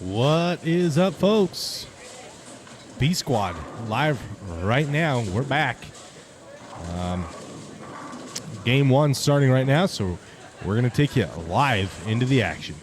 What is up, folks? B Squad live right now. We're back. Game one starting right now, so we're going to take you live into the action.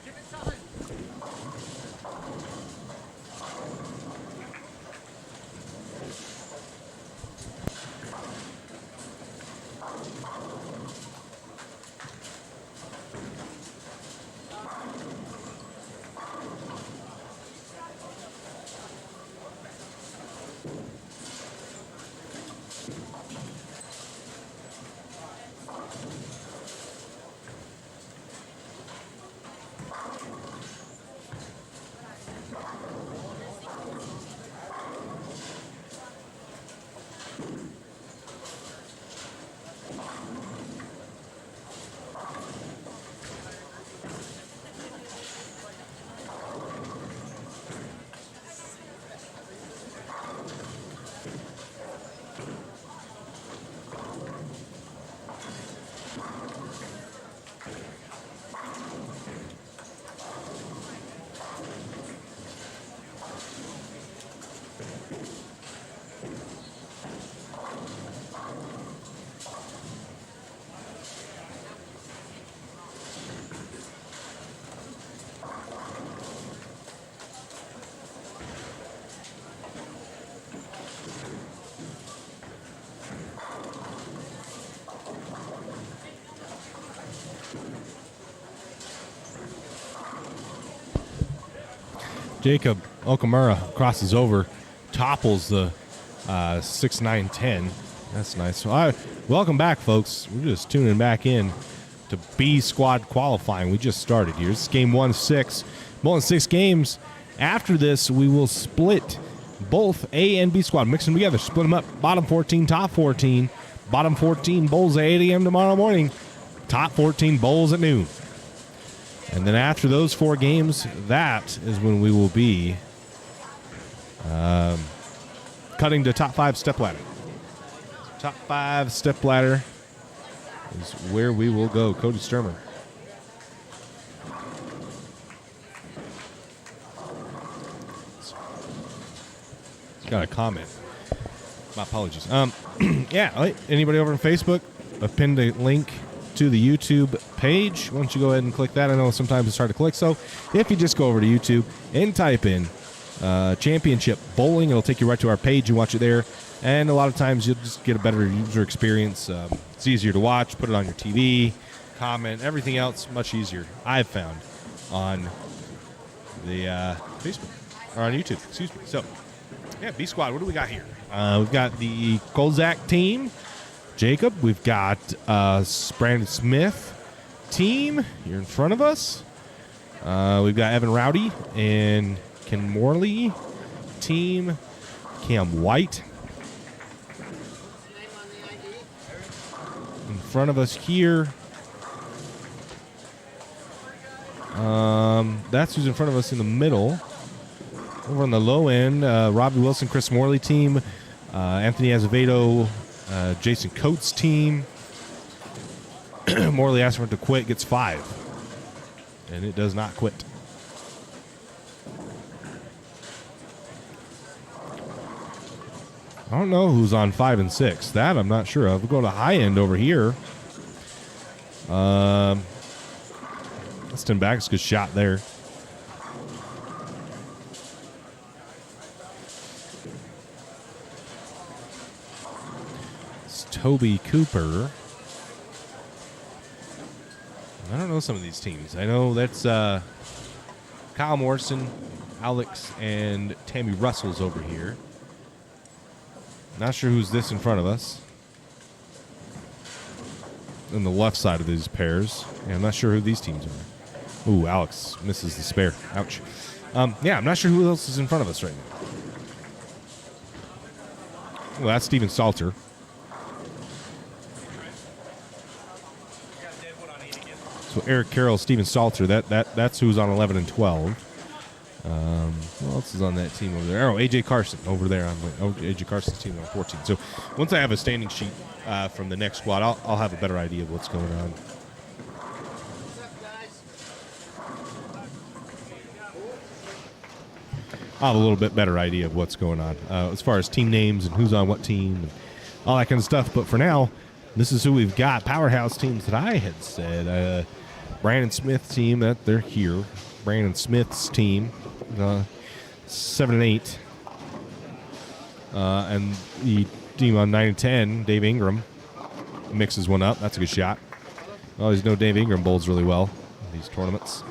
Jacob Okamura crosses over, topples the 6-9-10. That's nice. So, welcome back, folks. We're just tuning back in to B Squad qualifying. We just started here. This is game 1-6. Bowling 6 games. After this, we will split both A and B Squad, mix them together, split them up. Bottom 14, top 14. Bottom 14 bowls at 8 a.m. tomorrow morning. Top 14 bowls at noon. And then after those 4 games, that is when we will be cutting to top 5 step ladder. Top 5 step ladder is where we will go. Cody Sturmer. He's got a comment. My apologies. Yeah, anybody over on Facebook? I've pinned a link to the YouTube page. Why don't you go ahead and click that? I know sometimes it's hard to click. So if you just go over to YouTube and type in Championship Bowling, it'll take you right to our page. You watch it there. And a lot of times you'll just get a better user experience. It's easier to watch. Put it on your TV. Comment. Everything else much easier, I've found, on the Facebook. Or on YouTube, excuse me. So, yeah, B Squad, what do we got here? We've got the Kolzak team. Jacob, we've got Brandon Smith team here in front of us. We've got Evan Rowdy and Ken Morley team. Cam White in front of us here. That's who's in front of us in the middle. Over on the low end, Robbie Wilson, Chris Morley team. Anthony Azevedo, Jason Coates' team. Morley asked for it to quit, gets 5. And it does not quit. I don't know who's on 5 and 6. That I'm not sure of. We'll go to high end over here. That's Tim Backus, good shot there. Toby Cooper. I don't know some of these teams. I know that's Kyle Morrison, Alex, and Tammy Russell's over here. Not sure who's this in front of us. On the left side of these pairs. Yeah, I'm not sure who these teams are. Ooh, Alex misses the spare. Ouch. Yeah, I'm not sure who else is in front of us right now. Well, that's Steven Salter. So Eric Carroll, Steven Salter, that's who's on 11 and 12. Who else is on that team over there? Oh, AJ Carson over there on AJ Carson's team on 14. So once I have a standing sheet from the next squad, I'll have a better idea of what's going on. I'll have a little bit better idea of what's going on as far as team names and who's on what team and all that kind of stuff. But for now, this is who we've got. Powerhouse teams that I had said. Brandon Smith team, that they're here. Brandon Smith's team, 7 and 8. And the team on 9 and 10, Dave Ingram, mixes one up. That's a good shot. Always know Dave Ingram bowls really well in these tournaments.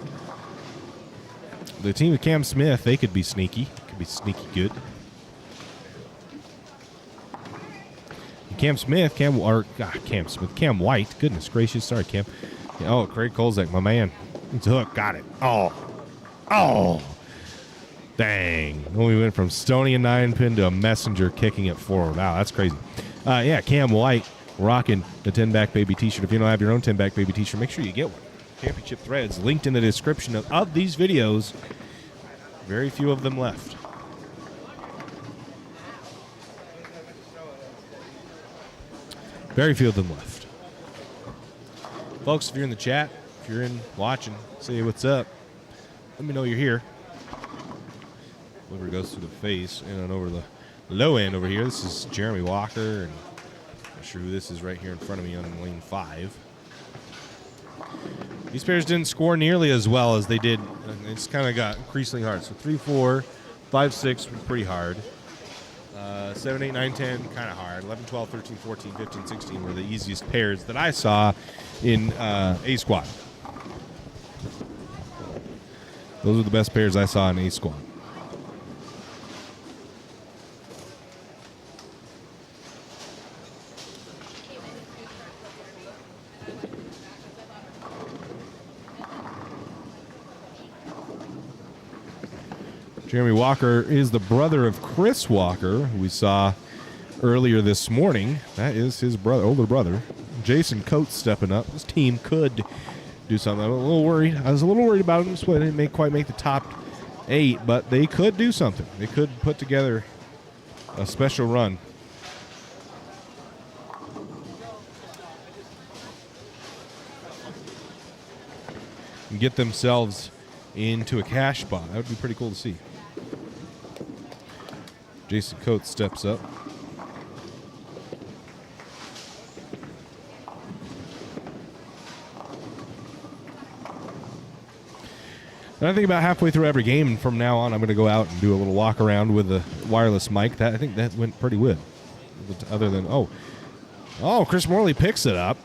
The team with Cam Smith, they could be sneaky. Could be sneaky good. Cam White. Goodness gracious. Sorry, Cam. Oh, Craig Kolzak, my man. It's a hook. Got it. Oh. Dang. We went from Stony and 9-pin to a messenger kicking it forward. Wow, that's crazy. Cam White rocking the 10-back baby t-shirt. If you don't have your own 10-back baby t-shirt, make sure you get one. Championship Threads linked in the description of these videos. Very few of them left. Very few of them left. Folks, if you're in the chat, if you're in watching, say what's up. Let me know you're here. Liver goes through the face in and over the low end over here. This is Jeremy Walker, and I'm not sure who this is right here in front of me on lane 5. These pairs didn't score nearly as well as they did. It's kind of got increasingly hard. So 3, 4, 5, 6 was pretty hard. 7, 8, 9, 10, kind of hard. 11, 12, 13, 14, 15, 16 were the easiest pairs that I saw in A Squad. Those were the best pairs I saw in A Squad. Jeremy Walker is the brother of Chris Walker, who we saw earlier this morning. That is his brother, older brother. Jason Coates stepping up. This team could do something. I'm a little worried. I was a little worried about them. So they didn't quite make the top 8, but they could do something. They could put together a special run. And get themselves into a cash spot. That would be pretty cool to see. Jason Coates steps up. And I think about halfway through every game from now on, I'm going to go out and do a little walk around with the wireless mic. I think that went pretty good. Other than, Chris Morley picks it up.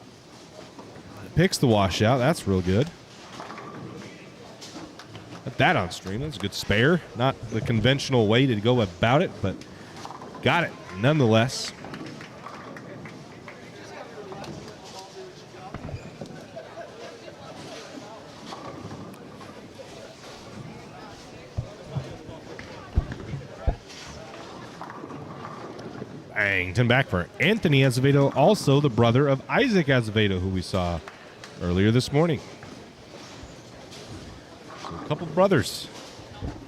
Picks the washout. That's real good. Put that on stream. That's a good spare. Not the conventional way to go about it, but got it nonetheless. Bang. 10 back for Anthony Azevedo, also the brother of Isaac Azevedo, who we saw earlier this morning. A couple brothers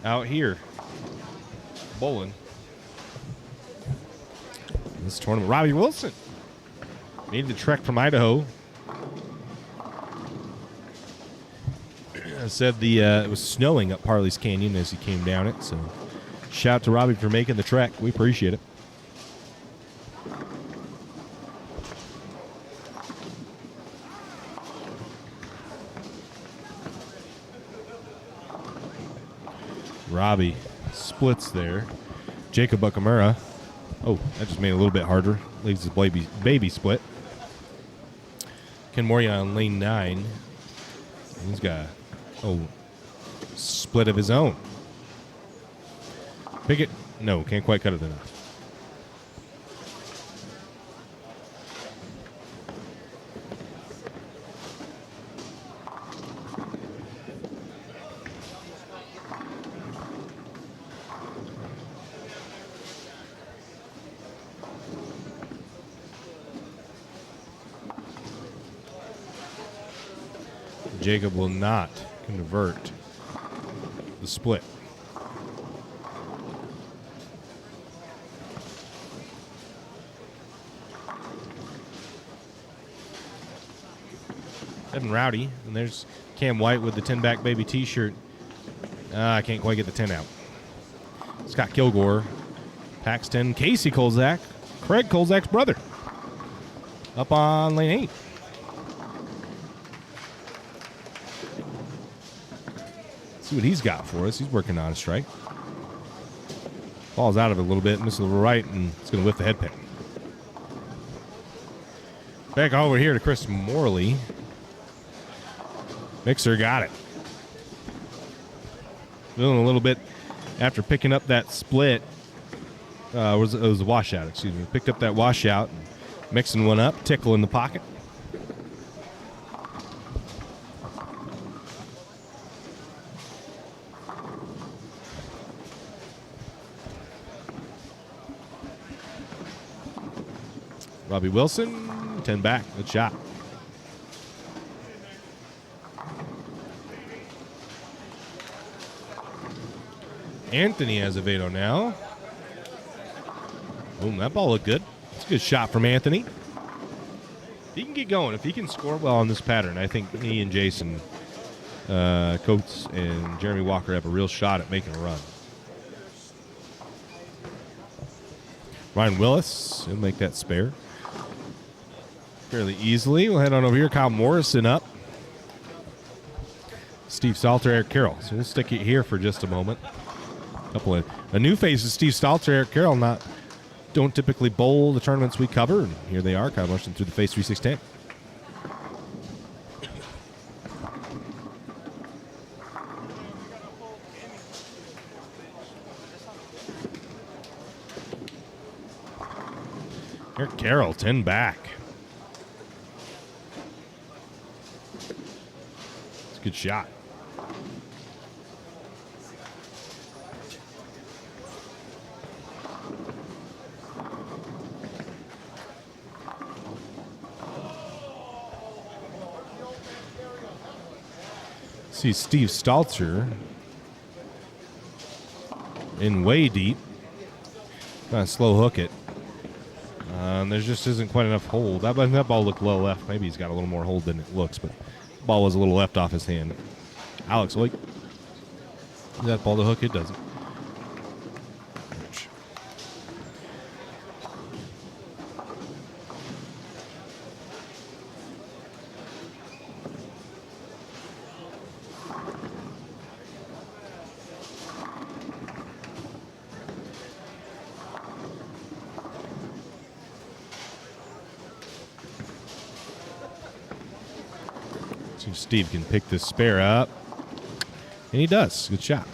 out here bowling this tournament. Robbie Wilson made the trek from Idaho. Said it was snowing up Parley's Canyon as he came down it. So shout out to Robbie for making the trek. We appreciate it. Robbie splits there. Jacob Buckamura. Oh, that just made it a little bit harder. Leaves his baby split. Ken Moria on lane 9. He's got a split of his own. Pickett, no, can't quite cut it enough. Jacob will not convert the split. Evan Rowdy, and there's Cam White with the 10 back baby t-shirt. I can't quite get the 10 out. Scott Kilgore, Paxton, Casey Kolzak, Craig Kolzak's brother, up on lane 8. See what he's got for us. He's working on a strike. Falls out of it a little bit, misses a little right, and it's going to whiff the head pin. Back over here to Chris Morley. Mixer got it. Feeling a little bit after picking up that split. It was a washout, excuse me. Picked up that washout, mixing one up, tickle in the pocket. Robbie Wilson, 10 back. Good shot. Anthony has a veto now. Boom, that ball looked good. It's a good shot from Anthony. He can get going. If he can score well on this pattern, I think he and Jason Coates and Jeremy Walker have a real shot at making a run. Ryan Willis, he'll make that spare fairly easily. We'll head on over here. Kyle Morrison up. Steve Salter, Eric Carroll. So we'll stick it here for just a moment. A new face is Steve Salter, Eric Carroll. Don't typically bowl the tournaments we cover. And here they are. Kyle Morrison through the face 3-6-10. Eric Carroll, 10 back. It's a good shot. See Steve Stalter in way deep. Kind of slow hook it. There just isn't quite enough hold. That ball looked low left. Maybe he's got a little more hold than it looks, but the ball was a little left off his hand. Alex Lake. Is that ball to hook? It doesn't. Steve can pick this spare up. And he does. Good shot.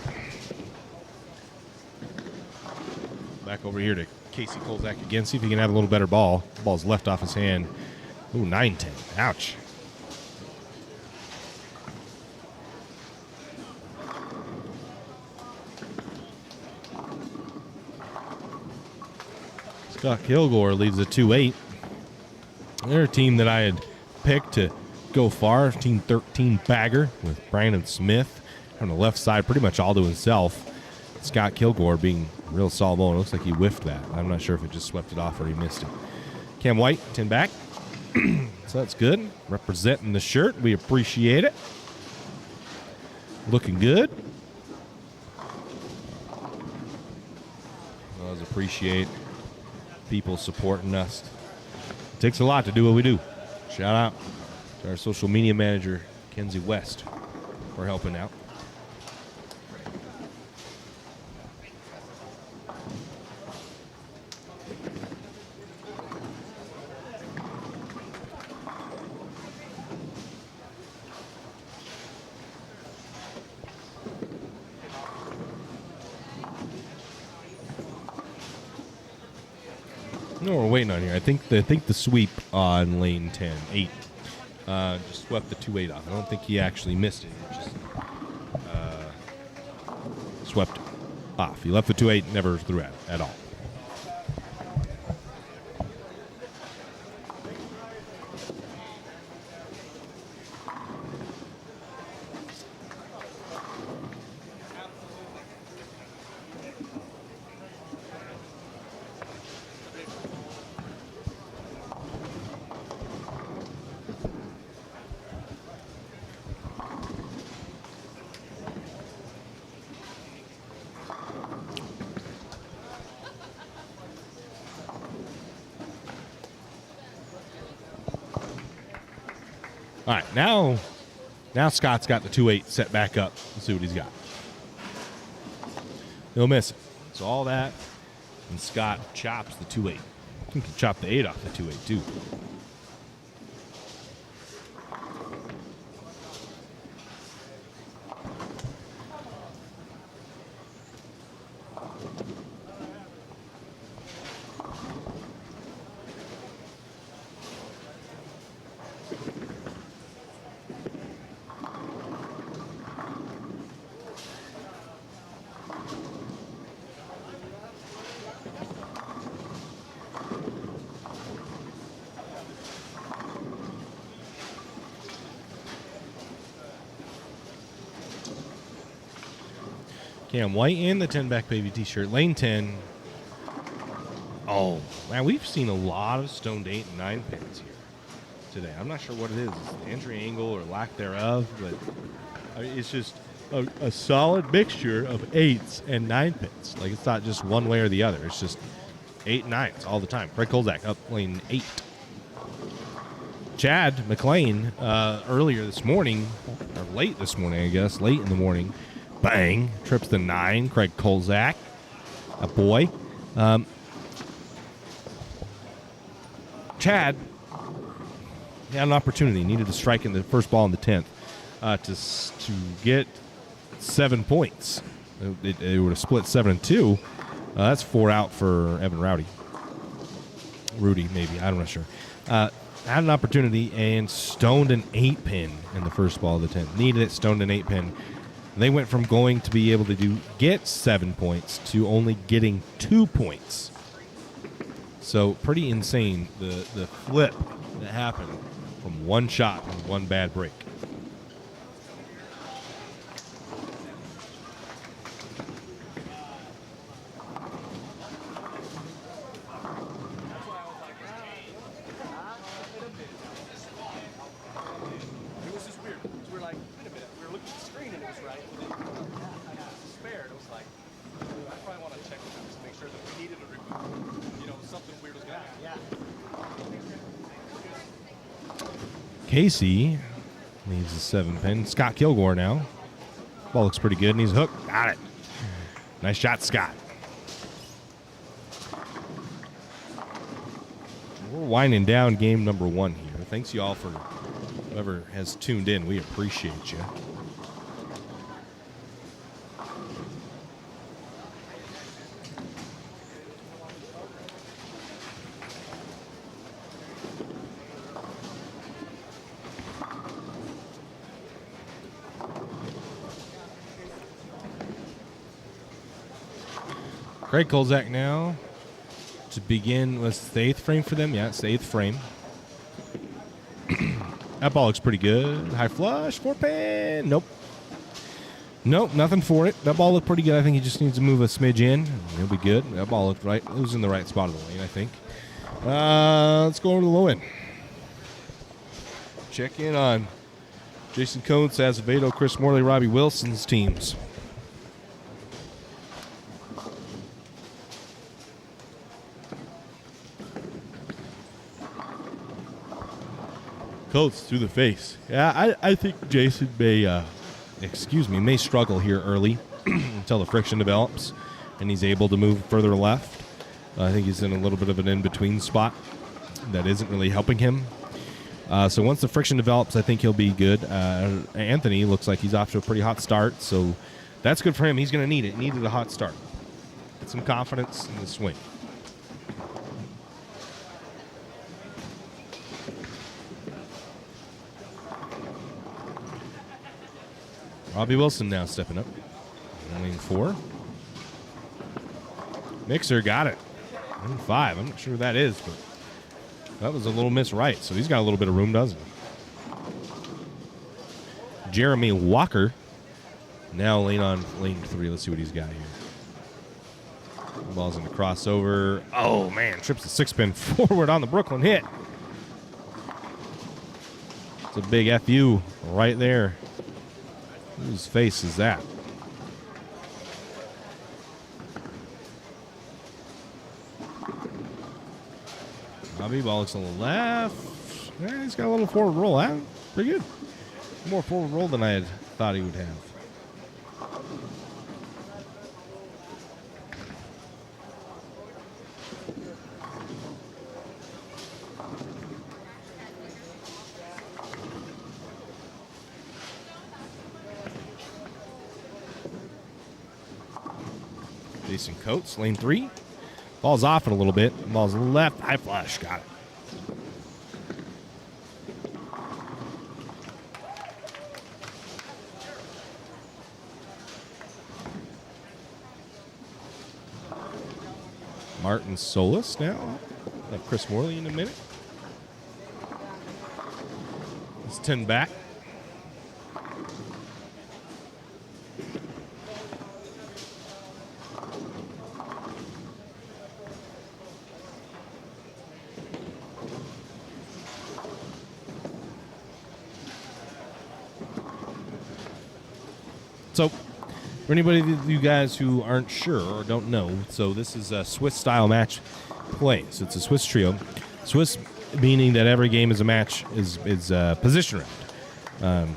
Back over here to Casey Kolzak again. See if he can have a little better ball. The ball's left off his hand. Ooh, 9-10. Ouch. Scott Kilgore leads a 2-8. They're a team that I had picked to go far. Team 13 bagger with Brandon Smith on the left side, pretty much all to himself. Scott Kilgore being real solid ball. It looks like he whiffed that. I'm not sure if it just swept it off or he missed it. Cam White, 10 back. So that's good. Representing the shirt. We appreciate it. Looking good. Always appreciate people supporting us. It takes a lot to do what we do. Shout out to our social media manager, Kenzie West, for helping out. No, we're waiting on here. I think the sweep on lane 8 just swept the 2-8 off. I don't think he actually missed it. He just swept off. He left the 2-8, never threw at all. All right, now Scott's got the 2-8 set back up. Let's see what he's got. He'll miss it. So all that, and Scott chops the 2-8. He can chop the 8 off the 2-8 too. Cam White in the 10-back baby t-shirt. Lane 10. Oh, man, we've seen a lot of stoned 8 and 9 pins here today. I'm not sure what it is. It's the entry angle or lack thereof, but it's just a solid mixture of 8s and 9 pins. Like, it's not just one way or the other. It's just 8 and 9s all the time. Craig Kolzak up lane 8. Chad McLean earlier this morning, or late this morning, I guess, late in the morning, bang, trips the 9. Craig Kolzak, a boy. Chad had an opportunity, needed to strike in the first ball in the 10th to get 7 points. It would have split 7-2. That's 4 out for Evan Rudy, maybe. I'm not sure. Had an opportunity and stoned an 8-pin in the first ball of the 10th. Needed it, stoned an 8-pin. They went from going to be able to get 7 points to only getting 2 points. So pretty insane, the flip that happened from one shot and one bad break. Casey leaves the 7-pin. Scott Kilgore now. Ball looks pretty good, and he's hooked. Got it. Nice shot, Scott. We're winding down game number 1 here. Thanks, you all, for whoever has tuned in. We appreciate you. Craig Kolzak now to begin. Was the 8th frame for them? Yeah, it's the 8th frame. That ball looks pretty good. High flush, 4-pin. Nope. Nope, nothing for it. That ball looked pretty good. I think he just needs to move a smidge in. He'll be good. That ball looked right. It was in the right spot of the lane, I think. Let's go over to the low end. Check in on Jason Coates, Azevedo, Chris Morley, Robbie Wilson's teams. Coates through the face. Yeah, I think Jason may struggle here early until the friction develops and he's able to move further left. I think he's in a little bit of an in-between spot that isn't really helping him. So once the friction develops, I think he'll be good. Anthony looks like he's off to a pretty hot start, so that's good for him. He's going to need it. He needed a hot start. Get some confidence in the swing. Robbie Wilson now stepping up. Lane 4. Mixer got it. Lane 5. I'm not sure who that is, but that was a little miss right. So he's got a little bit of room, doesn't he? Jeremy Walker now lane 3. Let's see what he's got here. Ball's in the crossover. Oh, man. Trips the 6-pin forward on the Brooklyn hit. It's a big FU right there. Whose face is that? Robbie ball looks on the left. Yeah, he's got a little forward roll. Pretty good. More forward roll than I had thought he would have. Jason Coates, lane 3. Ball's off it a little bit. Ball's left. High flush. Got it. Martin Solis now. Have Chris Morley in a minute. It's 10 back. So, for anybody of you guys who aren't sure or don't know, so this is a Swiss-style match play. So it's a Swiss trio. Swiss meaning that every game is a match, is position round.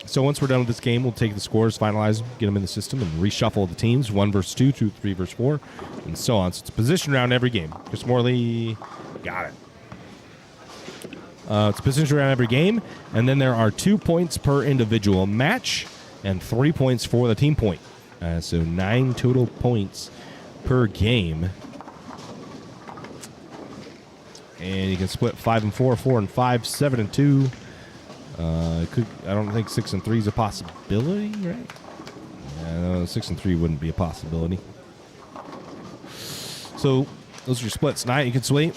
So once we're done with this game, we'll take the scores, finalize them, get them in the system, and reshuffle the teams, 1 versus 2, 2, 3 versus 4, and so on. So it's a position round every game. Chris Morley, got it. It's a position round every game, and then there are 2 points per individual match, and 3 points for the team point. So 9 total points per game. And you can split 5 and 4, 4 and 5, 7 and 2. I don't think 6 and 3 is a possibility, right? No, 6 and 3 wouldn't be a possibility. So those are your splits. 9 you can split.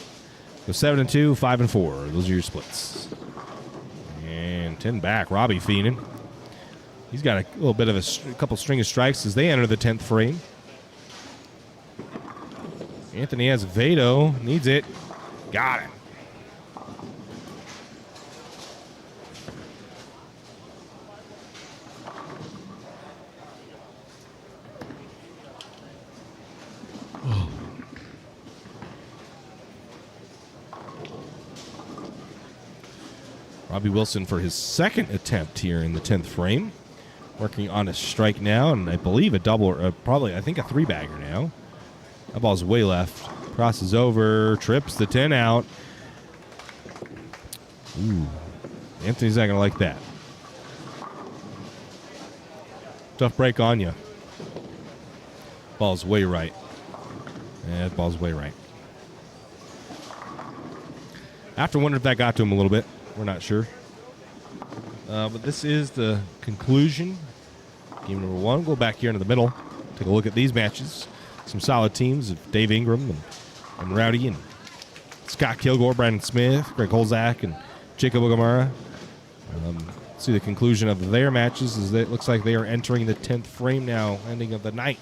So 7 and 2, 5 and 4. Those are your splits. And 10 back. Robbie Feenan. He's got a little bit of a couple string of strikes as they enter the 10th frame. Anthony Azevedo needs it. Got it. Robbie Wilson for his second attempt here in the 10th frame. Working on a strike now, and I believe a double, or probably, I think a 3-bagger now. That ball's way left. Crosses over, trips the 10 out. Ooh, Anthony's not going to like that. Tough break on you. Ball's way right. Yeah, that ball's way right. I have to wonder if that got to him a little bit. We're not sure. But this is the conclusion. Game number 1. Go back here into the middle. Take a look at these matches. Some solid teams of Dave Ingram and Rowdy and Scott Kilgore, Brandon Smith, Greg Holzak, and Jacob Ogamara. See the conclusion of their matches is that it looks like they are entering the 10th frame now, ending of the 9th.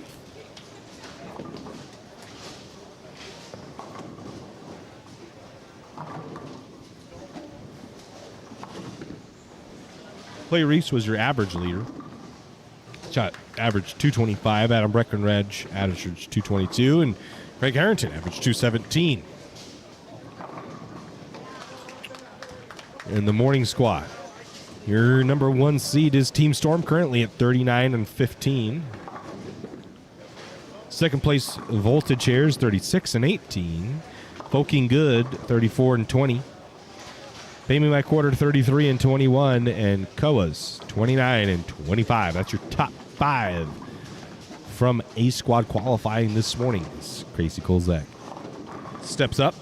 Clay Reese was your average leader. Shot average 225. Adam Breckenridge average 222. And Craig Harrington average 217. In the morning squad, your number 1 seed is Team Storm, currently at 39 and 15. Second place, Voltage Chairs, 36 and 18. Folking Good, 34 and 20. Pay Me My Quarter, 33 and 21, and Koa's 29 and 25. That's your top 5 from A Squad qualifying this morning. It's Crazy Kolzak steps up.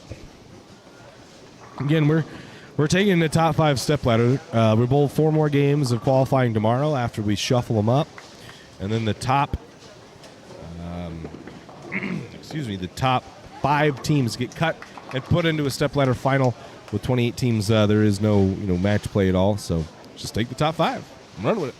Again, we're taking the top 5 step ladder. We bowl 4 more games of qualifying tomorrow after we shuffle them up, and then the top, the top 5 teams get cut and put into a step ladder final. With 28 teams, there is no match play at all. So just take the top 5 and run with it.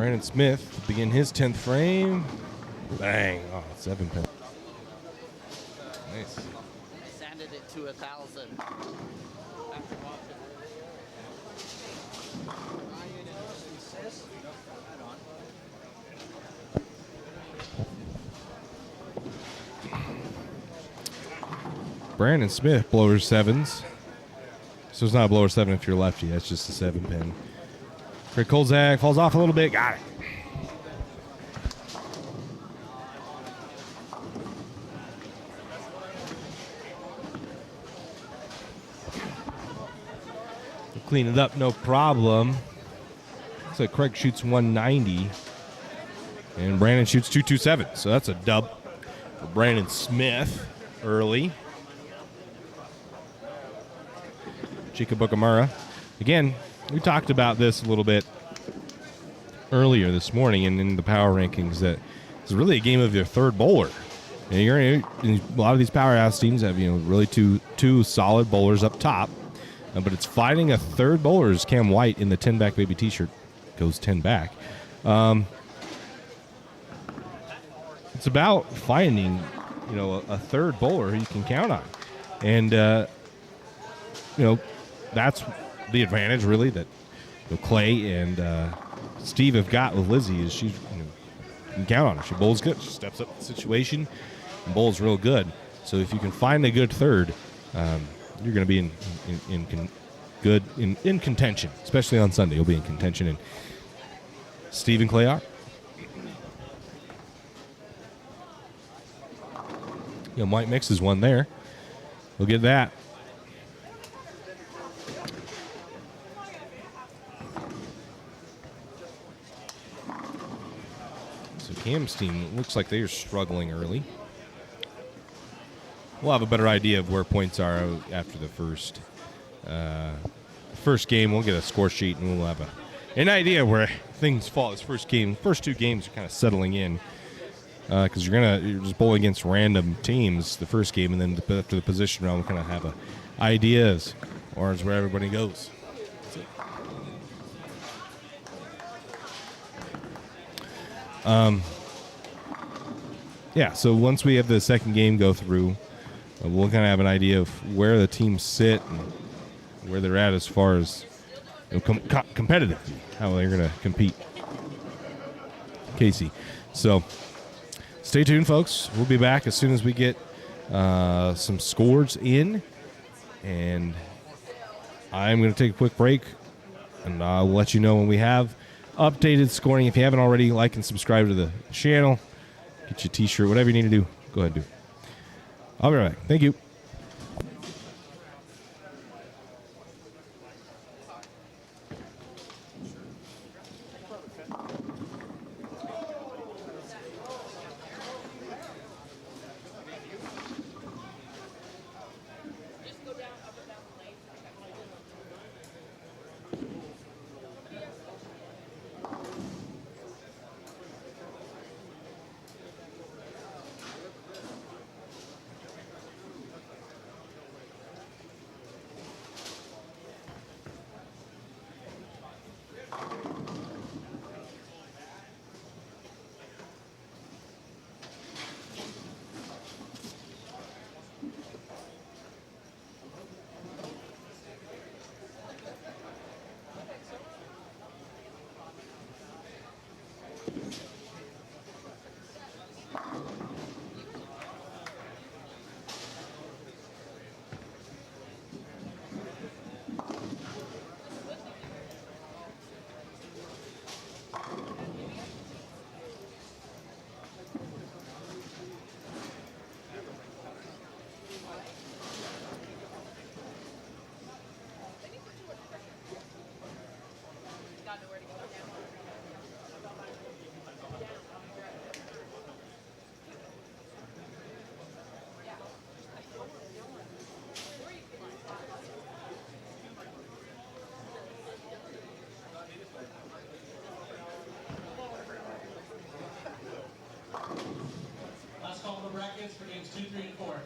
Brandon Smith to begin his 10th frame. Bang. Oh, 7 pin. Nice. Sanded it to 1,000. After watching Brandon Smith, blower 7s. So it's not a blower 7 if you're lefty. That's just a 7 pin. Rick Kolzak falls off a little bit. Got it. Clean it up, no problem. Looks like Craig shoots 190. And Brandon shoots 227. So that's a dub for Brandon Smith early. Chica Bukamara. Again, we talked about this a little bit earlier this morning and in the power rankings that it's really a game of your third bowler. And a lot of these powerhouse teams have really two solid bowlers up top, but it's finding a third bowler. As Cam White in the 10 back baby T-shirt goes 10 back. It's about finding a third bowler who you can count on, and that's the advantage really that Clay and Steve have got with Lizzie is she can count on her. She bowls good. She steps up the situation and bowls real good. So if you can find a good third, you're going to be in contention, especially on Sunday. You'll be in contention, and Steve and Clay are. White mixes one there. We'll get that. Cam's team looks like they're struggling early. We'll have a better idea of where points are after the first game. We'll get a score sheet and we'll have an idea where things fall. This first two games are kind of settling in because you're just bowling against random teams the first game, and then after the position round, we'll kind of have ideas or is where everybody goes. So once we have the second game go through, we'll kind of have an idea of where the teams sit and where they're at as far as competitively, how they're going to compete. Casey. So stay tuned, folks. We'll be back as soon as we get some scores in, and I'm going to take a quick break, and I'll let you know when we have updated scoring. If you haven't already, like and subscribe to the channel. Get your T-shirt, whatever you need to do. Go ahead and do. I'll be right back. Thank you. brackets for games 2, 3, and 4.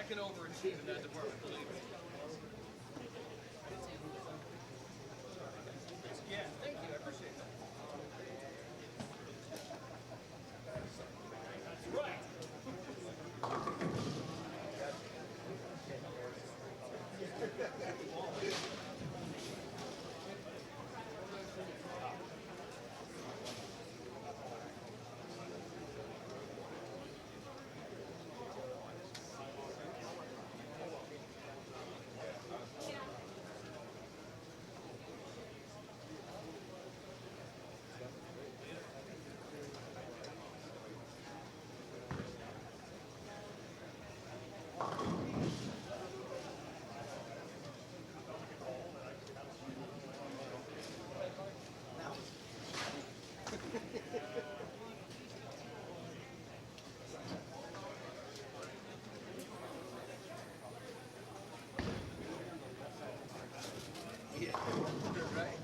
can overachieve in that department, believe me. Yeah, thank you. I appreciate that. That's right.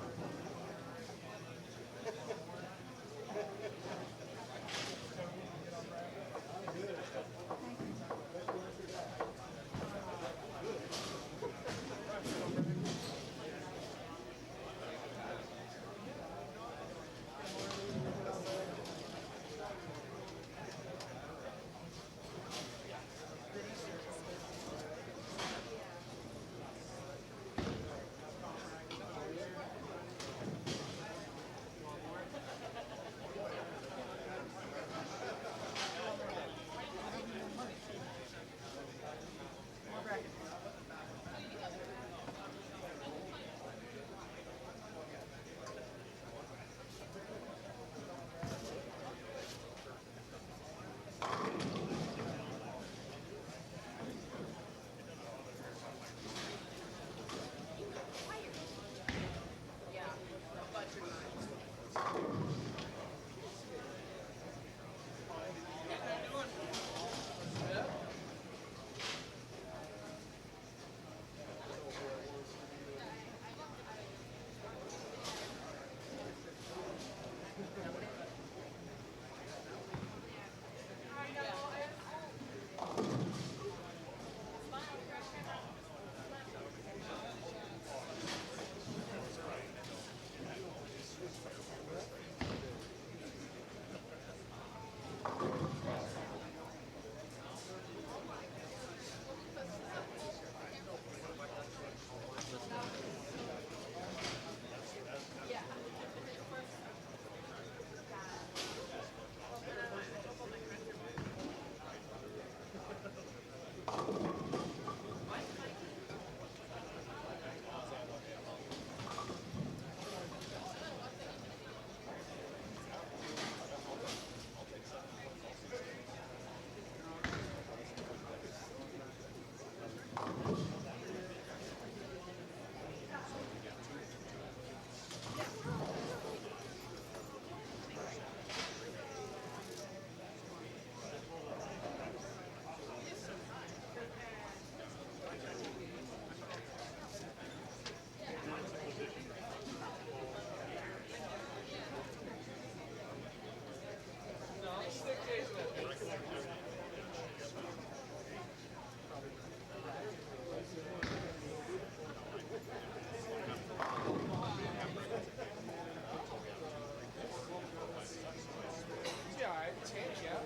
Yeah, all right. It's handy, yeah.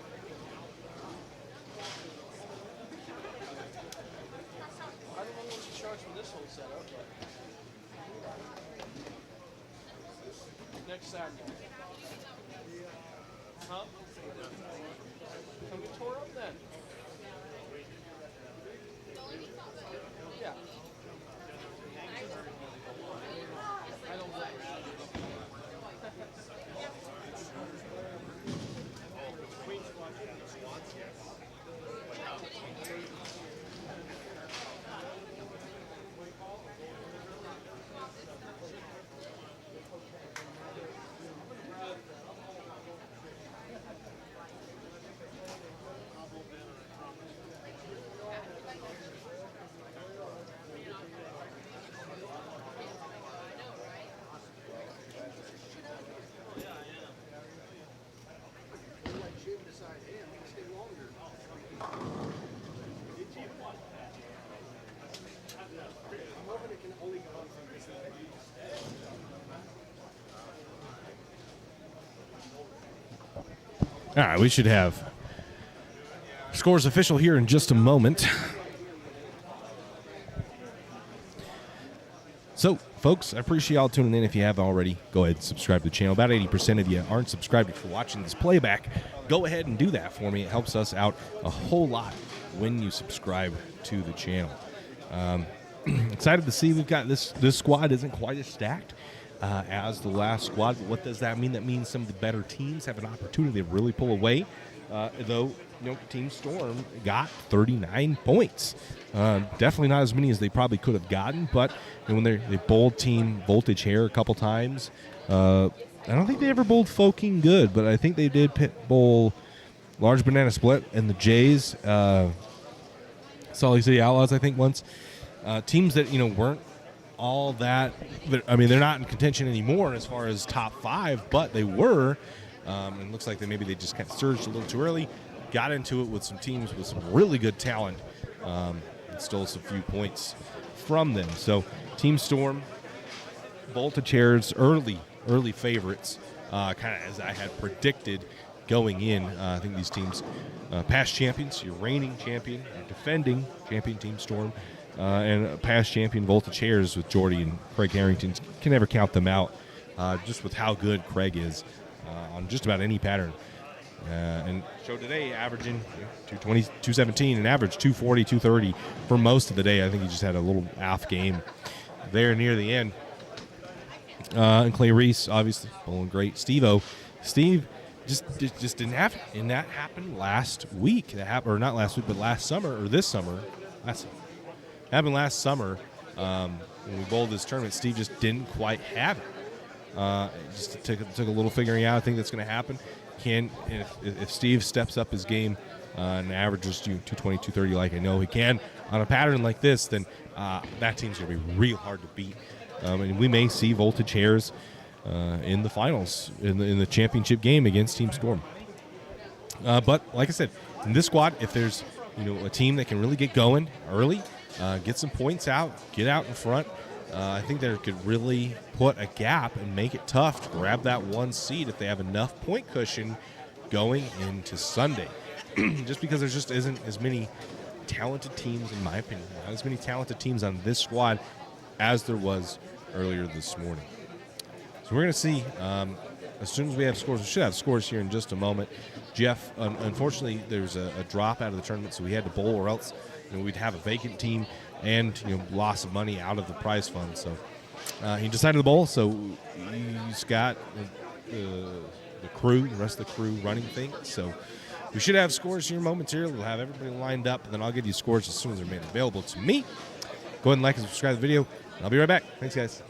I don't know what you charge for this whole setup, but next Saturday. Huh? Can we tour up then? Yeah. I don't All right, we should have scores official here in just a moment. So, folks, I appreciate y'all tuning in. If you have already, go ahead and subscribe to the channel. About 80% of you aren't subscribed. If you're watching this playback, go ahead and do that for me. It helps us out a whole lot when you subscribe to the channel. Excited to see we've got this squad isn't quite as stacked as the last squad. But what does that mean? That means some of the better teams have an opportunity to really pull away. Though, Team Storm got 39 points. Definitely not as many as they probably could have gotten, but when they bowled Team Voltage Hair a couple times, I don't think they ever bowled Foking Good, but I think they did bowl Large Banana Split and the Jays, Salt Lake City Outlaws, I think, once. Teams that, weren't all that, I mean, they're not in contention anymore as far as top 5, but they were. And it looks like maybe they just kind of surged a little too early, got into it with some teams with some really good talent, and stole some few points from them. So Team Storm, Voltage Hair's early favorites, kind of as I had predicted going in. I think these teams, past champions, your reigning champion, your defending champion Team Storm, and past champion Voltage Hairs with Jordy and Craig Harrington, can never count them out, just with how good Craig is on just about any pattern. And showed today averaging 220, 217, and average 240, 230 for most of the day. I think he just had a little off game there near the end. And Clay Reese, obviously, bowling great. Steve just didn't have it. And that happened last week. Or not last week, but last summer, or this summer. Happened last summer when we bowled this tournament. Steve just didn't quite have it. Just took a little figuring out. I think that's going to happen. If Steve steps up his game and averages 220, 230 like I know he can on a pattern like this, then that team's going to be real hard to beat. And we may see Voltage Hairs in the finals, in the championship game against Team Storm. But like I said, in this squad, if there's a team that can really get going early, get some points out, get out in front, I think they could really put a gap and make it tough to grab that one seed if they have enough point cushion going into Sunday. Just because there just isn't as many talented teams, in my opinion, not as many talented teams on this squad as there was earlier this morning. So we're going to see, as soon as we have scores, we should have scores here in just a moment. Jeff, unfortunately, there's a drop out of the tournament, so we had to bowl, or else we'd have a vacant team and loss of money out of the prize fund. So he decided to bowl, so he's got the crew, the rest of the crew running things. So we should have scores here momentarily. We'll have everybody lined up, and then I'll give you scores as soon as they're made available to me. Go ahead and like and subscribe to the video. I'll be right back. Thanks, guys.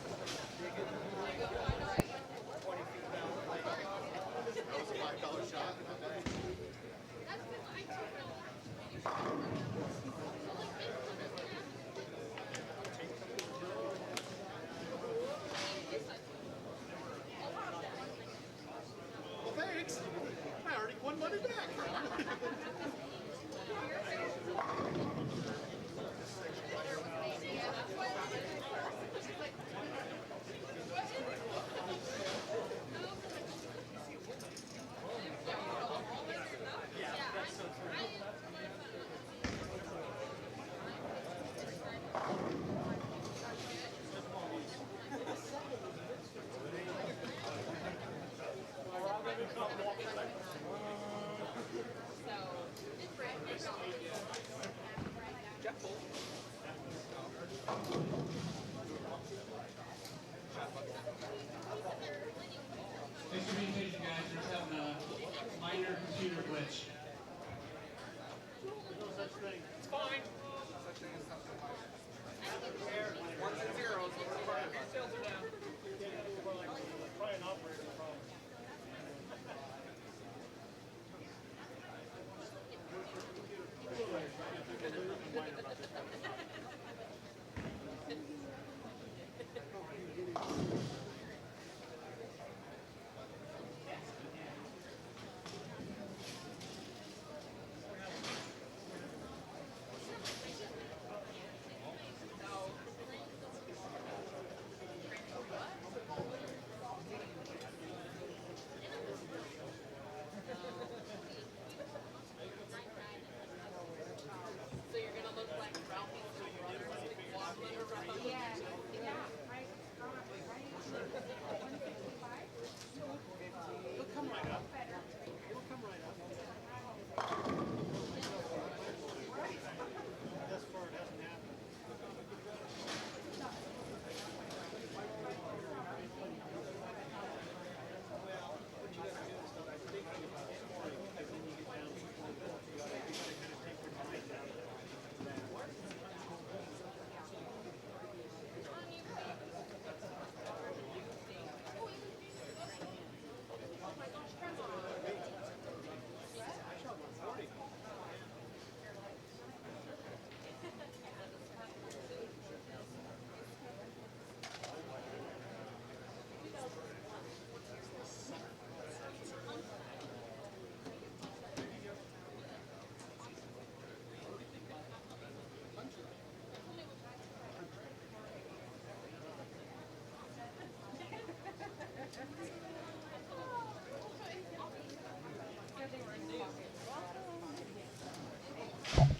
Thanks for being patient, guys. We're just having a minor computer glitch. It's fine. Ones and zeros. Details are down. Probably an operator problem.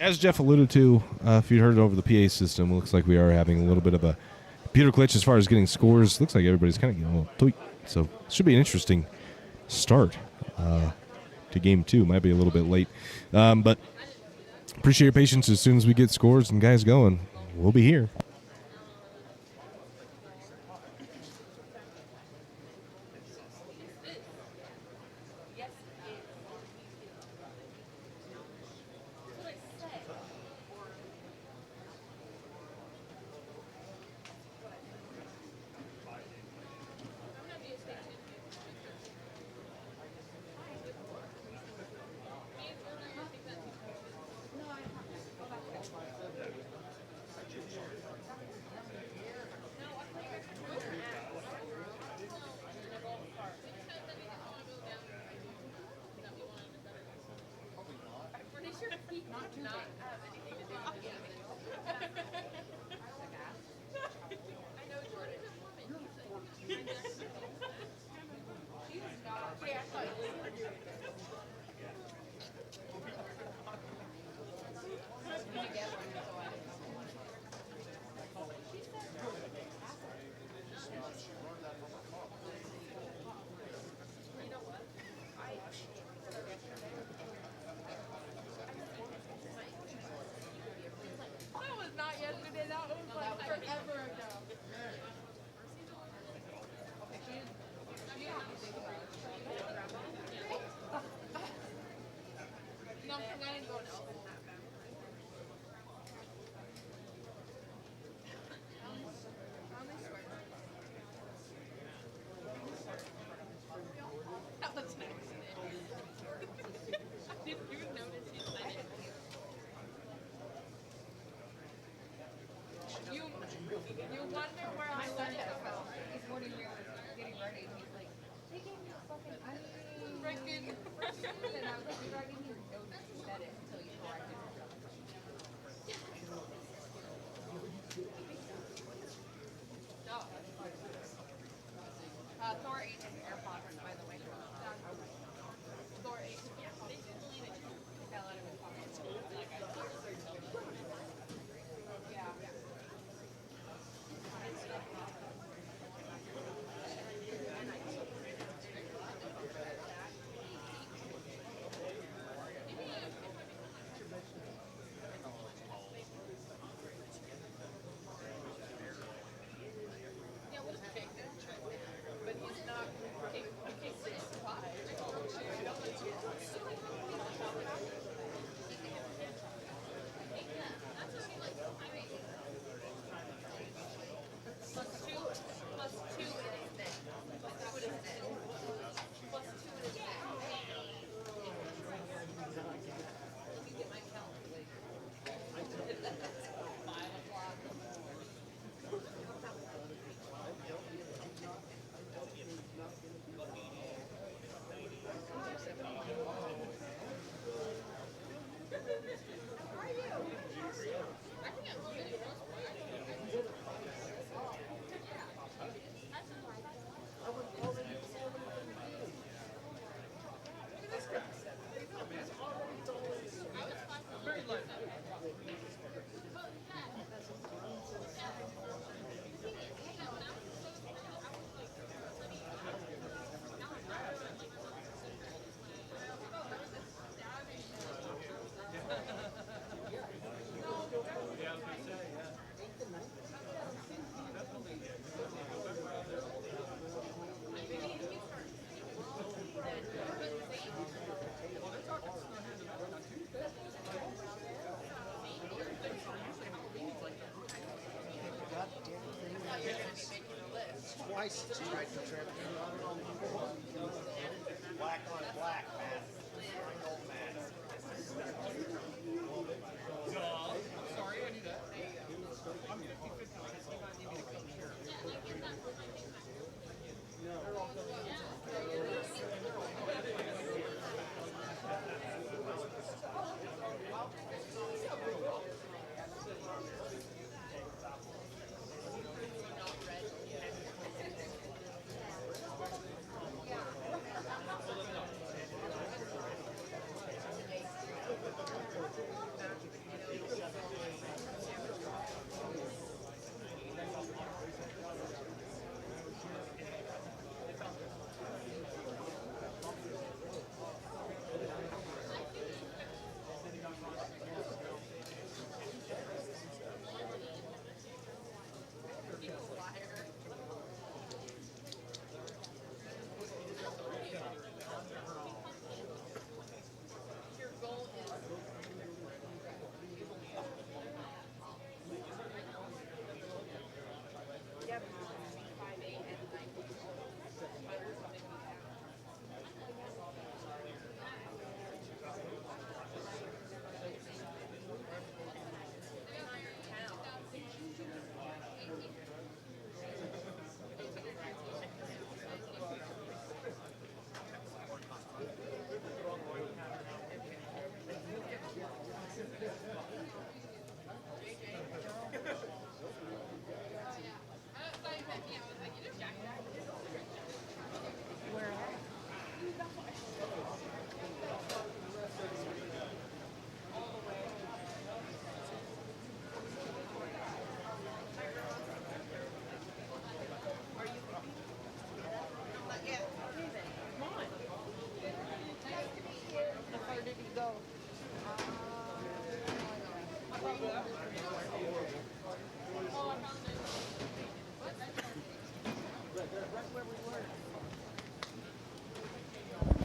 as Jeff alluded to, if you heard it over the PA system, it looks like we are having a little bit of a computer glitch as far as getting scores. Looks like everybody's kind of getting a little tweaked. So it should be an interesting start to game 2. Might be a little bit late. But appreciate your patience. As soon as we get scores and guys going, we'll be here. That was not yesterday. That was like forever ago. No, because I didn't go to that was an accident. Did you notice he said it? You wonder where I let it go. This morning we were getting ready and he's like, they gave me a fucking Freaking. and I was like, you already didn't know that you said it until you corrected it. Thor ate his AirPods, by the way. Thor ate his AirPods. Fell out of his pocket. Yeah. But he's not. He's 6'5". Twice it's tried to trip. Black on black, man. Gold man. Sorry, I knew that. I'm 50-50. I guess you might need me to come share.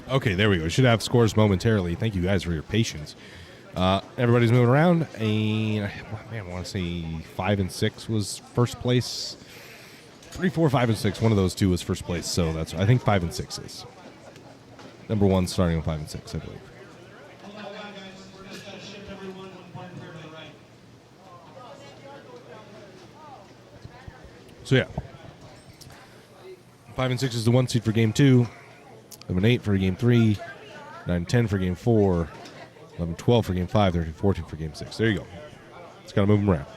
Okay, there we go. Should have scores momentarily. Thank you guys for your patience. Everybody's moving around. And man, I want to say 5 and 6 was first place. 3, 4, 5, and 6. One of those two was first place. So that's, I think 5 and 6 is number one, starting on 5 and 6, I believe. So yeah, 5 and 6 is the 1 seed for game 2. 11 8 for game 3. 9 10 for game 4. 11 12 for game 5. 13 14 for game 6. There you go. Just gotta move them around.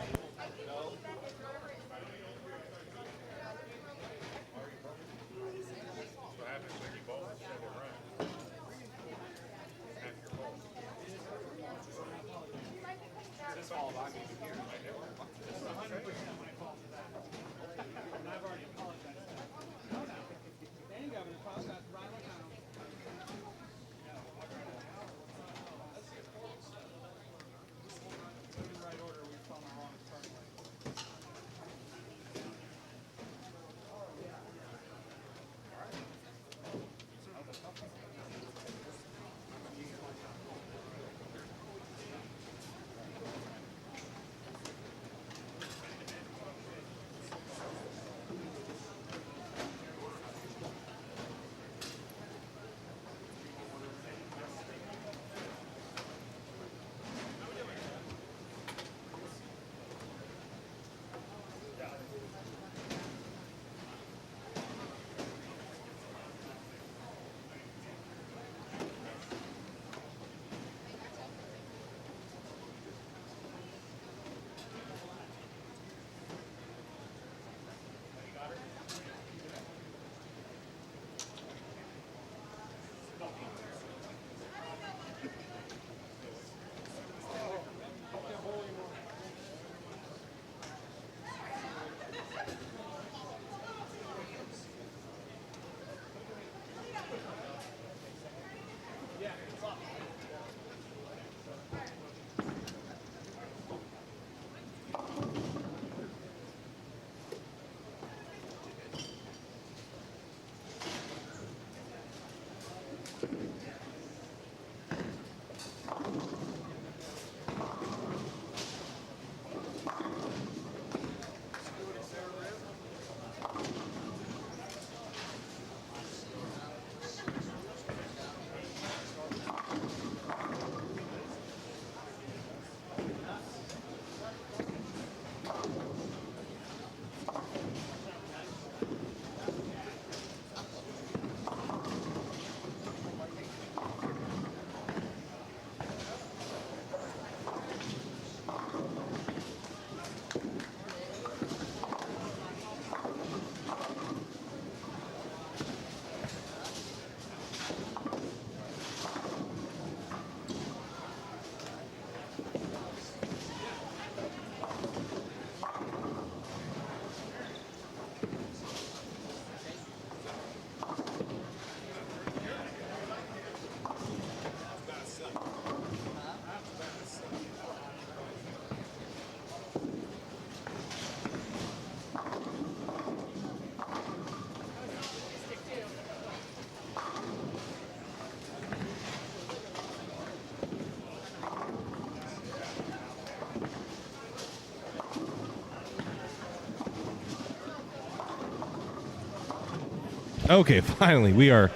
Okay, finally, we are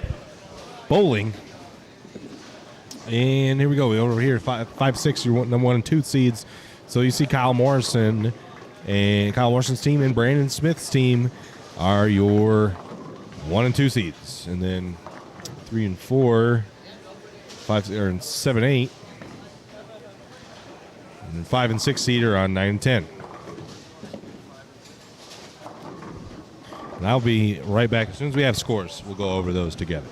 bowling. And here we go. We're over here, 5 6, you're number 1 and 2 seeds. So you see Kyle Morrison, and Kyle Morrison's team and Brandon Smith's team are your 1 and 2 seeds. And then 3 and 4, 5 and 7 8. And then 5 and 6 seed are on 9 and 10. And I'll be right back. As soon as we have scores, we'll go over those together.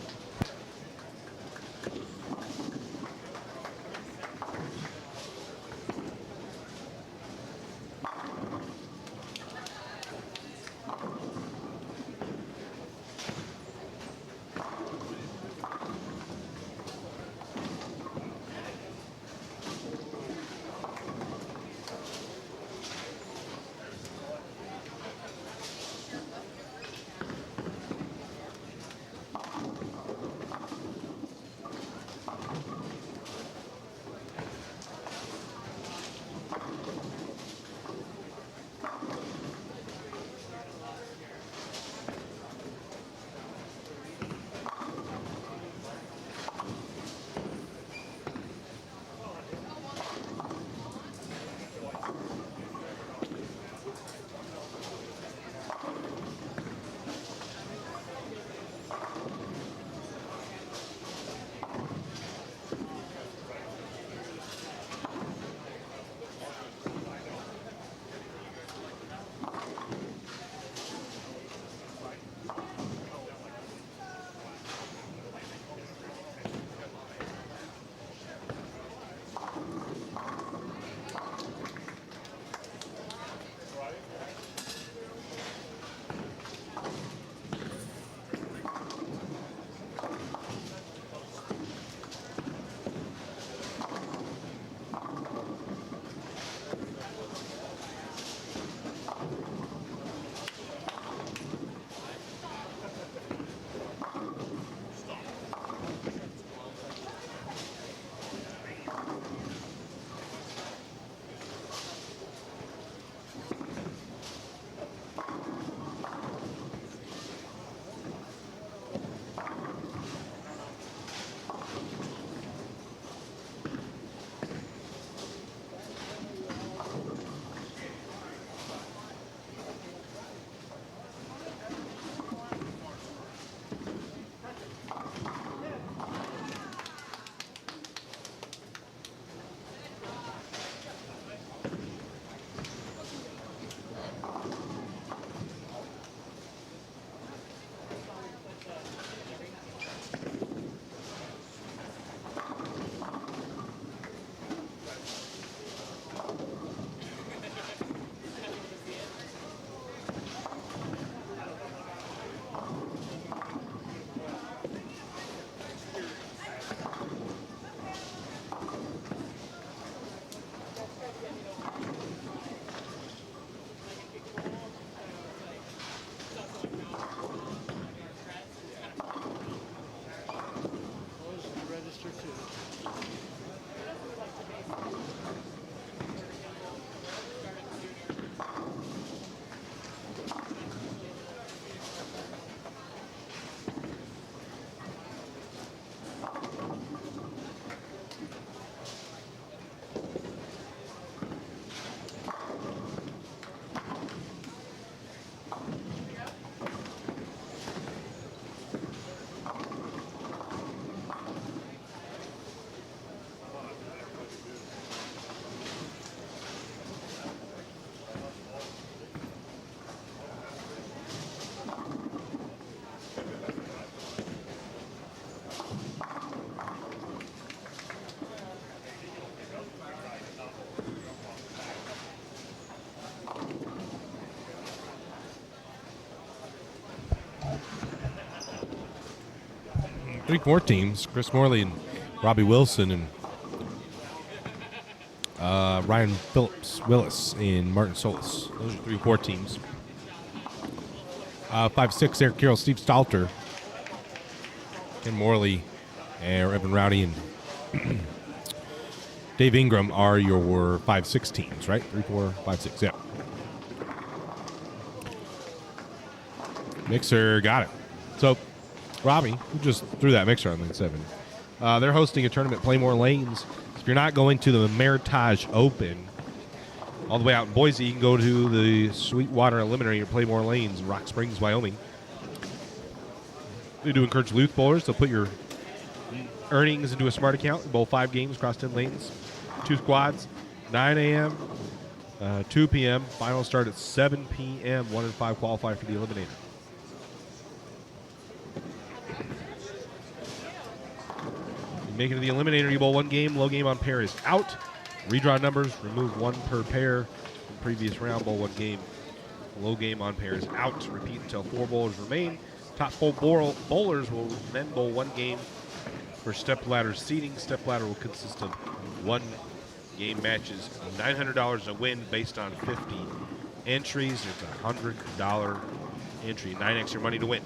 3-4 teams. Chris Morley and Robbie Wilson and Ryan Phillips Willis and Martin Solis. Those are 3-4 teams. 5-6, Eric Carroll, Steve Stalter, Ken Morley, and Evan Rowdy and Dave Ingram are your 5-6 teams, right? 3-4, 5-6, yeah. Mixer got it. So, Robbie, who just threw that mixer on Lane 7, they're hosting a tournament, Play More Lanes. If you're not going to the Meritage Open, all the way out in Boise, you can go to the Sweetwater Eliminator, Play More Lanes in Rock Springs, Wyoming. They do encourage youth bowlers to put your earnings into a smart account. Bowl 5 games across 10 lanes, 2 squads, 9 a.m., 2 p.m. Finals start at 7 p.m. 1 and 5 qualify for the Eliminator. You make it to the Eliminator, you bowl 1 game, low game on pair is out. Redraw numbers, remove 1 per pair from previous round, bowl 1 game. Low game on pair is out. Repeat until 4 bowlers remain. Top 4 bowlers will then bowl 1 game for step ladder seating. Step ladder will consist of 1 game matches, $900 a win based on 50 entries. It's a $100 entry, 9x your money to win.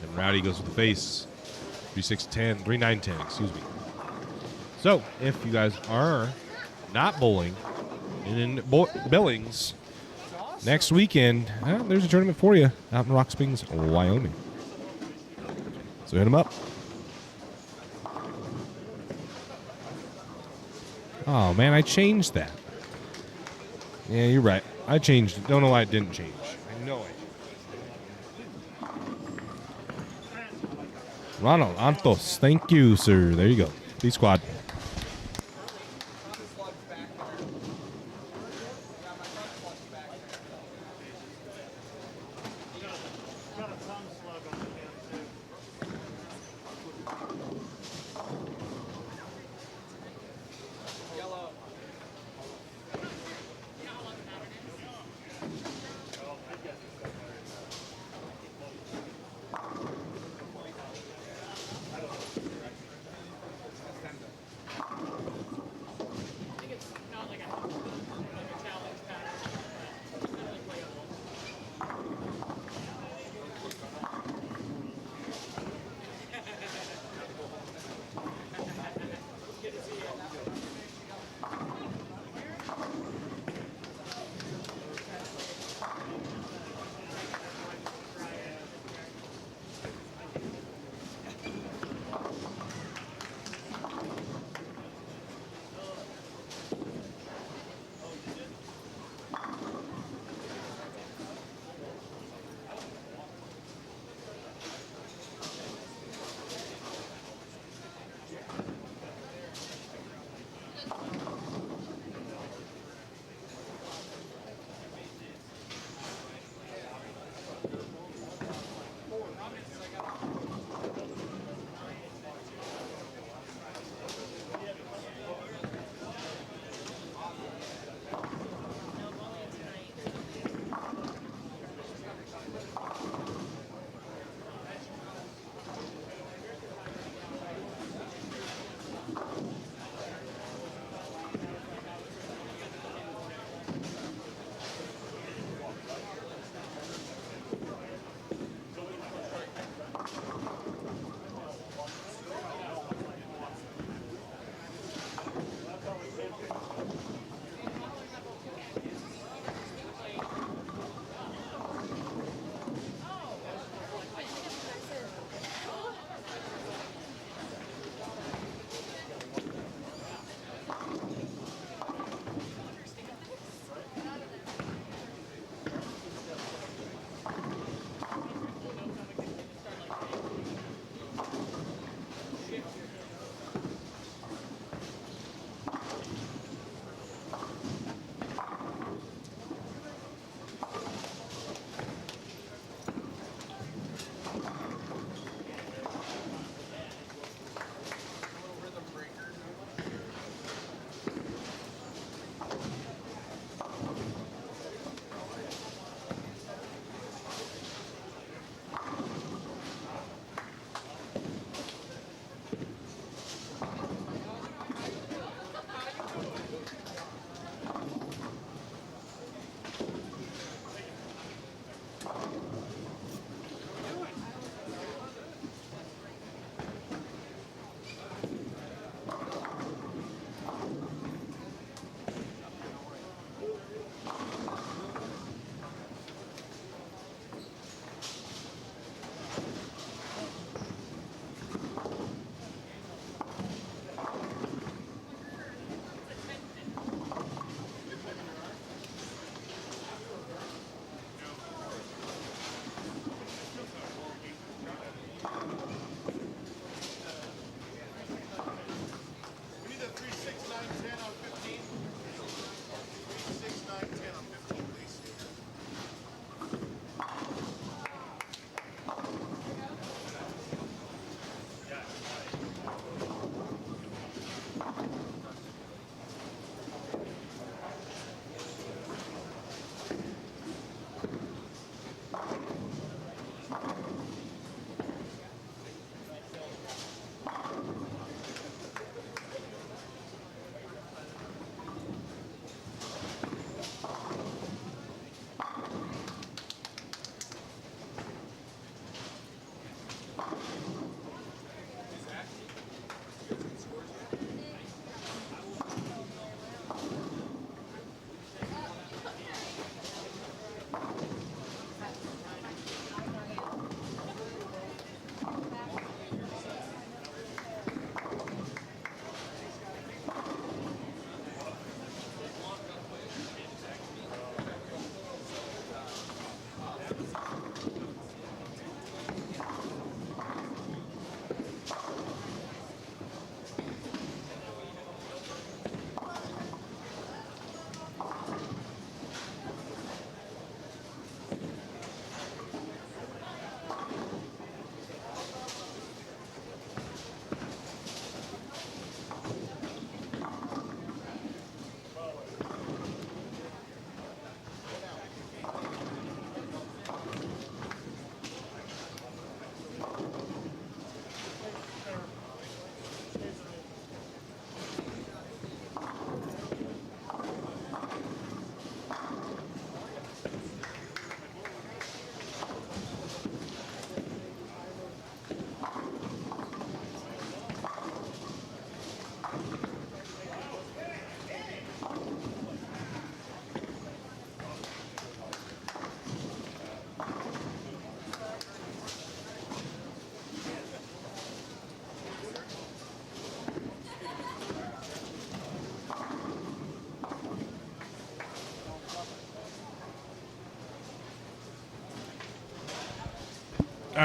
And Rowdy goes with the face. 3-6-10, 3-9-10, excuse me. So, if you guys are not bowling in Billings next weekend, there's a tournament for you out in Rock Springs, Wyoming. So hit them up. Oh, man, I changed that. Yeah, you're right. I changed it. Don't know why it didn't change. I know I changed it. Ronald Antos, thank you, sir. There you go. B squad.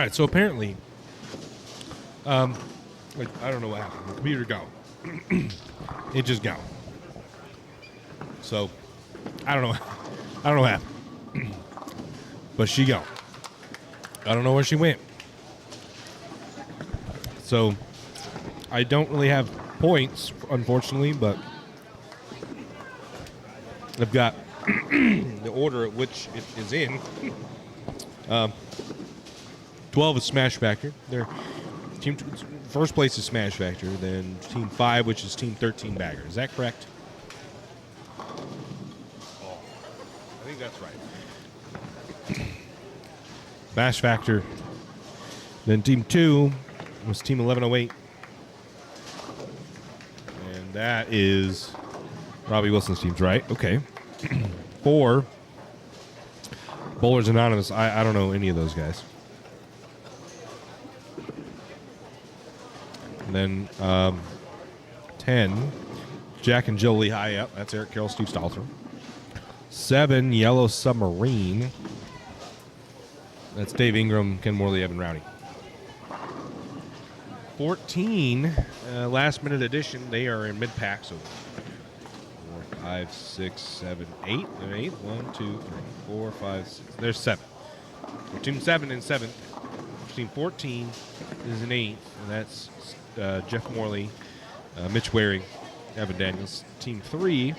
right, so apparently, like, I don't know what happened. The computer gone. It just gone. So, I don't know. I don't know what happened. But she gone. I don't know where she went. So, I don't really have points, unfortunately, but I've got the order at which it is in. 12 is Smash Factor. They're first place is Smash Factor, then Team 5, which is Team 13 Bagger. Is that correct? Oh, I think that's right. Smash Factor. Then Team 2 was Team 1108. And that is Robbie Wilson's team's right. Okay. 4, Bowlers Anonymous. I don't know any of those guys. And then 10, Jack and Jill Lehigh. Yep, that's Eric Carroll, Steve Stalter. 7, Yellow Submarine. That's Dave Ingram, Ken Morley, Evan Rowdy. 14, last minute edition. They are in mid pack, so 4, 5, 6, 7, 8. They're 8. 1, 2, 3, 4, 5, 6. There's 7. So team 7 and 7th. Team 14 is an 8th, and that's Jeff Morley, Mitch Waring, Evan Daniels. Team 3,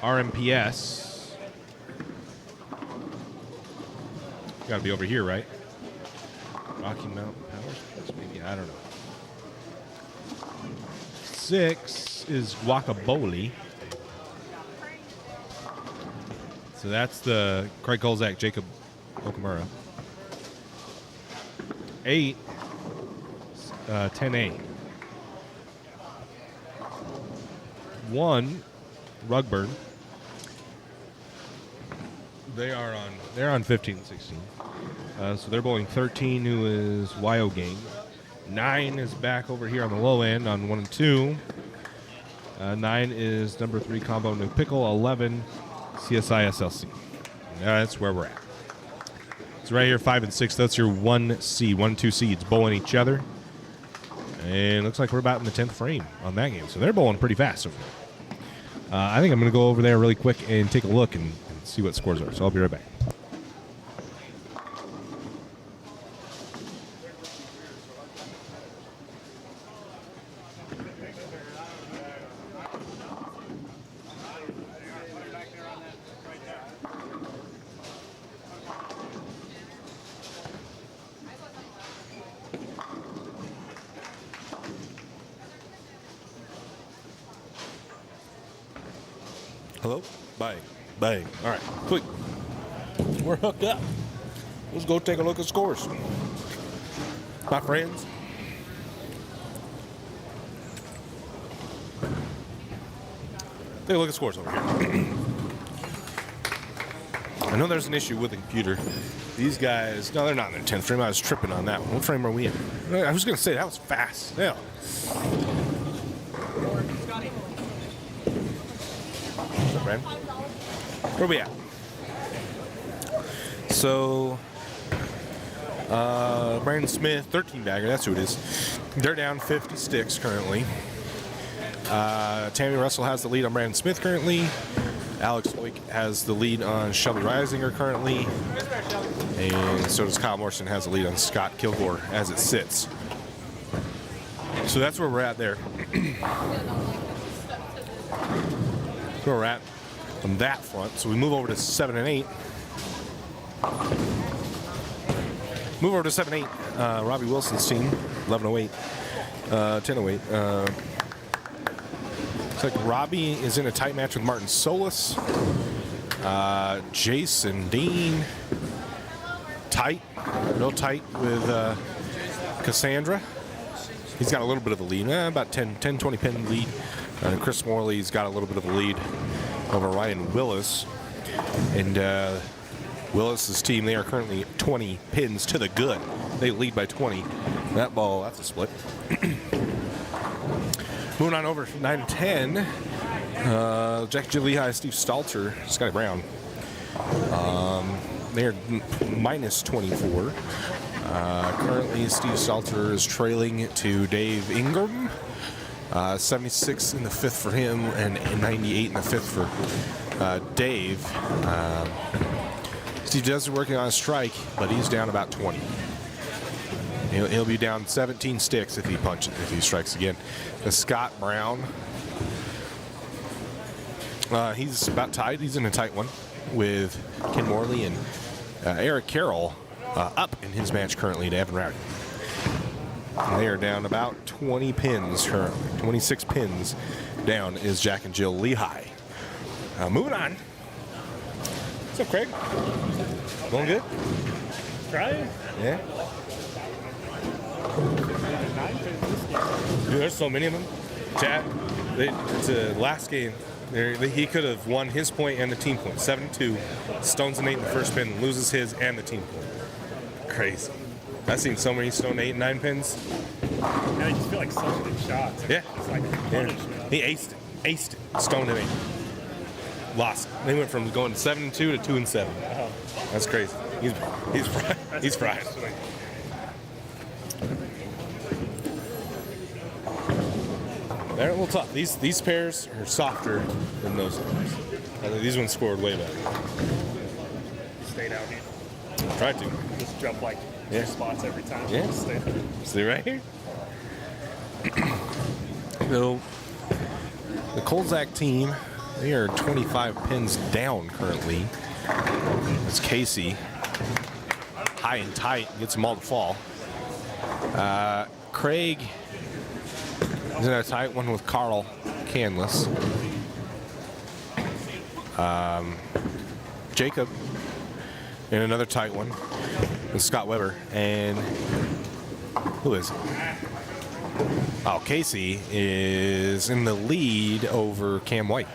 RMPS. Got to be over here, right? Rocky Mountain Power, maybe. I don't know. 6 is Guacamole. So that's the Craig Kolzak, Jacob Okamura. 8, 10A. 1, Rugburn. They're on 15 and 16. So they're bowling 13, who is YO Game. 9 is back over here on the low end on 1 and 2. 9 is number 3 Combo New Pickle. 11 CSI SLC. That's where we're at. So right here, 5 and 6. That's your 1 seed, 1 2 seeds bowling each other. And looks like we're about in the 10th frame on that game. So they're bowling pretty fast over there. I think I'm going to go over there really quick and take a look and see what scores are. So I'll be right back. Hello? Bang. Bang. All right. Quick. We're hooked up. Let's go take a look at scores. My friends. Take a look at scores over here. I know there's an issue with the computer. These guys, no, they're not in their 10th frame. I was tripping on that one. What frame are we in? I was going to say, that was fast. Yeah. Scotty. What's up, Brandon? Where are we at? So, Brandon Smith, 13 bagger, that's who it is. They're down 50 sticks currently. Tammy Russell has the lead on Brandon Smith currently. Alex Hoyk has the lead on Shelby Reisinger currently. And so does Kyle Morrison has the lead on Scott Kilgore as it sits. So that's where we're at there. That's where we're at on that front. So we move over to 7 and 8. Move over to 7-8. Robbie Wilson's team, 1108, 1008. Looks like Robbie is in a tight match with Martin Solis. Jason Dean, tight, real tight with Cassandra. He's got a little bit of a lead, about 10, 20 pin lead. Chris Morley's got a little bit of a lead over Ryan Willis. And Willis's team, they are currently 20 pins to the good. They lead by 20. That ball, that's a split. Moving on over 9 and 10. Jack Jill Lehigh, Steve Stalter, Scotty Brown. They're minus 24. Currently, Steve Salter is trailing to Dave Ingram. 76 in the fifth for him, and 98 in the fifth for Dave. Steve does working on a strike, but he's down about 20. He'll be down 17 sticks if he strikes again. Scott Brown, he's about tied. He's in a tight one with Ken Morley and Eric Carroll up in his match currently to Evan Rowdy. They are down about 20 pins currently. 26 pins down is Jack and Jill Lehigh. Moving on. What's up, Craig? Going good? Trying? Yeah. Dude, there's so many of them. Chad, it's a last game. He could have won his point and the team point. 7-2. Stones an 8 in the first pin, loses his and the team point. Crazy. I've seen so many Stone 8 and 9 pins. And I just feel like so many shots. Yeah. It's like punishment. He aced it. Stone and 8. Lost. They went from going 7-2 to 2-7. That's crazy. He's fried. They're a little tough. These pairs are softer than those ones. These ones scored way better. Stayed out here. Tried to. Just jump like Yeah. 2 spots every time. Yeah. Just stay. See right here? So, the Kolzak team, they are 25 pins down currently. It's Casey. High and tight, gets them all to fall. Craig is in a tight one with Carl Canless. Jacob in another tight one with Scott Weber. And who is it? Oh, Casey is in the lead over Cam White.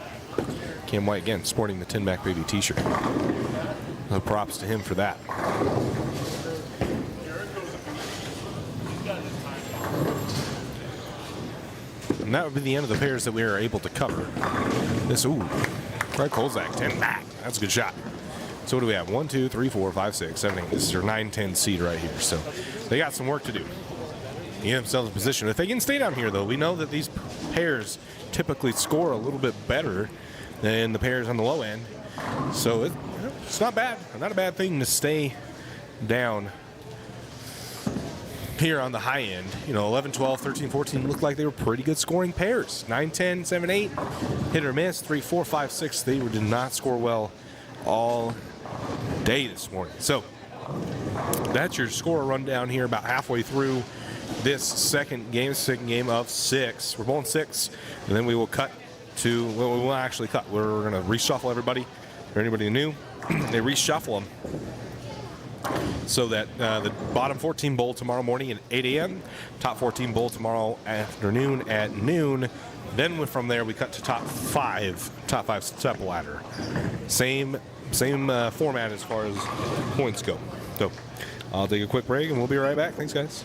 Cam White again sporting the Tin Mac Baby t-shirt. So props to him for that. And that would be the end of the pairs that we are able to cover. Craig Kolzak, 10 back. That's a good shot. So what do we have? 1, 2, 3, 4, 5, 6, 7, 8. This is your 9-10 seed right here. So they got some work to do. Get themselves in position. If they can stay down here, though, we know that these pairs typically score a little bit better than the pairs on the low end. So it's not bad. Not a bad thing to stay down here on the high end. 11, 12, 13, 14 looked like they were pretty good scoring pairs. 9, 10, 7, 8, hit or miss. 3, 4, 5, 6, they did not score well all day this morning. So that's your score rundown here about halfway through this second game of 6. We're bowling 6, and then we will cut to, well, we will actually cut. We're going to reshuffle everybody. For anybody new, they reshuffle them so that the bottom 14 bowl tomorrow morning at 8 a.m., top 14 bowl tomorrow afternoon at noon. Then from there, we cut to top 5 step ladder. Same format as far as points go. So I'll take a quick break, and we'll be right back. Thanks, guys.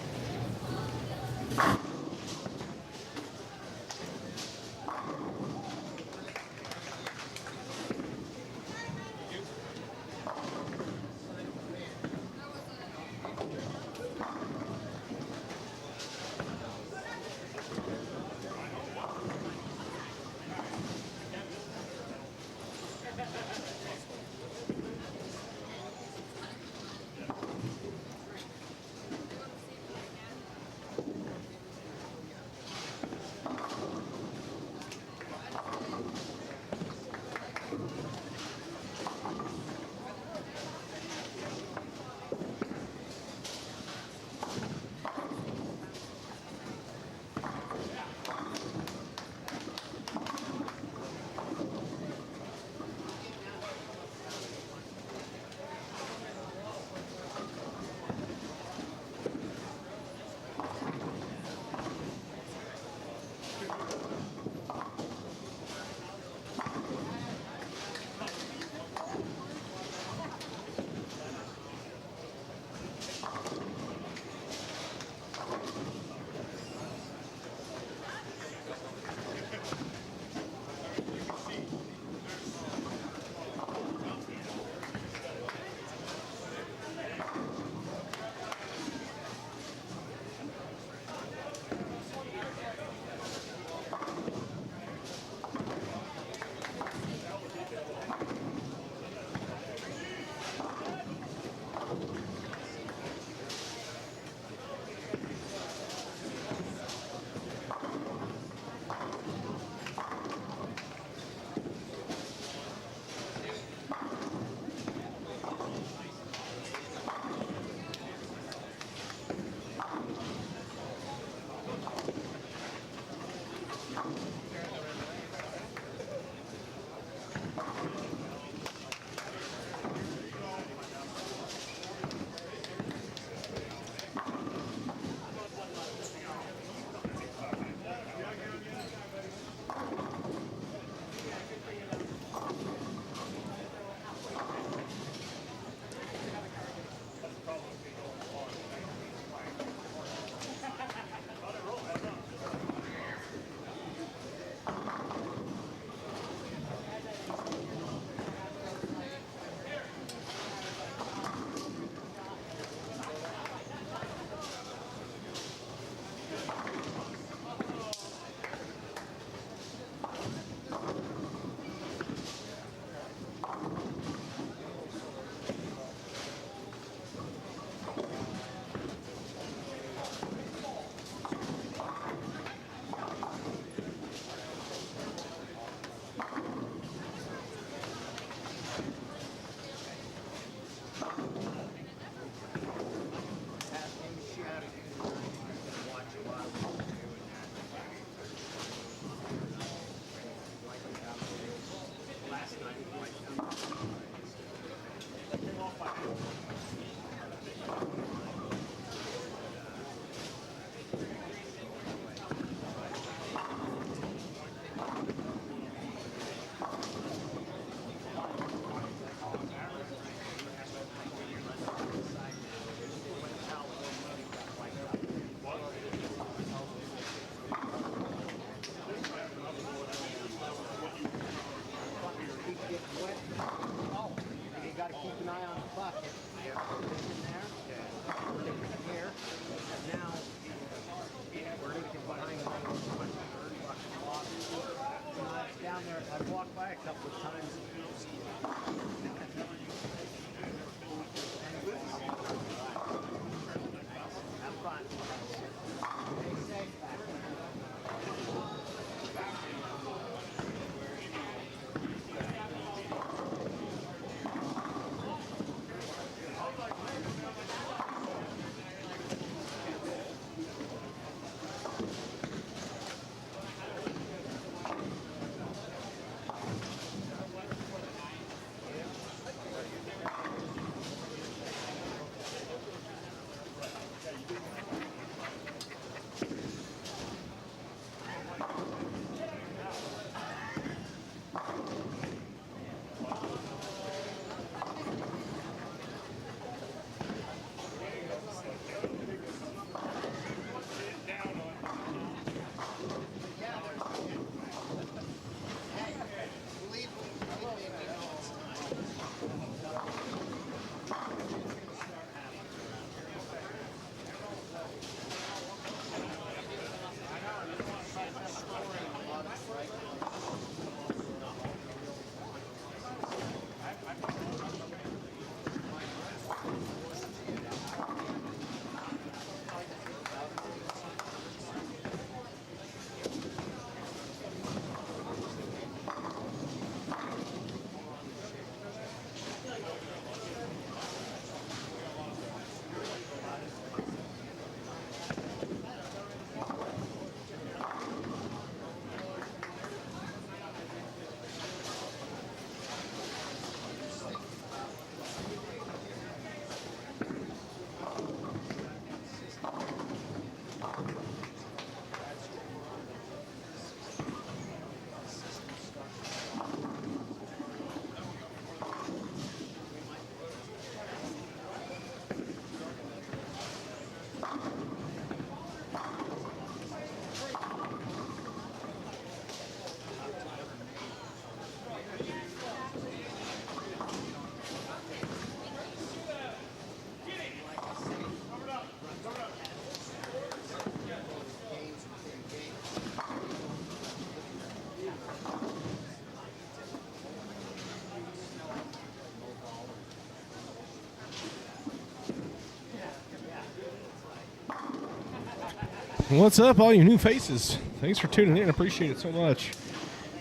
What's up, all you new faces? Thanks for tuning in. Appreciate it so much.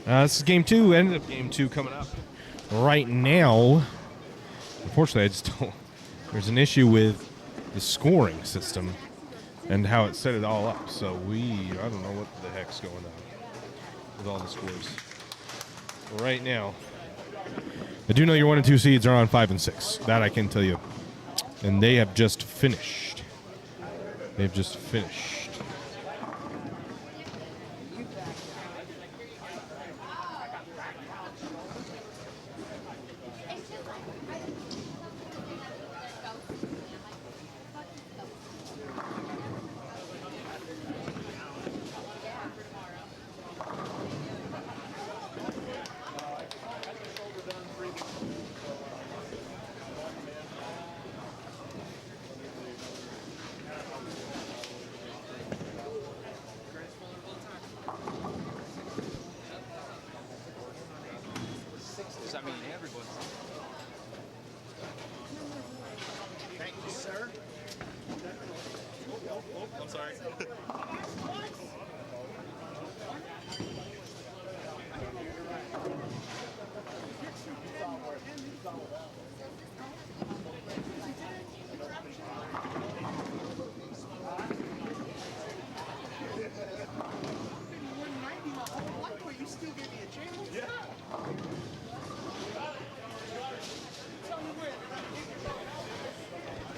This is game 2. Ended up game 2 coming up right now. Unfortunately, I just don't. There's an issue with the scoring system and how it set it all up. So I don't know what the heck's going on with all the scores. Right now, I do know your 1 and 2 seeds are on 5 and 6. That I can tell you. And they have just finished. They've just finished. Does that mean everyone's? Thank you, sir. I'm sorry.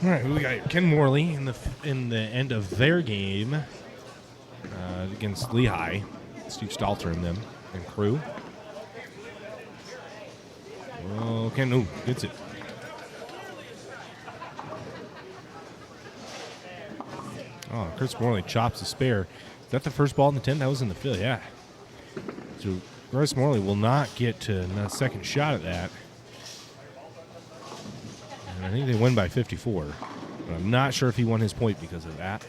All right, who we got here? Ken Morley in the end of their game against Lehigh. Steve Stalter and them and crew. Oh, Ken, gets it. Oh, Chris Morley chops the spare. Is that the first ball in the 10th? That was in the 5th, yeah. So Chris Morley will not get to a second shot at that. And I think they win by 54. But I'm not sure if he won his point because of that.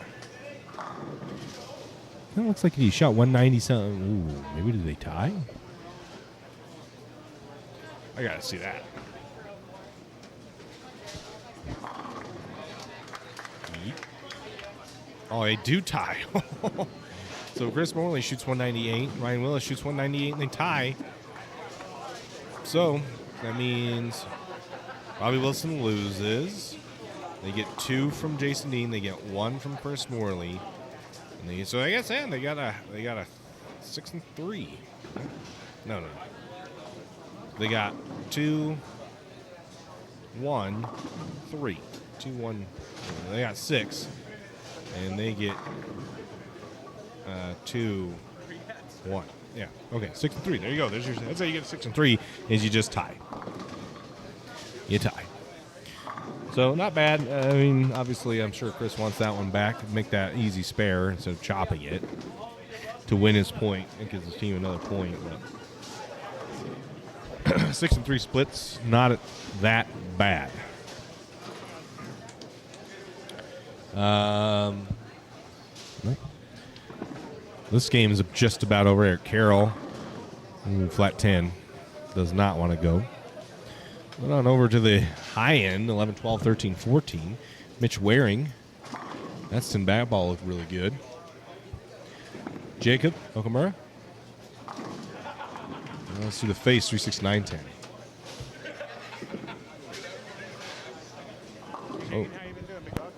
It looks like he shot 190 something. Ooh, maybe did they tie? I gotta see that. Oh, they do tie. So Chris Morley shoots 198. Ryan Willis shoots 198, and they tie. So that means Bobby Wilson loses. They get 2 from Jason Dean. They get 1 from Chris Morley. And so I guess they got a 6 and 3. No. They got 2, 1, 3. 2, 1. They got 6. And they get 2, 1. Yeah. Okay. 6 and 3. There you go. That's how you get 6 and 3. Is you just tie. You tie. So not bad. I mean, obviously, I'm sure Chris wants that one back. Make that easy spare instead of chopping it to win his point and gives his team another point. But 6 and 3 splits, not that bad. This game is just about over. Eric Carroll, flat 10, does not want to go. Went on over to the high end, 11, 12, 13, 14. Mitch Waring. That's in bat ball looked really good. Jacob Okamura. Let's do the face, 3, 6, 9, 10. Oh. How you been doing, big dog?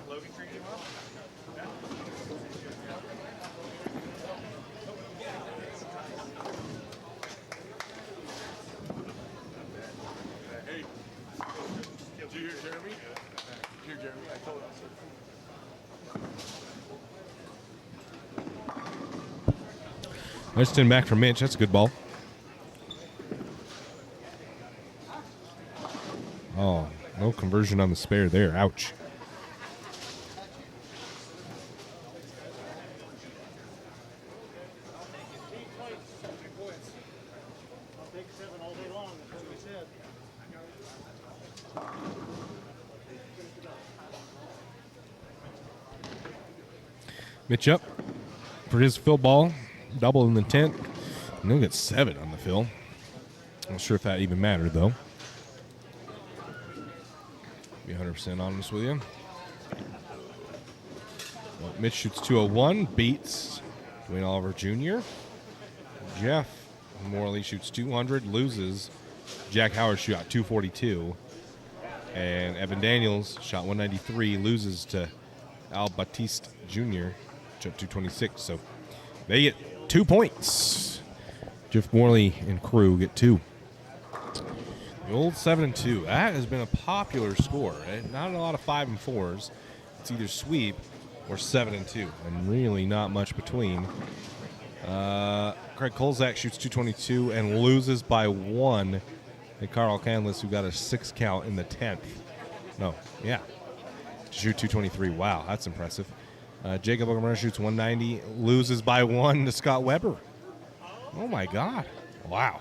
Logan treating you well? Hey, did you hear Jeremy? Here, Jeremy, I told him. Nice 10 back from Mitch. That's a good ball. Oh, no conversion on the spare there. Ouch. I'll take 7 all day long. That's what we said. Mitch up for his fill ball. Double in the 10th. And he'll get 7 on the fill. Not sure if that even mattered, though. Be 100% honest with you. Mitch shoots 201, beats Dwayne Oliver Jr. Jeff Morley shoots 200, loses. Jack Howard shot 242. And Evan Daniels shot 193, loses to Al Batiste Jr. Shot 226. So they get 2 points. Jeff Morley and crew get 2. The old 7-2. That has been a popular score. Not a lot of 5 and 4s. It's either sweep or 7-2, and really not much between. Craig Kolzak shoots 222 and loses by 1. And Carl Canlis, who got a 6 count in the 10th. No, yeah. To shoot 223. Wow, that's impressive. Jacob Ogamura shoots 190, loses by 1 to Scott Weber. Oh, my God. Wow.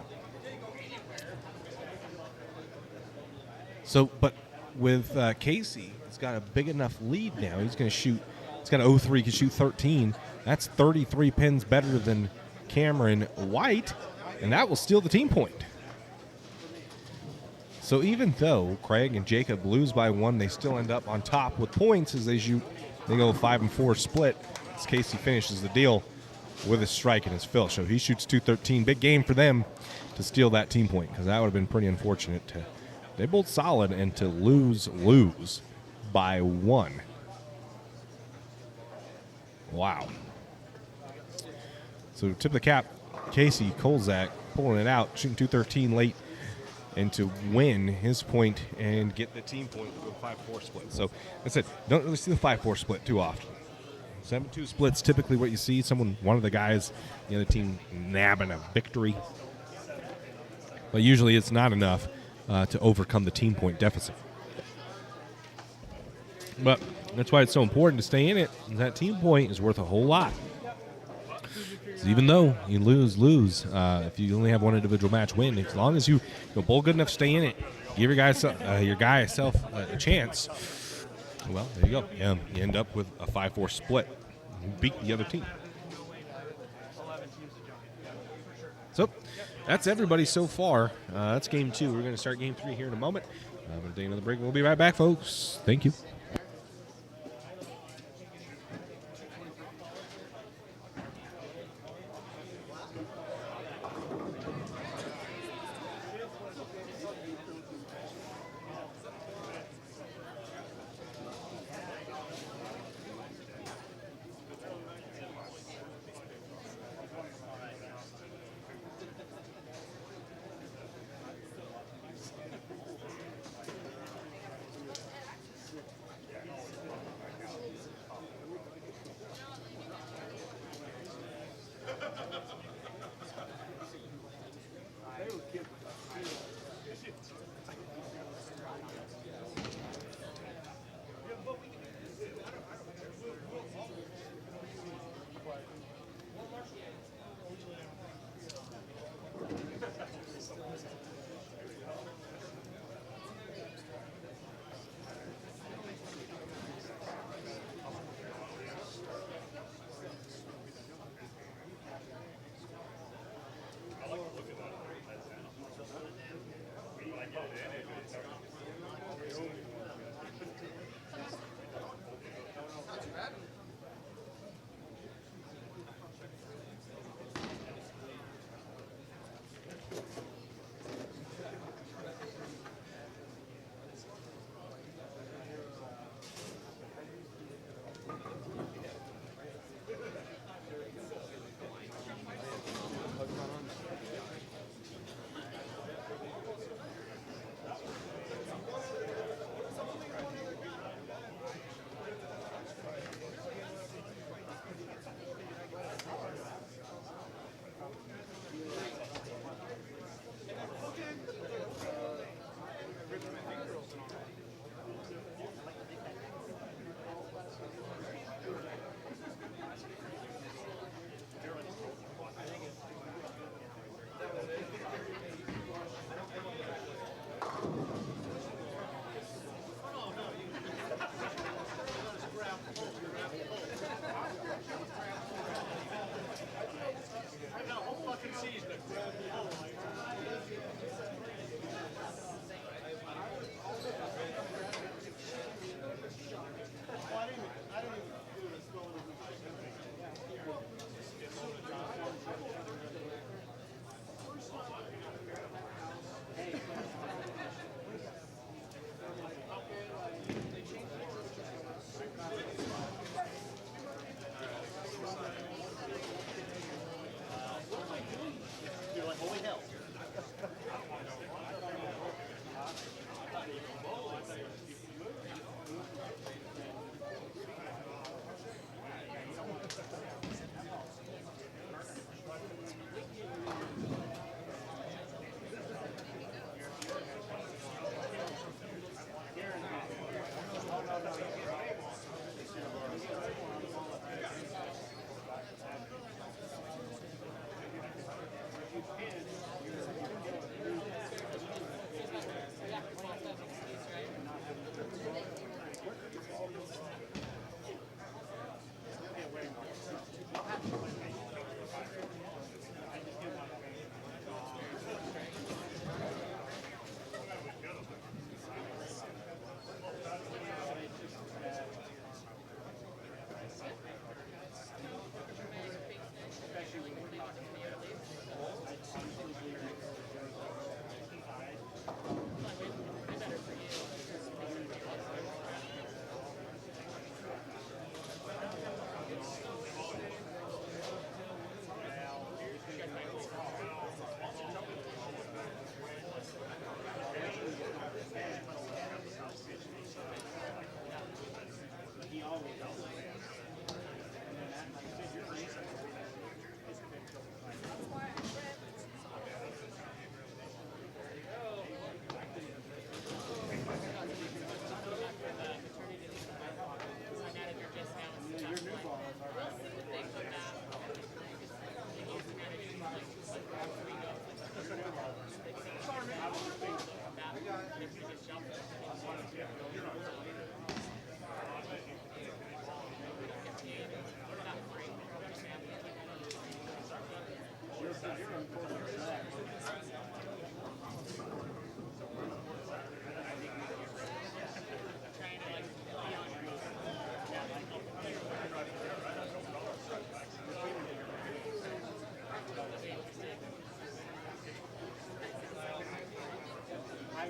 So, but with Casey, he's got a big enough lead now. He's going to shoot. He's got an 03, can shoot 13. That's 33 pins better than Cameron White, and that will steal the team point. So even though Craig and Jacob lose by 1, they still end up on top with points as they shoot. They go 5 and 4 split. As Casey finishes the deal with his strike and his fill. So he shoots 213. Big game for them to steal that team point, because that would have been pretty unfortunate to. They both solid, and to lose by 1. Wow. So tip of the cap, Casey Kolzak pulling it out, shooting 213 late, and to win his point and get the team point with a 5-4 split. So I said, don't really see the 5-4 split too often. 7-2 splits typically what you see. One of the guys, the other team nabbing a victory. But usually it's not enough to overcome the team point deficit. But that's why it's so important to stay in it. That team point is worth a whole lot. So even though you lose, if you only have one individual match win, as long as you bowl good enough to stay in it, give your guy yourself a chance. Well, there you go. Yeah, you end up with a 5-4 split. You beat the other team. So that's everybody so far. That's game 2. We're going to start game 3 here in a moment. I'm going to take another break. We'll be right back, folks. Thank you.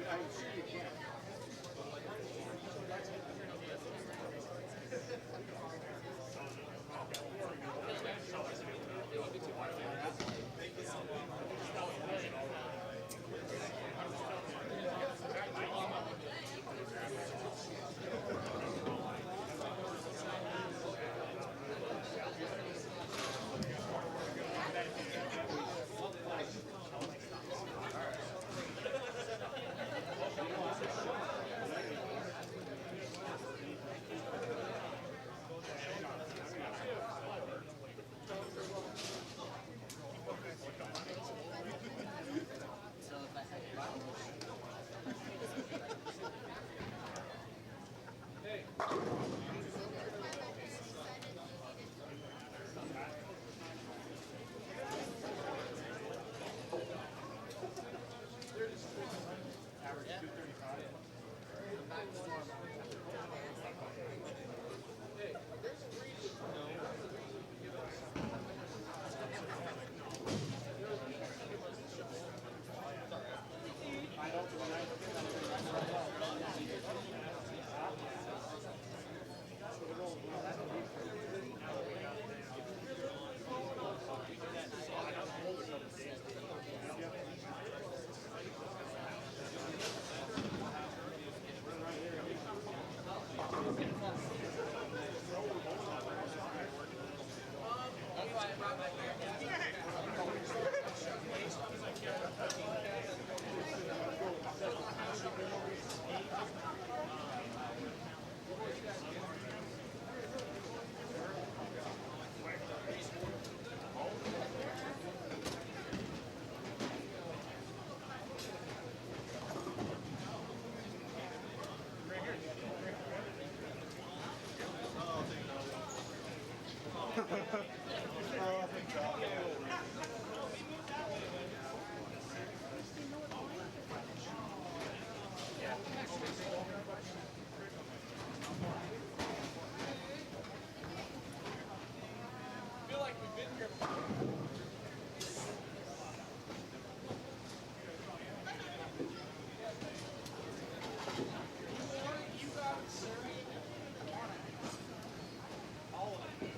So if I had feel like we've been here before. You got it, sir. All of it.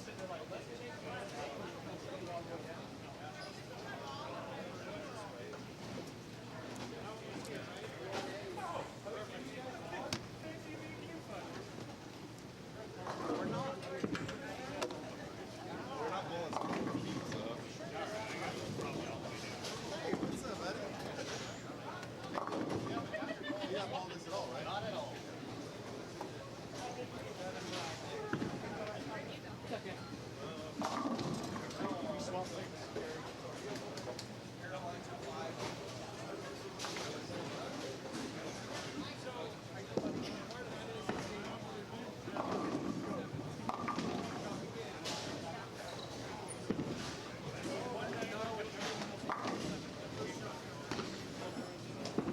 Sitting there like, let's take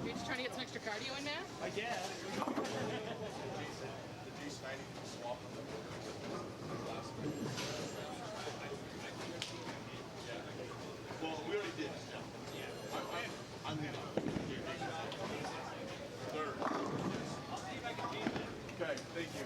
You're just trying to get some extra cardio in, man? I guess. Well, we already did. I'm gonna. Third. Okay, thank you.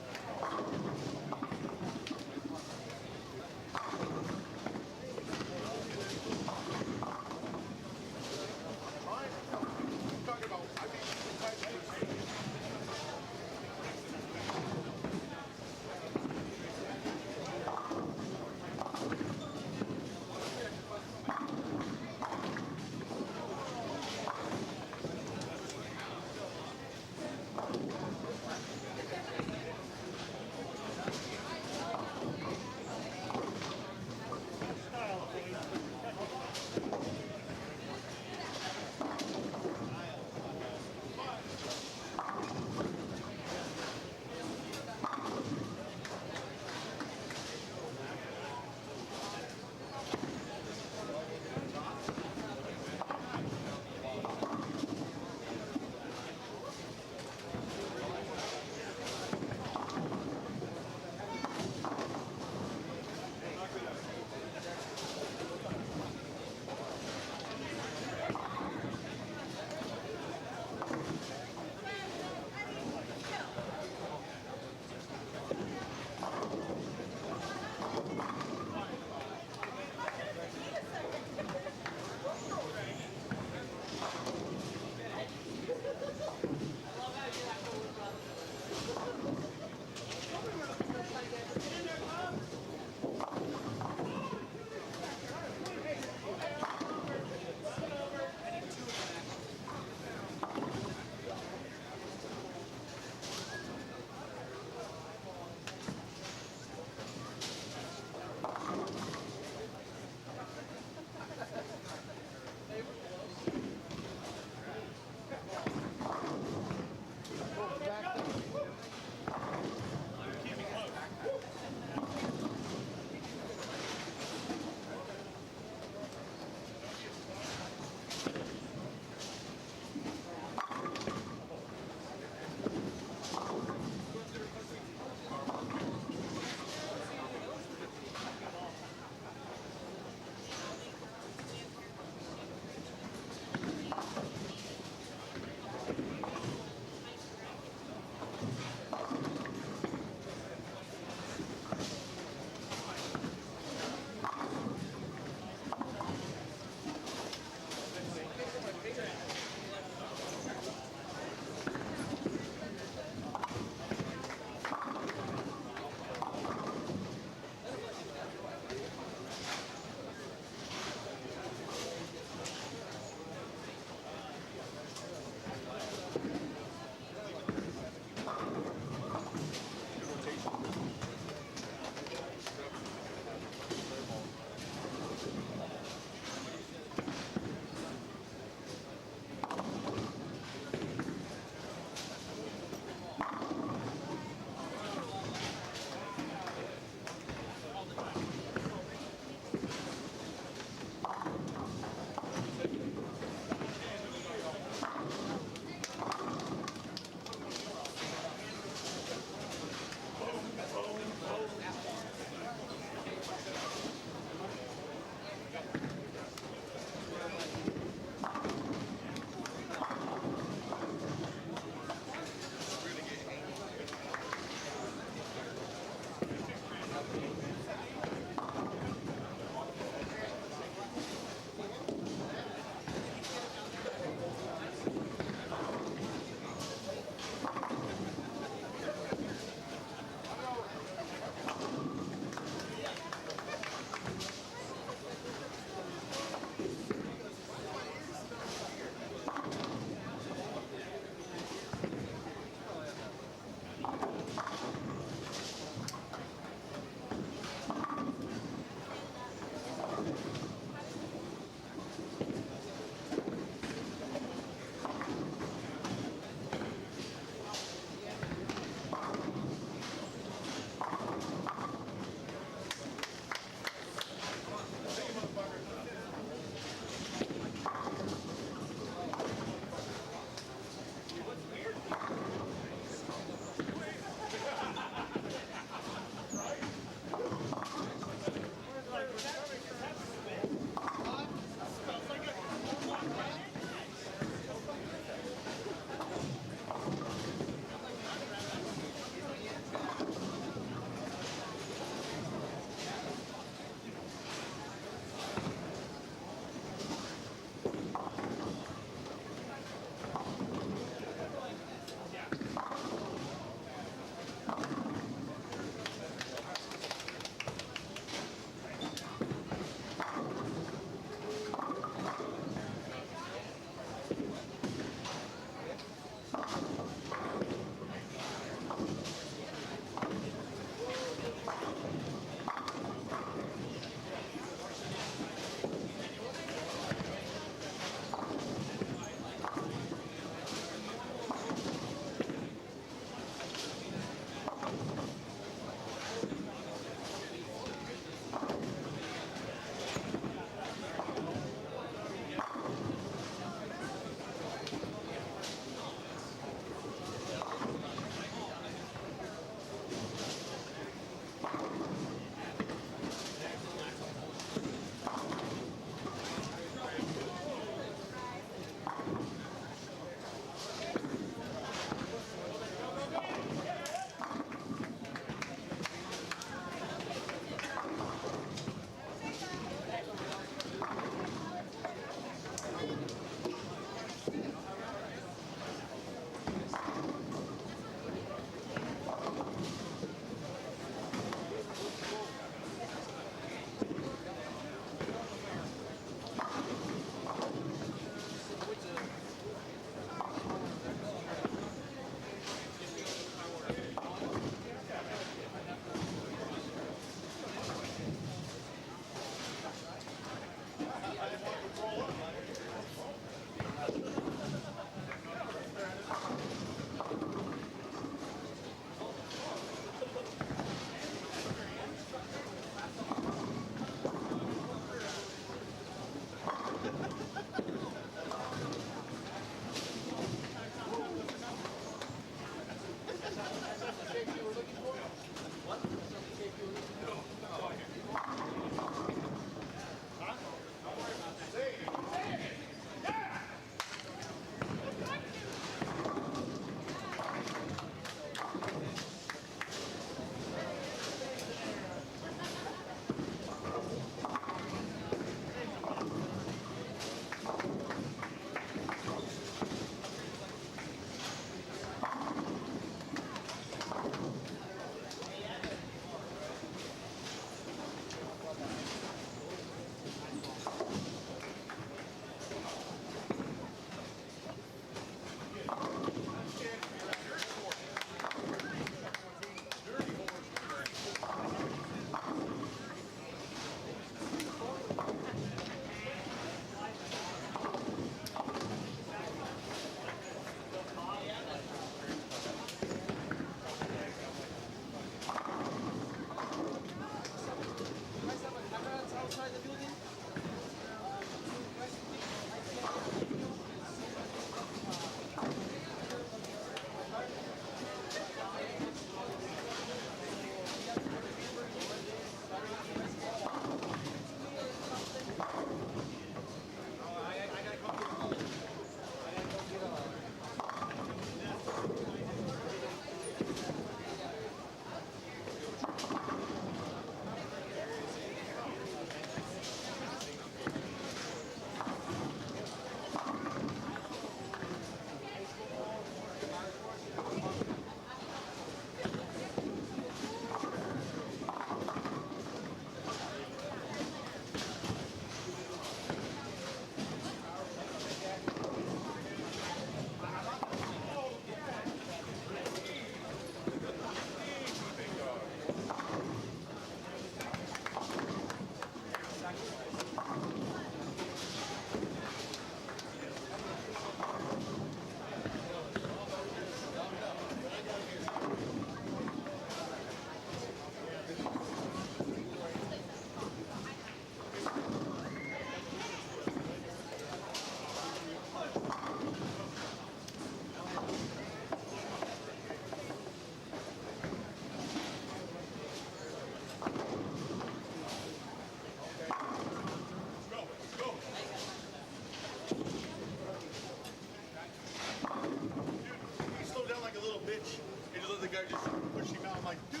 guy just pushed him out. I'm like, dude,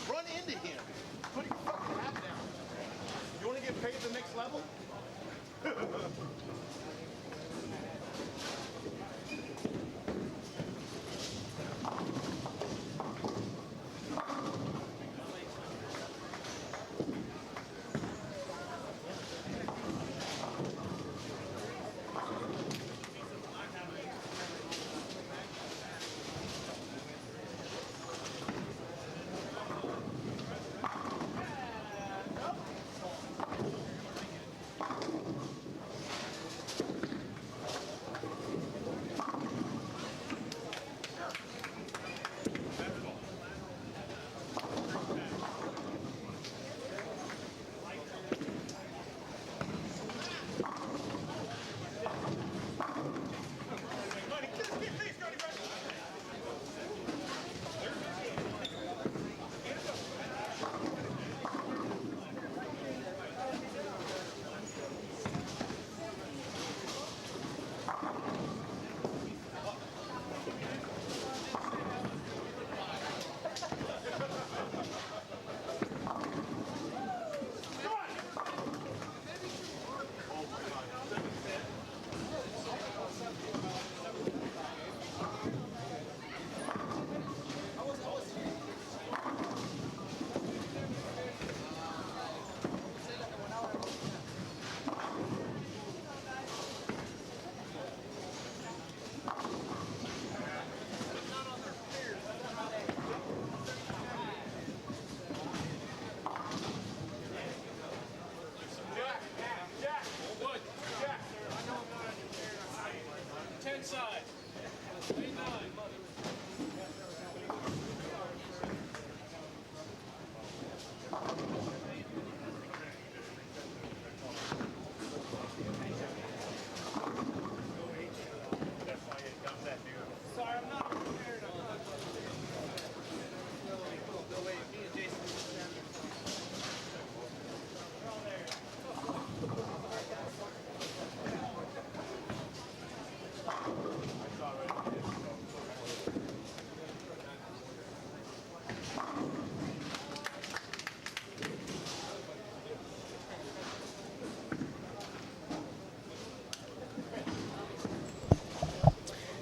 run into him. Put your fucking hat down. You want to get paid the next level?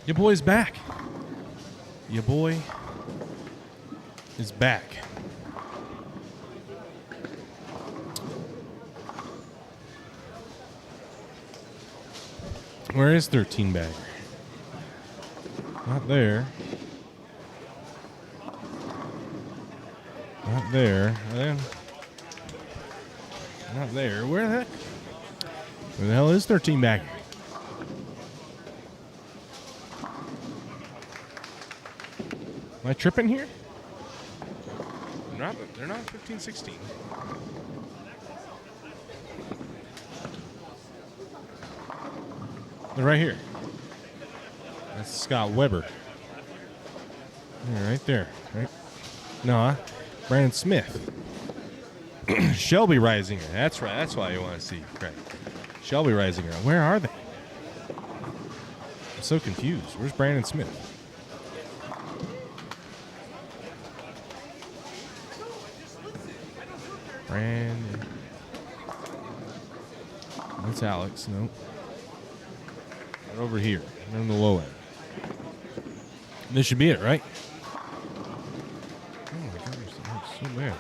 Your boy's back. Your boy is back. Where is 13 bagger? Not there. Not there. Not there. Where the heck? Where the hell is 13 bagger? Am I tripping here? They're not 15, 16. They're right here. That's Scott Weber. Yeah, right there. Right? No, Brandon Smith. Shelby Risinger. That's right. That's why you want to see. Right. Shelby Risinger. Where are they? I'm so confused. Where's Brandon Smith? Brandon. That's Alex. Nope. Right over here. They're on the low end. This should be it, right? Oh my gosh, that looks so bad.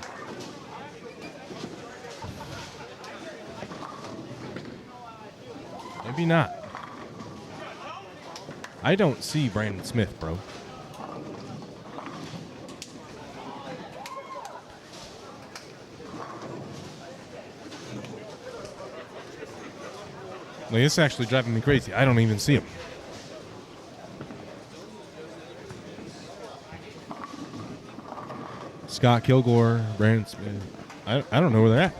Maybe not. I don't see Brandon Smith, bro. Like, it's actually driving me crazy. I don't even see him. Scott Kilgore, Brandon Smith. I don't know where they're at.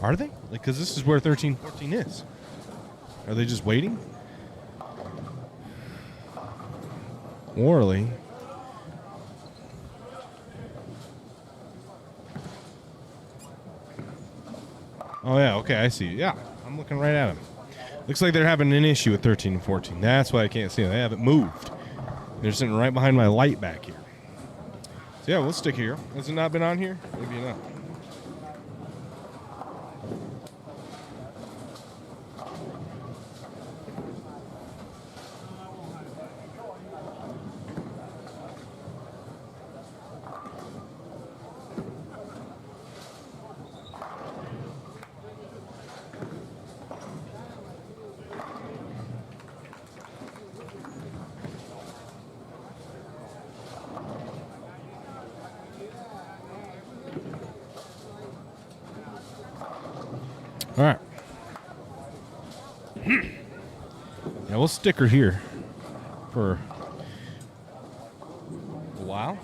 Are they? Like, because this is where 13, 14 is. Are they just waiting? Morley. Oh, yeah, okay, I see. Yeah, I'm looking right at them. Looks like they're having an issue with 13 and 14. That's why I can't see them. They haven't moved. They're sitting right behind my light back here. So yeah, we'll stick here. Has it not been on here? Maybe not. All right. Yeah, we'll stick her here for a while.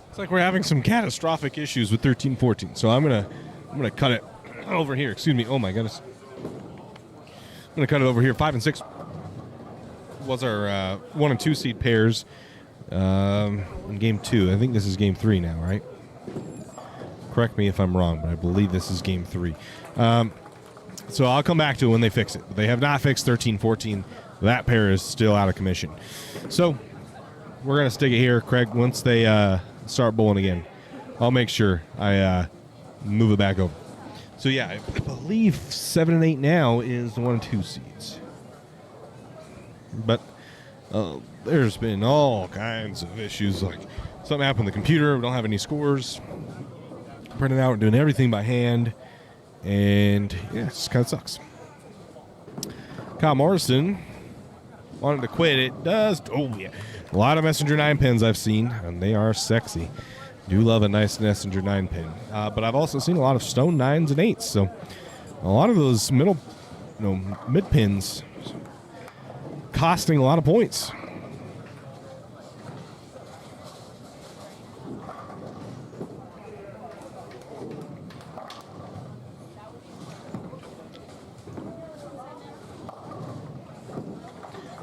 Looks like we're having some catastrophic issues with 13-14. So I'm gonna cut it over here. Excuse me. Oh my goodness. I'm gonna cut it over here. 5 and 6 was our 1 and 2 seed pairs in game 2. I think this is game 3 now, right? Correct me if I'm wrong, but I believe this is game 3. So I'll come back to it when they fix it. They have not fixed 13-14. That pair is still out of commission. So we're gonna stick it here, Craig. Once they start bowling again, I'll make sure I move it back over. So yeah, I believe 7 and 8 now is the 1 and 2 seeds. But there's been all kinds of issues, like something happened with the computer. We don't have any scores printed out. We're doing everything by hand, and yeah, it just kind of sucks. Kyle Morrison wanted to quit. It does. Oh yeah, a lot of Messenger 9 pins I've seen, and they are sexy. Do love a nice Messenger 9 pin, but I've also seen a lot of Stone 9s and 8s. So a lot of those mid pins costing a lot of points.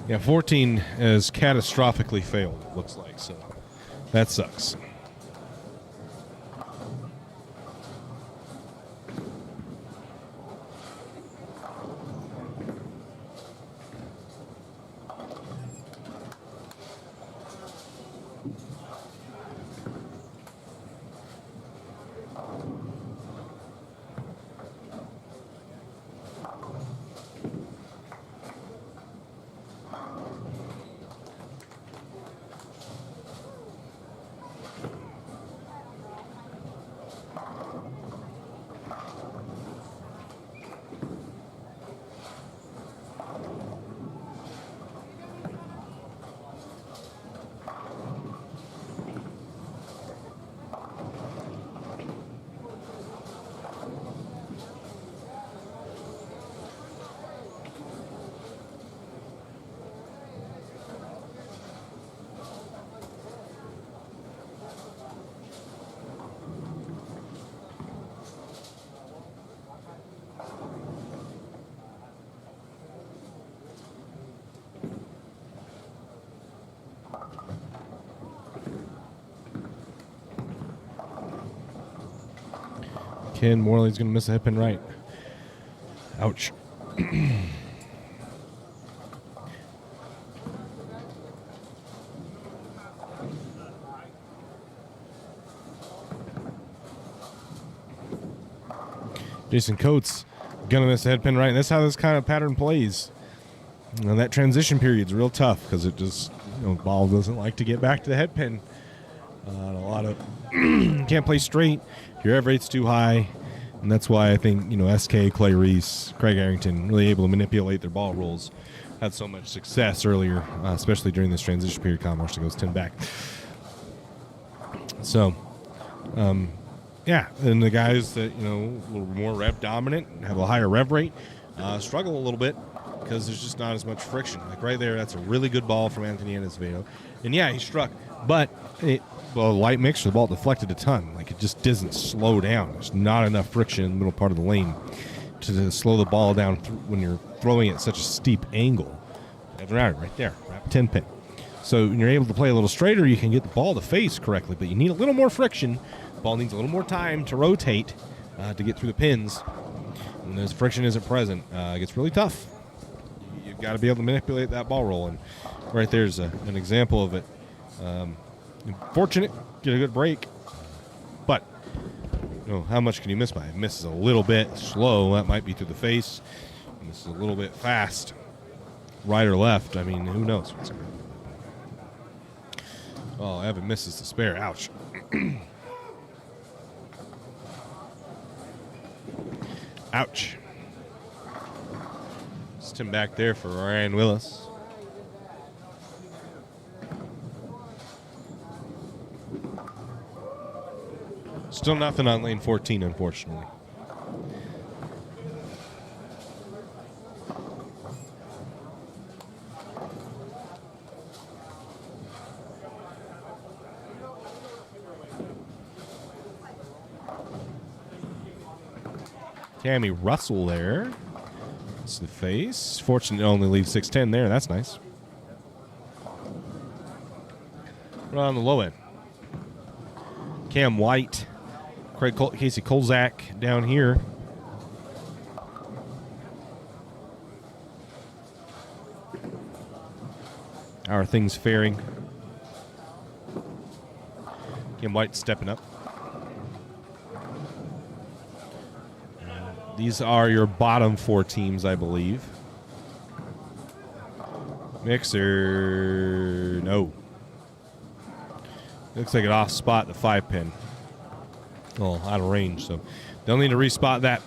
Yeah, 14 has catastrophically failed, it looks like, so that sucks. Ken Morley's going to miss a hip pin right. Ouch. Jason Coates going to miss a head pin right. And that's how this kind of pattern plays. You know, that transition period's real tough because it just, you know, ball doesn't like to get back to the head pin. A lot of can't play straight. Your error rate's too high. And that's why I think, you know, SK, Clay Reese, Craig Arrington really able to manipulate their ball rolls. Had so much success earlier, especially during this transition period. Kyle Marshall goes 10 back. So, yeah, and the guys that, you know, a little more rev dominant, have a higher rev rate, struggle a little bit because there's just not as much friction. Like right there, that's a really good ball from Anthony Azevedo. And yeah, he struck, but light mixture, the ball deflected a ton. Like it just doesn't slow down. There's not enough friction in the middle part of the lane to slow the ball down when you're throwing it at such a steep angle. Right there, wrap 10 pin. So when you're able to play a little straighter, you can get the ball to face correctly, but you need a little more friction. The ball needs a little more time to rotate to get through the pins. When this friction isn't present, it gets really tough. You've got to be able to manipulate that ball roll, and right there's an example of it. Fortunate, get a good break, but you know, how much can you miss by? It misses a little bit slow. That might be through the face. Misses a little bit fast, right or left. I mean, who knows? Oh, Evan misses the spare. Ouch. Ouch. Just him back there for Ryan Willis. Still nothing on lane 14, unfortunately. Tammy Russell there. That's the face. Fortunate to only leave 6'10 there. That's nice. Right on the low end. Cam White. Casey Kolzak down here. How are things faring? Cam White stepping up. These are your bottom 4 teams, I believe. Mixer, no. Looks like an off spot, the 5 pin. Oh, out of range, so they'll need to respot that.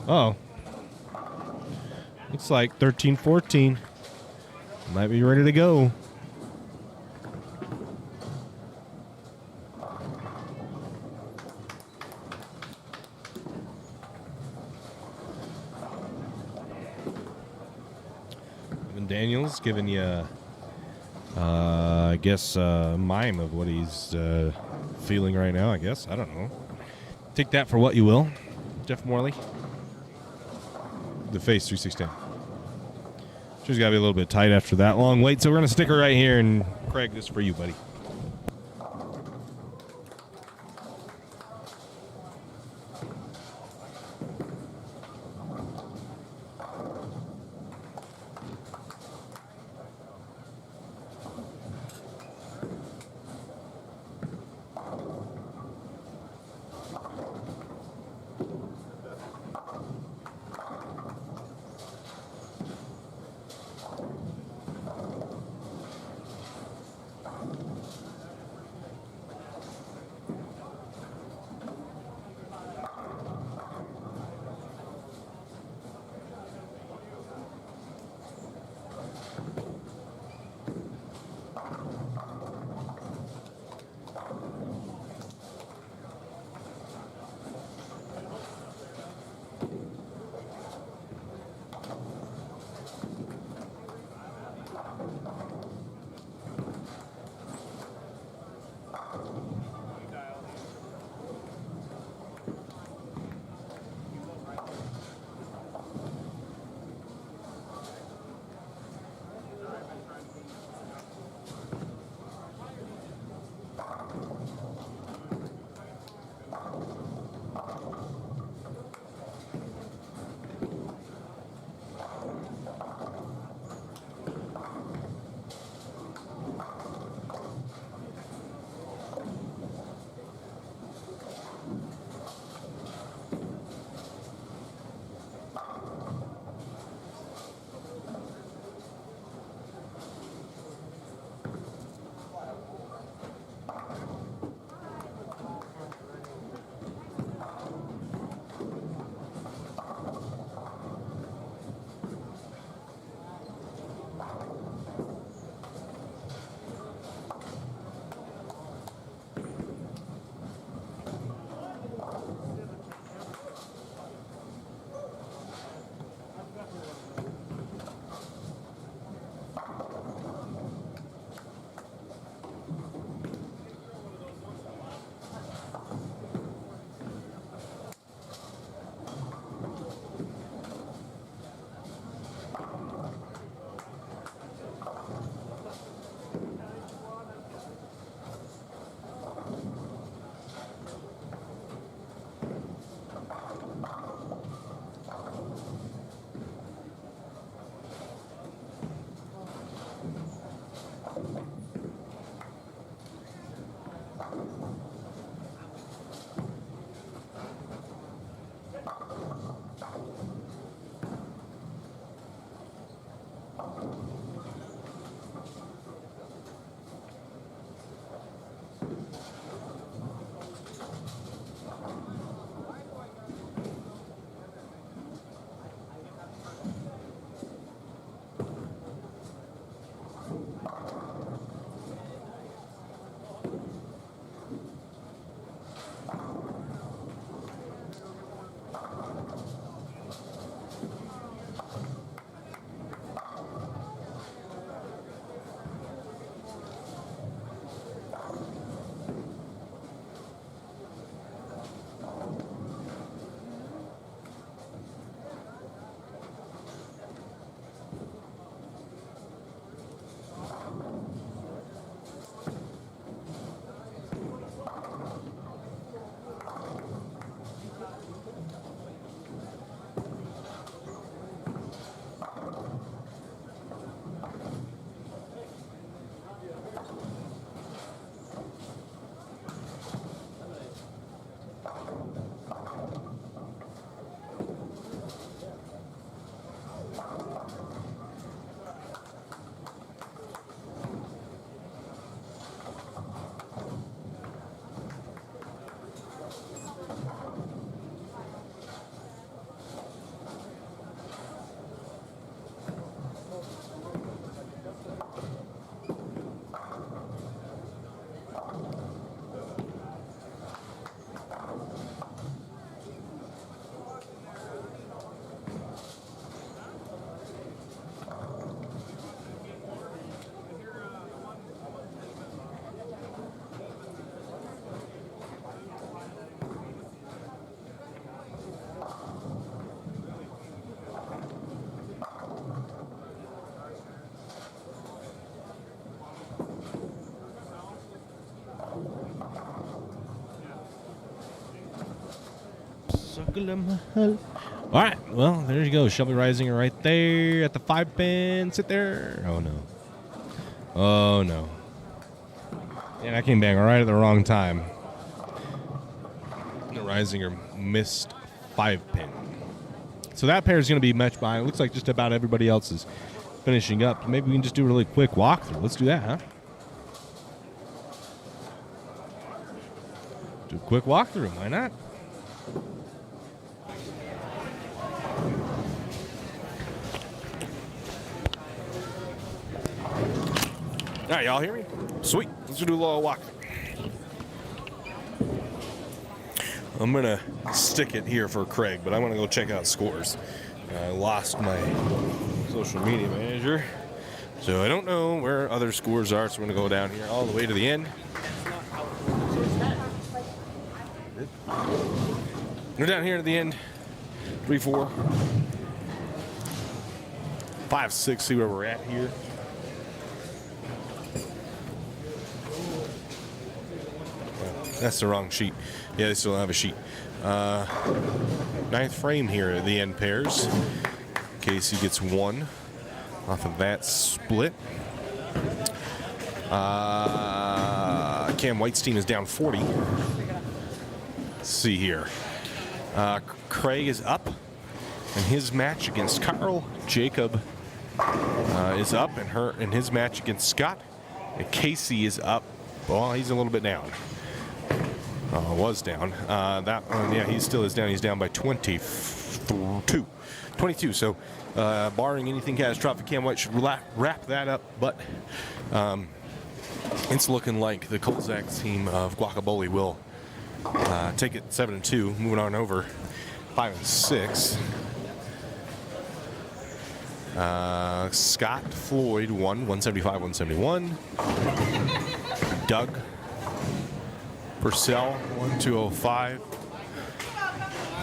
Oh. Looks like 13-14. Might be ready to go. Evan Daniels giving you, I guess, mime of what he's feeling right now, I guess. I don't know. Take that for what you will. Jeff Morley. The face 316. She's got to be a little bit tight after that long wait, so we're going to stick her right here, and Craig, this is for you, buddy. All right, well, there you go. Shelby Risinger right there at the 5-pin. Sit there. Oh, no. Oh, no. And I came back right at the wrong time. The Risinger missed 5-pin. So that pair is going to be matched by. It looks like just about everybody else is finishing up. Maybe we can just do a really quick walkthrough. Let's do that, huh? Do a quick walkthrough. Why not? All right, y'all hear me? Sweet. Let's do a little walk. I'm going to stick it here for Craig, but I want to go check out scores. I lost my social media manager, so I don't know where other scores are, so we're going to go down here all the way to the end. We're down here at the end. 3, 4, 5, 6, see where we're at here. That's the wrong sheet. Yeah, they still have a sheet. 9th frame here at the end pairs. Casey gets 1 off of that split. Cam White's team is down 40. Let's see here. Craig is up in his match against Carl. Jacob is up in his match against Scott. And Casey is up. Well, he's a little bit down. Was down. That one, yeah, he still is down. He's down by 22. So, barring anything catastrophic, Cam White should wrap that up. But it's looking like the Kolzak team of Guacamole will take it 7-2. Moving on over 5 and 6. Scott Floyd won 175, 171. Doug Purcell 1205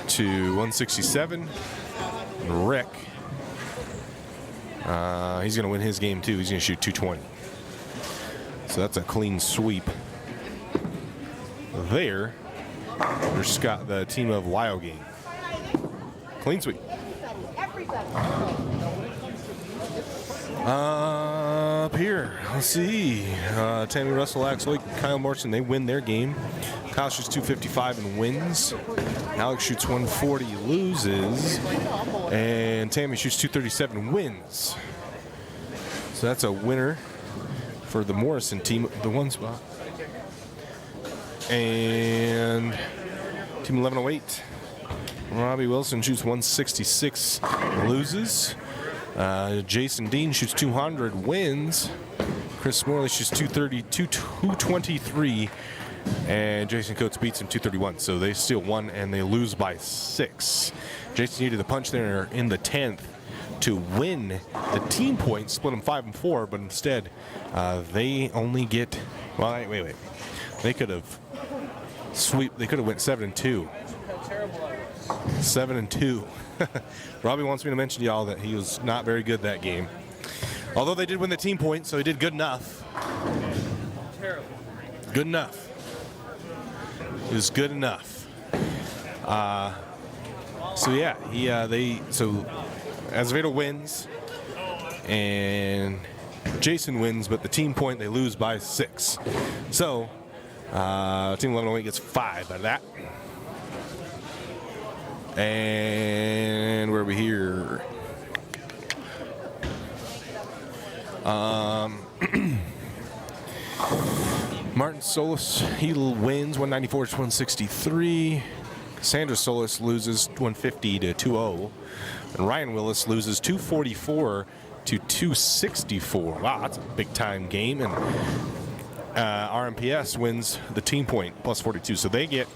to 167. And Rick, he's going to win his game too. He's going to shoot 220. So that's a clean sweep. There's Scott, the team of Wild Game. Clean sweep. Up here, let's see. Tammy Russell, Axel, Kyle Morrison, they win their game. Kyle shoots 255 and wins. Alex shoots 140, loses. And Tammy shoots 237 and wins. So that's a winner for the Morrison team, the 1 spot. And team 1108, Robbie Wilson shoots 166, loses. Jason Dean shoots 200, wins. Chris Morley shoots 223, and Jason Coates beats him 231. So they still won, and they lose by 6. Jason needed the punch there in the 10th to win the team points, split them 5 and 4, but instead they only get. Well, wait. They could have They could have went 7-2. 7-2. Robbie wants me to mention to y'all that he was not very good that game. Although they did win the team point, so he did good enough. Terrible. Good enough. It was good enough. So yeah, so Azevedo wins, and Jason wins, but the team point they lose by 6. So Team 1108 gets 5 out of that. And where are we here? Martin Solis, he wins 194 to 163. Sandra Solis loses 150 to 2-0. And Ryan Willis loses 244 to 264. Wow, that's a big time game. And RMPS wins the team point plus 42. So they get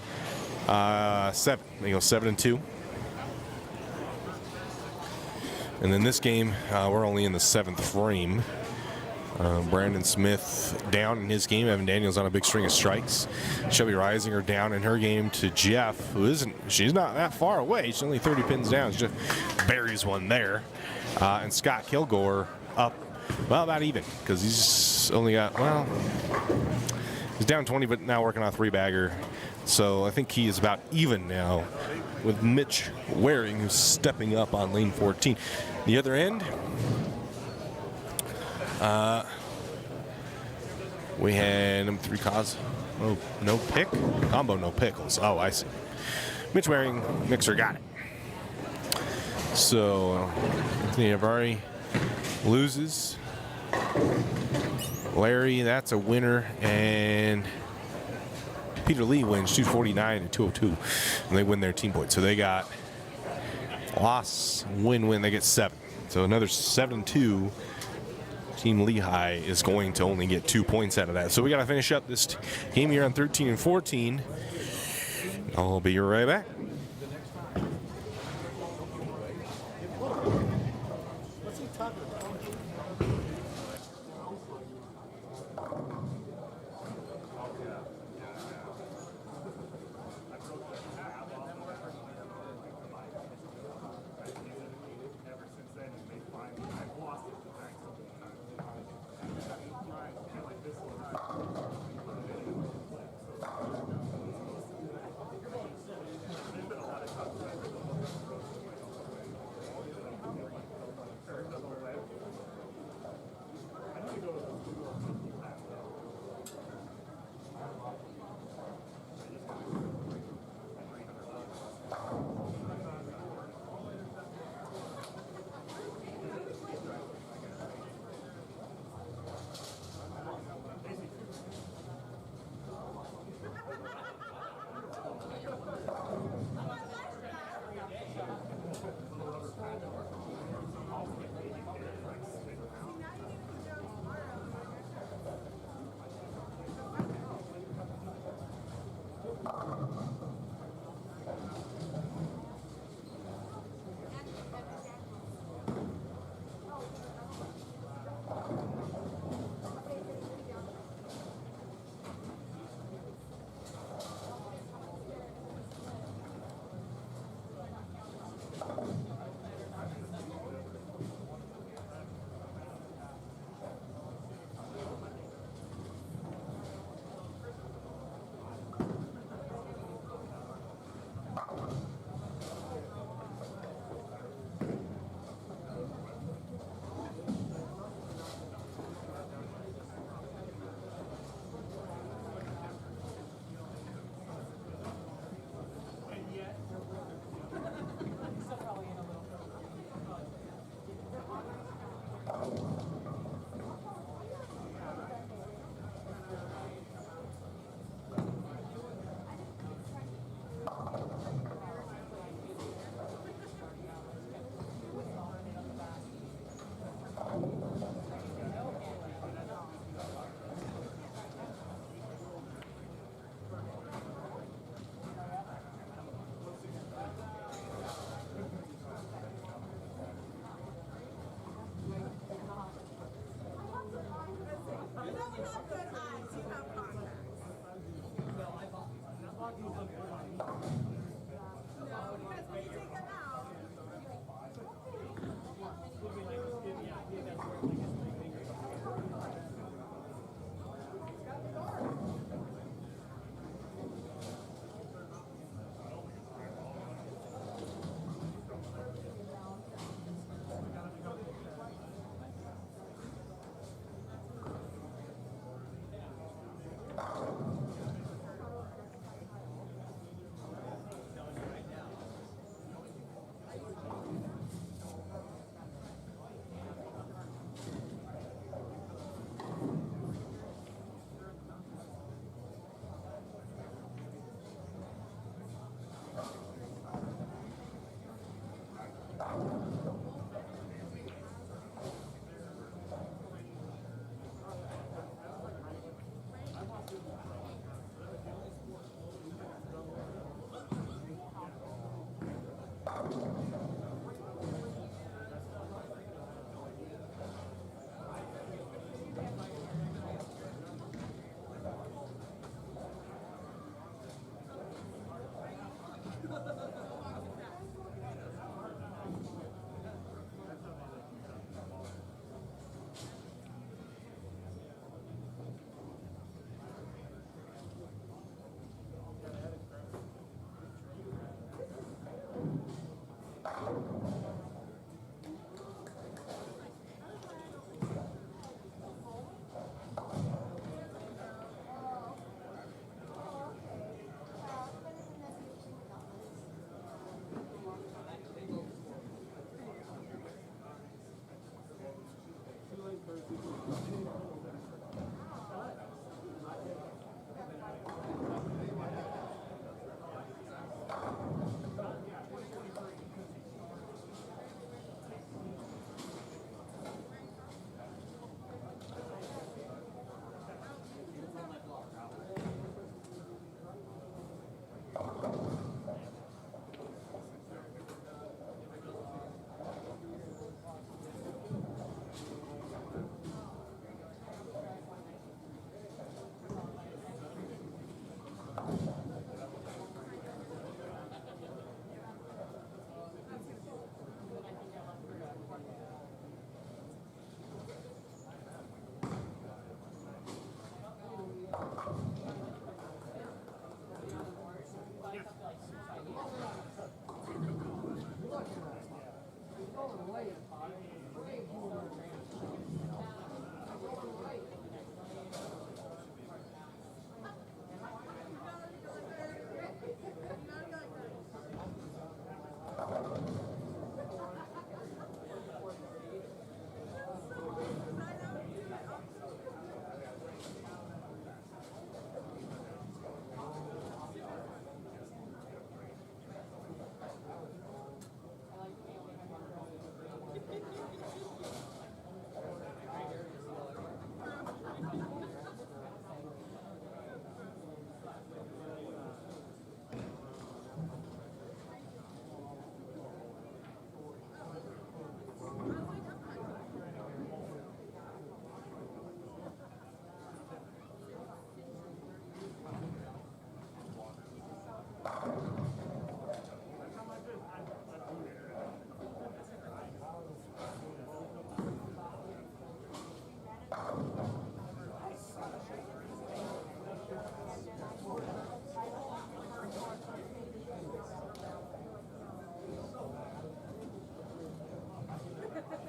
7. They go 7-2. And then this game, we're only in the 7th frame. Brandon Smith down in his game. Evan Daniels on a big string of strikes. Shelby Risinger down in her game to Jeff, who she's not that far away. She's only 30 pins down. Jeff buries one there. And Scott Kilgore up, well, about even, because he's only got, he's down 20, but now working on a 3-bagger. So I think he is about even now with Mitch Waring, who's stepping up on lane 14. The other end, we had number 3 cause. Oh, no pick? Combo, no pickles. Oh, I see. Mitch Waring, Mixer got it. So Anthony Avari loses. Larry, that's a winner. And Peter Lee wins 249 and 202. And they win their team points. So they got loss, win. They get 7. So another 7-2. Team Lehigh is going to only get 2 points out of that. So we got to finish up this game here on 13 and 14. I'll be right back.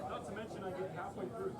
Not to mention I get halfway through.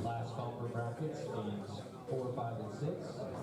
Last call for brackets is 4, 5, and 6.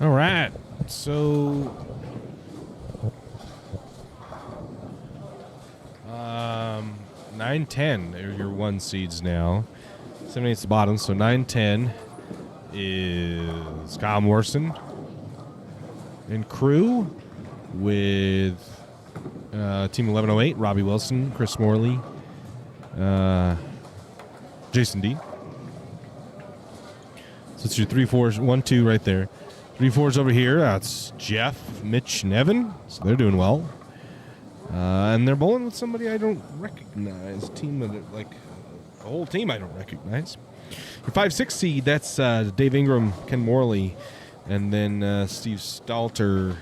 All right. So 9-10 are your 1 seeds now. 7-8's the bottom, so 9-10 is Kyle Morrison and crew with Team 1108, Robbie Wilson, Chris Morley, Jason D. So it's your 3-4s, 1-2 right there. 3-4s over here. That's Jeff, Mitch, and Evan. So they're doing well. And they're bowling with somebody I don't recognize. Team of like a whole team I don't recognize. Your 5-6 seed, that's Dave Ingram, Ken Morley, and then Steve Stalter.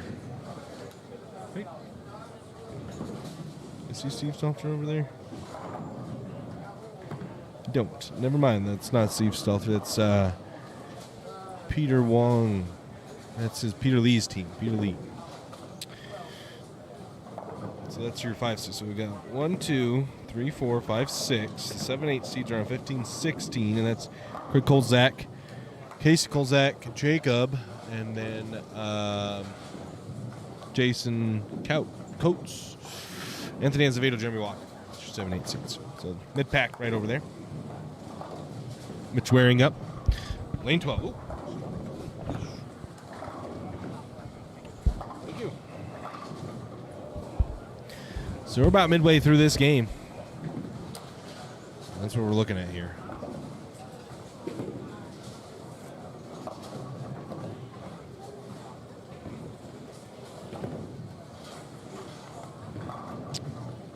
Wait. Is he Steve Stalter over there? Don't. Never mind. That's not Steve Stalter. That's Peter Wong. That's Peter Lee's team. Peter Lee. So that's your 5-6. So we got 1, 2, 3, 4, 5, 6. The 7-8 seeds are on 15, 16, and that's Craig Kolzak, Casey Kolzak, Jacob, and then Jason Coates, Anthony Azevedo, Jeremy Walker. That's your 7-8 seeds. So mid pack right over there. Mitch wearing up. Lane 12. Ooh. Thank you. So we're about midway through this game. That's what we're looking at here.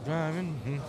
Driving.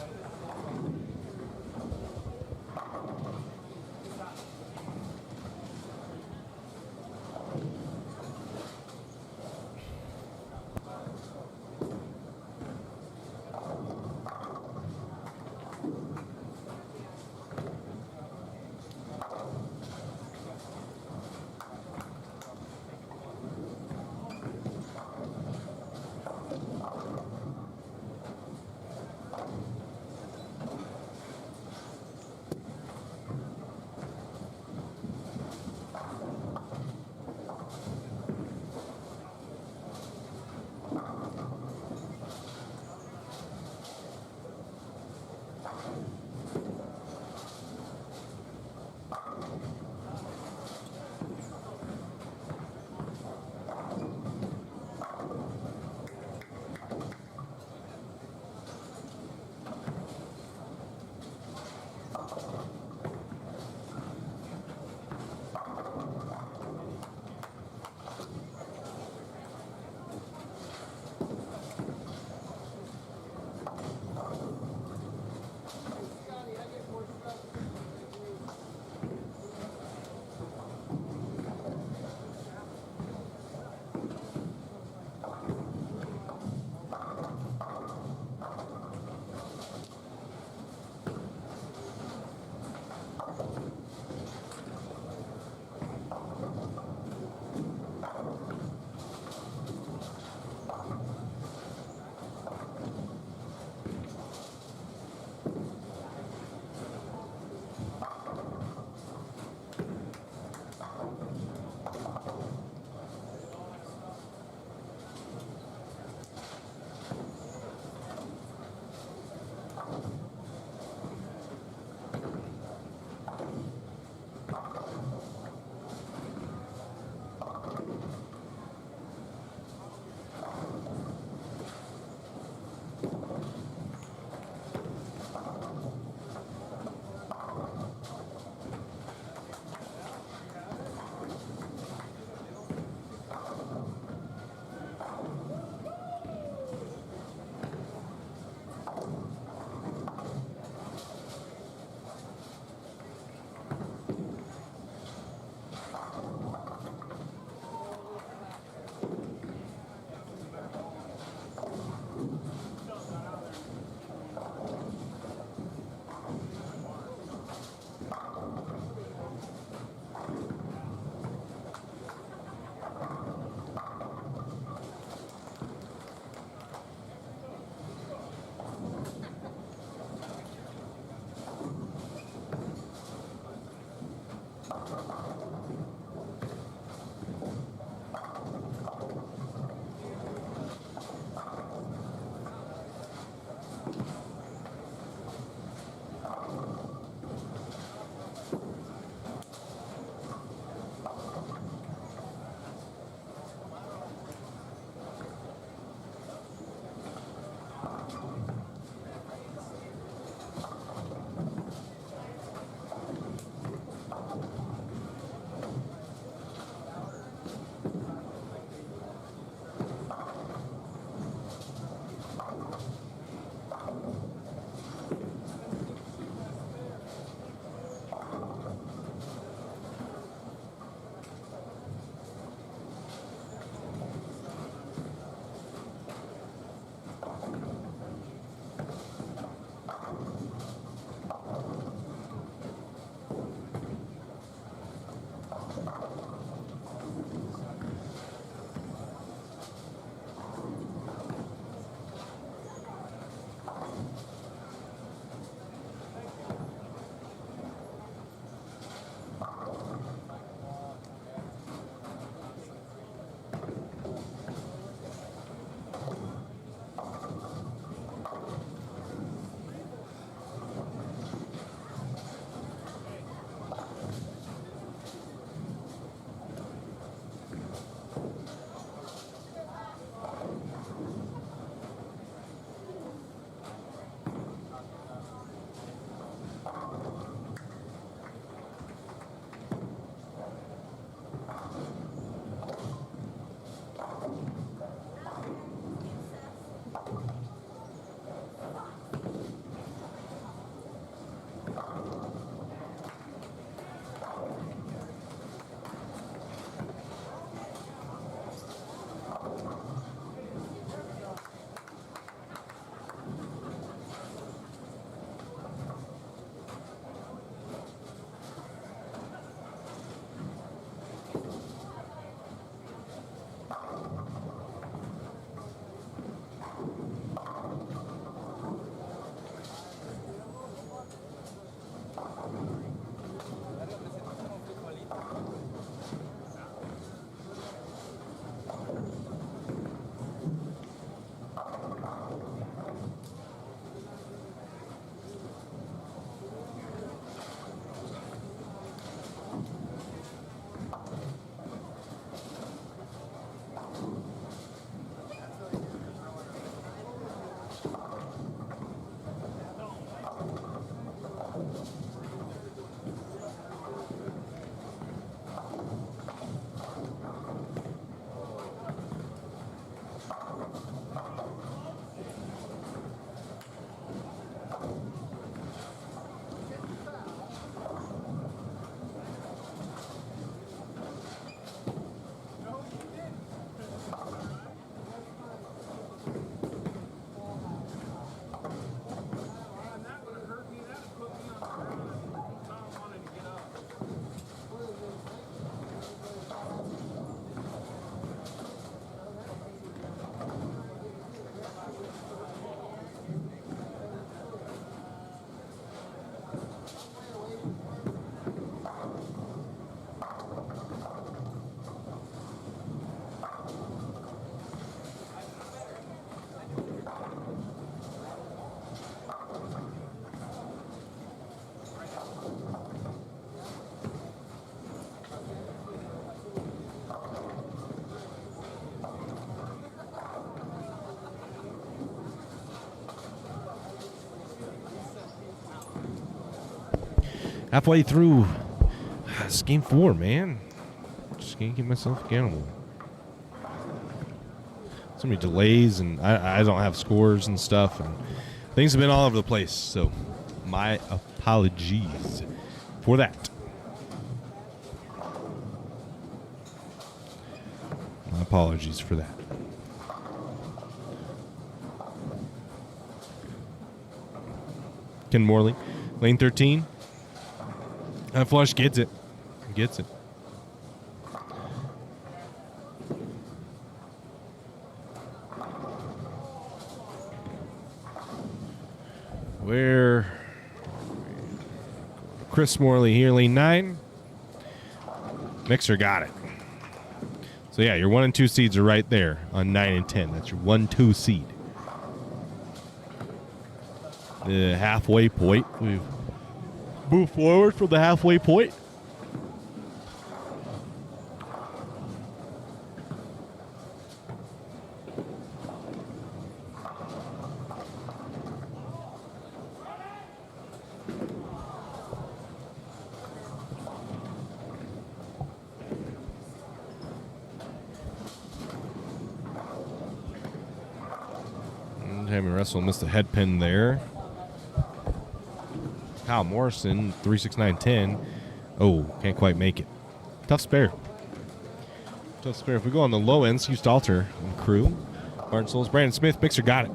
halfway through this game 4, man. Just can't get myself accountable. So many delays, and I don't have scores and stuff, and things have been all over the place. So my apologies for that. My apologies for that. Ken Morley, lane 13. Flush gets it. Gets it. Where? Chris Morley here, lane 9. Mixer got it. So yeah, your 1 and 2 seeds are right there on 9 and 10. That's your 1-2 seed. The halfway point. We've moved forward from the halfway point. Tammy Russell missed a head pin there. Kyle Morrison, 369.10. Oh, can't quite make it. Tough spare. Tough spare. If we go on the low end, Hugh Stalter and crew. Martin Souls, Brandon Smith, Mixer got it.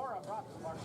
Laura brought the water.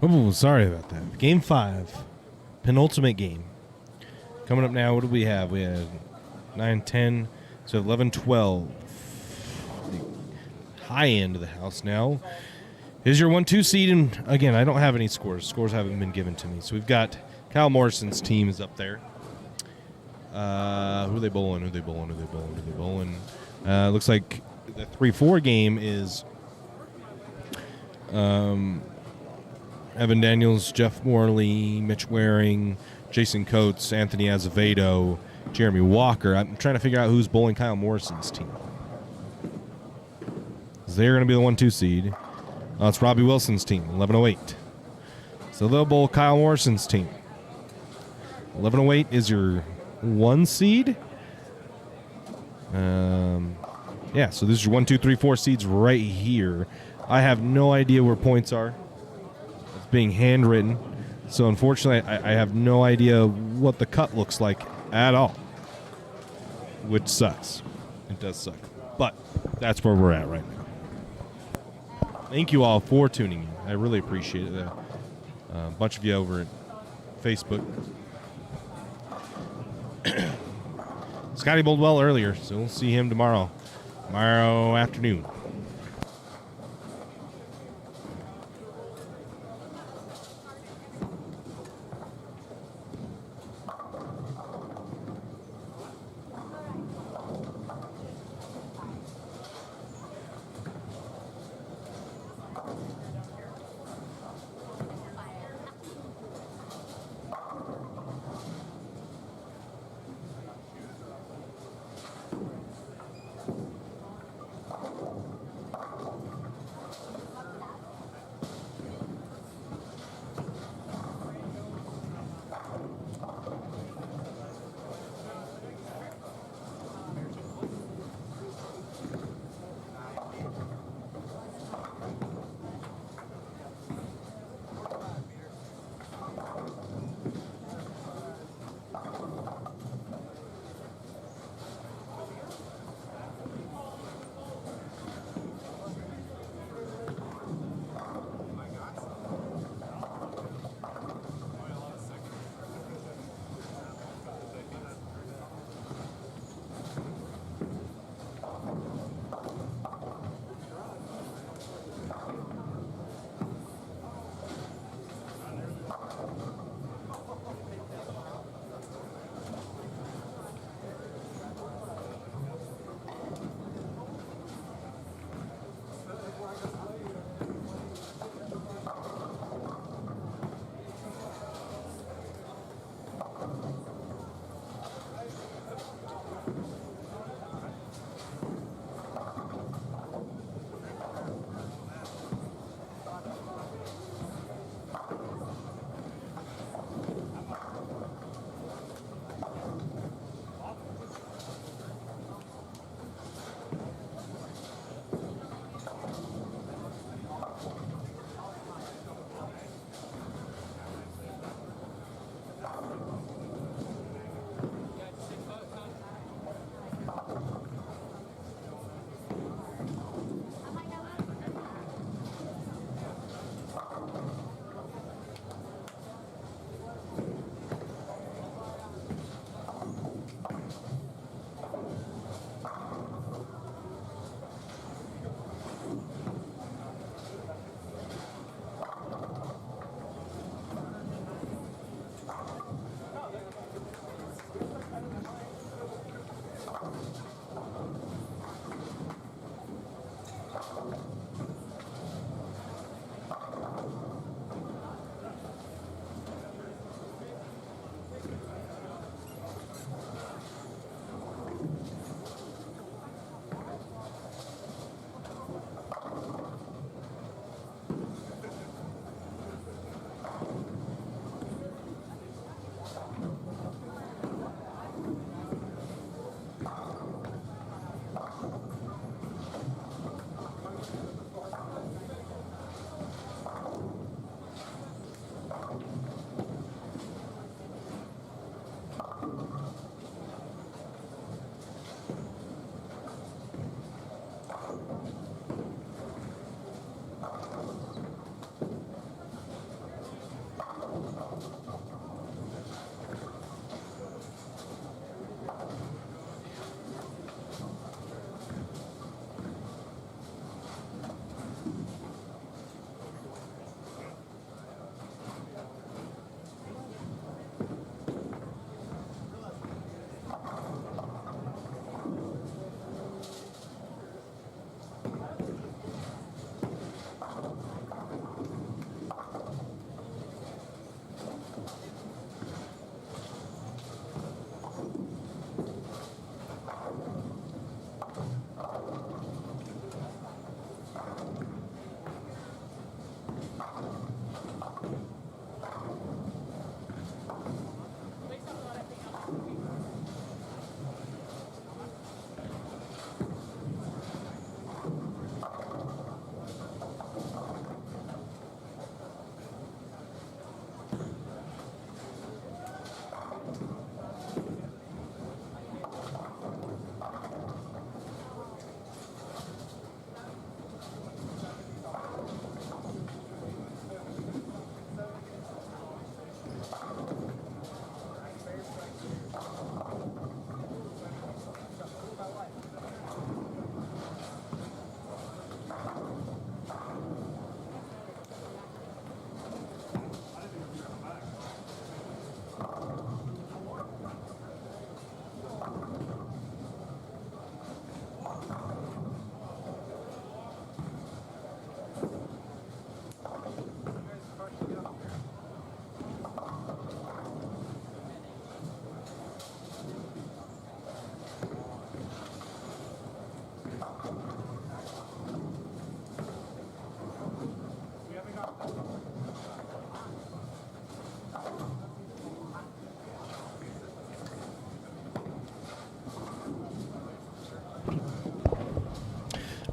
Oh, sorry about that. Game 5, penultimate game. Coming up now, what do we have? We have 9, 10, so 11, 12. The high end of the house now is your 1-2 seed. And again, I don't have any scores. Scores haven't been given to me. So we've got Kyle Morrison's team is up there. Who are they bowling? Looks like the 3-4 game is Evan Daniels, Jeff Morley, Mitch Waring, Jason Coates, Anthony Azevedo, Jeremy Walker. I'm trying to figure out who's bowling Kyle Morrison's team. They're going to be the 1-2 seed. It's Robbie Wilson's team, 1108. So they'll bowl Kyle Morrison's team. 1108 is your 1 seed. Yeah, so this is your 1, 2, 3, 4 seeds right here. I have no idea where points are. It's being handwritten. So unfortunately, I have no idea what the cut looks like at all. Which sucks. It does suck. But that's where we're at right now. Thank you all for tuning in. I really appreciate it. A bunch of you over at Facebook. Scotty bowled well earlier, so we'll see him tomorrow afternoon.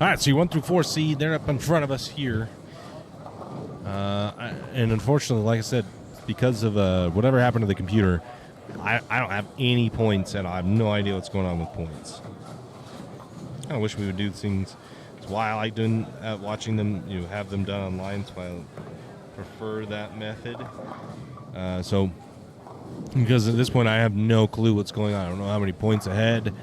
All right, so your 1 through 4 seed, they're up in front of us here. And unfortunately, like I said, because of whatever happened to the computer, I don't have any points at all. I have no idea what's going on with points. I kind of wish we would do things. It's why I like doing watching them, have them done online. It's why I prefer that method. So, because at this point I have no clue what's going on. I don't know how many points ahead.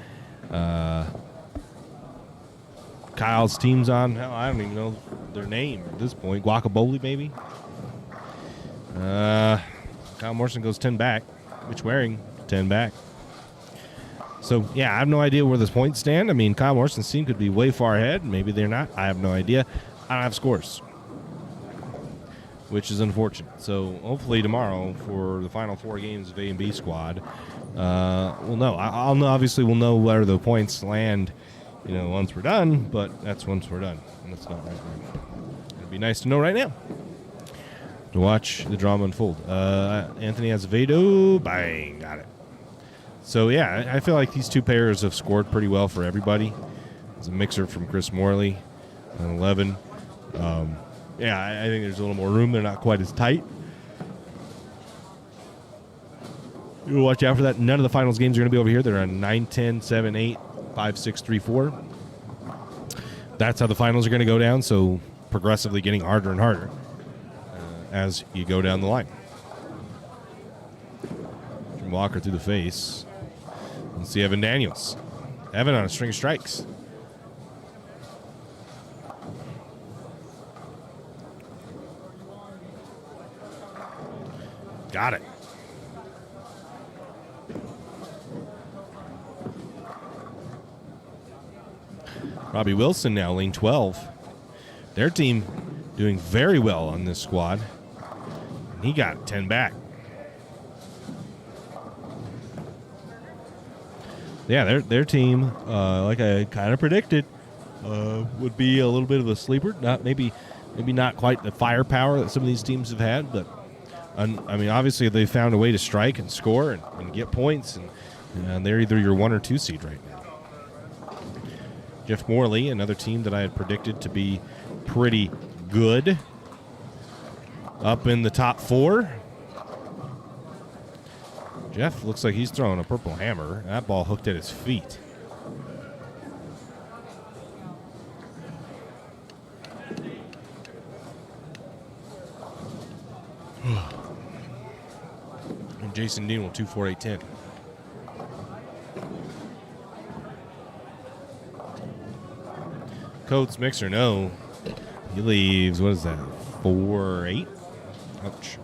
Kyle's team's on. Hell, I don't even know their name at this point. Guacamole, maybe. Kyle Morrison goes 10 back. Mitch Waring 10 back. So, yeah, I have no idea where this points stand. I mean, Kyle Morrison's team could be way far ahead. Maybe they're not. I have no idea. I don't have scores, which is unfortunate. So, hopefully tomorrow for the final 4 games of A and B squad, we'll know. I'll know. Obviously, we'll know where the points land, once we're done. But that's once we're done, and that's not right now. It'd be nice to know right now to watch the drama unfold. Anthony Azevedo, bang, got it. So, yeah, I feel like these two pairs have scored pretty well for everybody. It's a mixer from Chris Morley on 11. Yeah, I think there's a little more room. They're not quite as tight. You'll watch out for that. None of the finals games are going to be over here. They're on 9, 10, 7, 8, 5, 6, 3, 4. That's how the finals are going to go down, so progressively getting harder and harder as you go down the line. Jim Walker through the face. Let's see Evan Daniels. Evan on a string of strikes. Got it. Robbie Wilson now, lane 12. Their team doing very well on this squad. And he got 10 back. Yeah, their team, like I kind of predicted, would be a little bit of a sleeper. Maybe not quite the firepower that some of these teams have had, but I mean, obviously they found a way to strike and score and get points, and they're either your 1 or 2 seed right now. Jeff Morley, another team that I had predicted to be pretty good, up in the top 4. Jeff looks like he's throwing a purple hammer. That ball hooked at his feet. And Jason Dean will 2-4-8-10. Coates mixer, no. He leaves, what is that, 4-8? Ouch.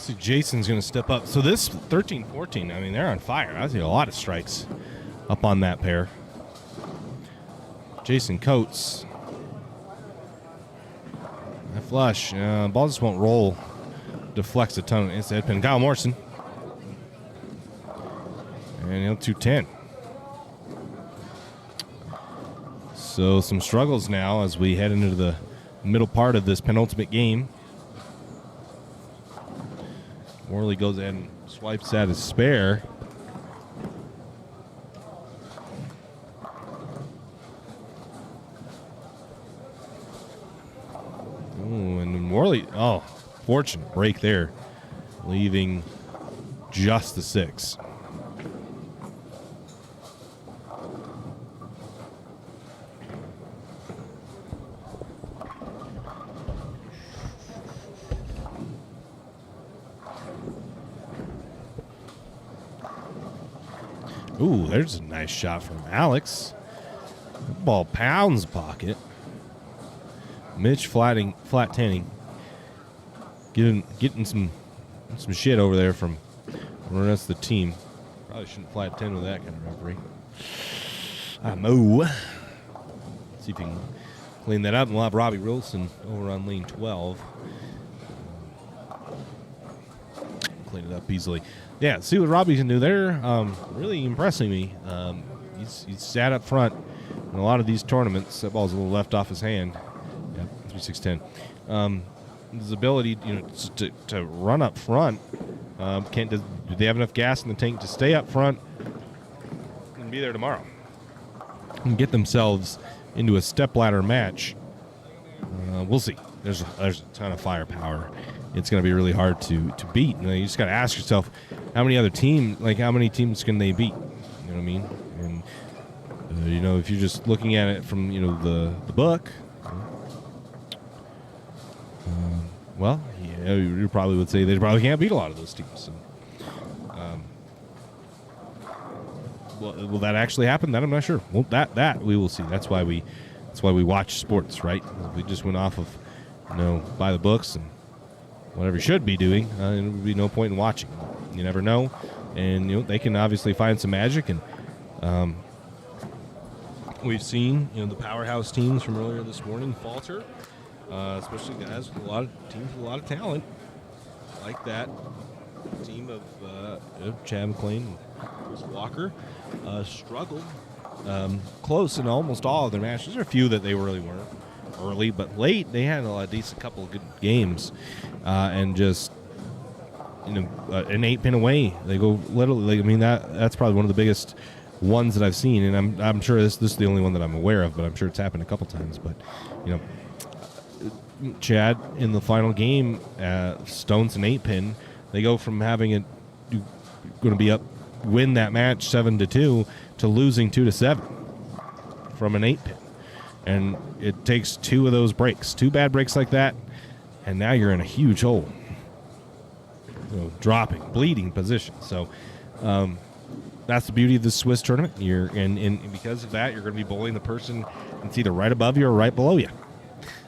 See, Jason's going to step up. So this 13-14, I mean, they're on fire. I see a lot of strikes up on that pair. Jason Coates. That flush. Ball just won't roll. Deflects a ton. It's head pin. Kyle Morrison. And 210. So some struggles now as we head into the middle part of this penultimate game. Morley goes ahead and swipes at his spare. Ooh, and Morley, fortunate break there, leaving just the 6. Ooh, there's a nice shot from Alex. That ball pounds pocket. Mitch flat-tanning. Getting some shit over there from the rest of the team. Probably shouldn't flat 10 with that kind of referee. See if he can clean that up. And we'll have Robbie Wilson over on lane 12. Clean it up easily. Yeah, see what Robbie can do there. Really impressing me. He's sat up front in a lot of these tournaments. That ball's a little left off his hand. Yeah, 3-6-10. His ability, to run up front. Do they have enough gas in the tank to stay up front and be there tomorrow and get themselves into a stepladder match? We'll see. There's a ton of firepower. It's going to be really hard to beat. You just got to ask yourself, how many teams can they beat? You know what I mean? And if you're just looking at it from the book, you probably would say they probably can't beat a lot of those teams. And, will that actually happen? That I'm not sure. Well, that we will see. That's why we watch sports, right? If we just went off of by the books and whatever you should be doing, there would be no point in watching. You never know, and they can obviously find some magic, and we've seen the powerhouse teams from earlier this morning falter, especially guys with a lot of talent, like that team of Chad McLean and Chris Walker, struggled close in almost all of their matches. There are a few that they really weren't early, but late they had a decent couple of good games, and just an 8-pin away. They go literally. That's probably one of the biggest ones that I've seen, and I'm sure this is the only one that I'm aware of, but I'm sure it's happened a couple times. But Chad in the final game, Stones an 8-pin. They go from having it going to be up, win that match 7-2 to losing 2-7 from an 8-pin, and it takes 2 of those breaks, 2 bad breaks like that, and now you're in a huge hole. Dropping, bleeding position. So that's the beauty of the Swiss tournament. And because of that, you're going to be bowling the person that's either right above you or right below you.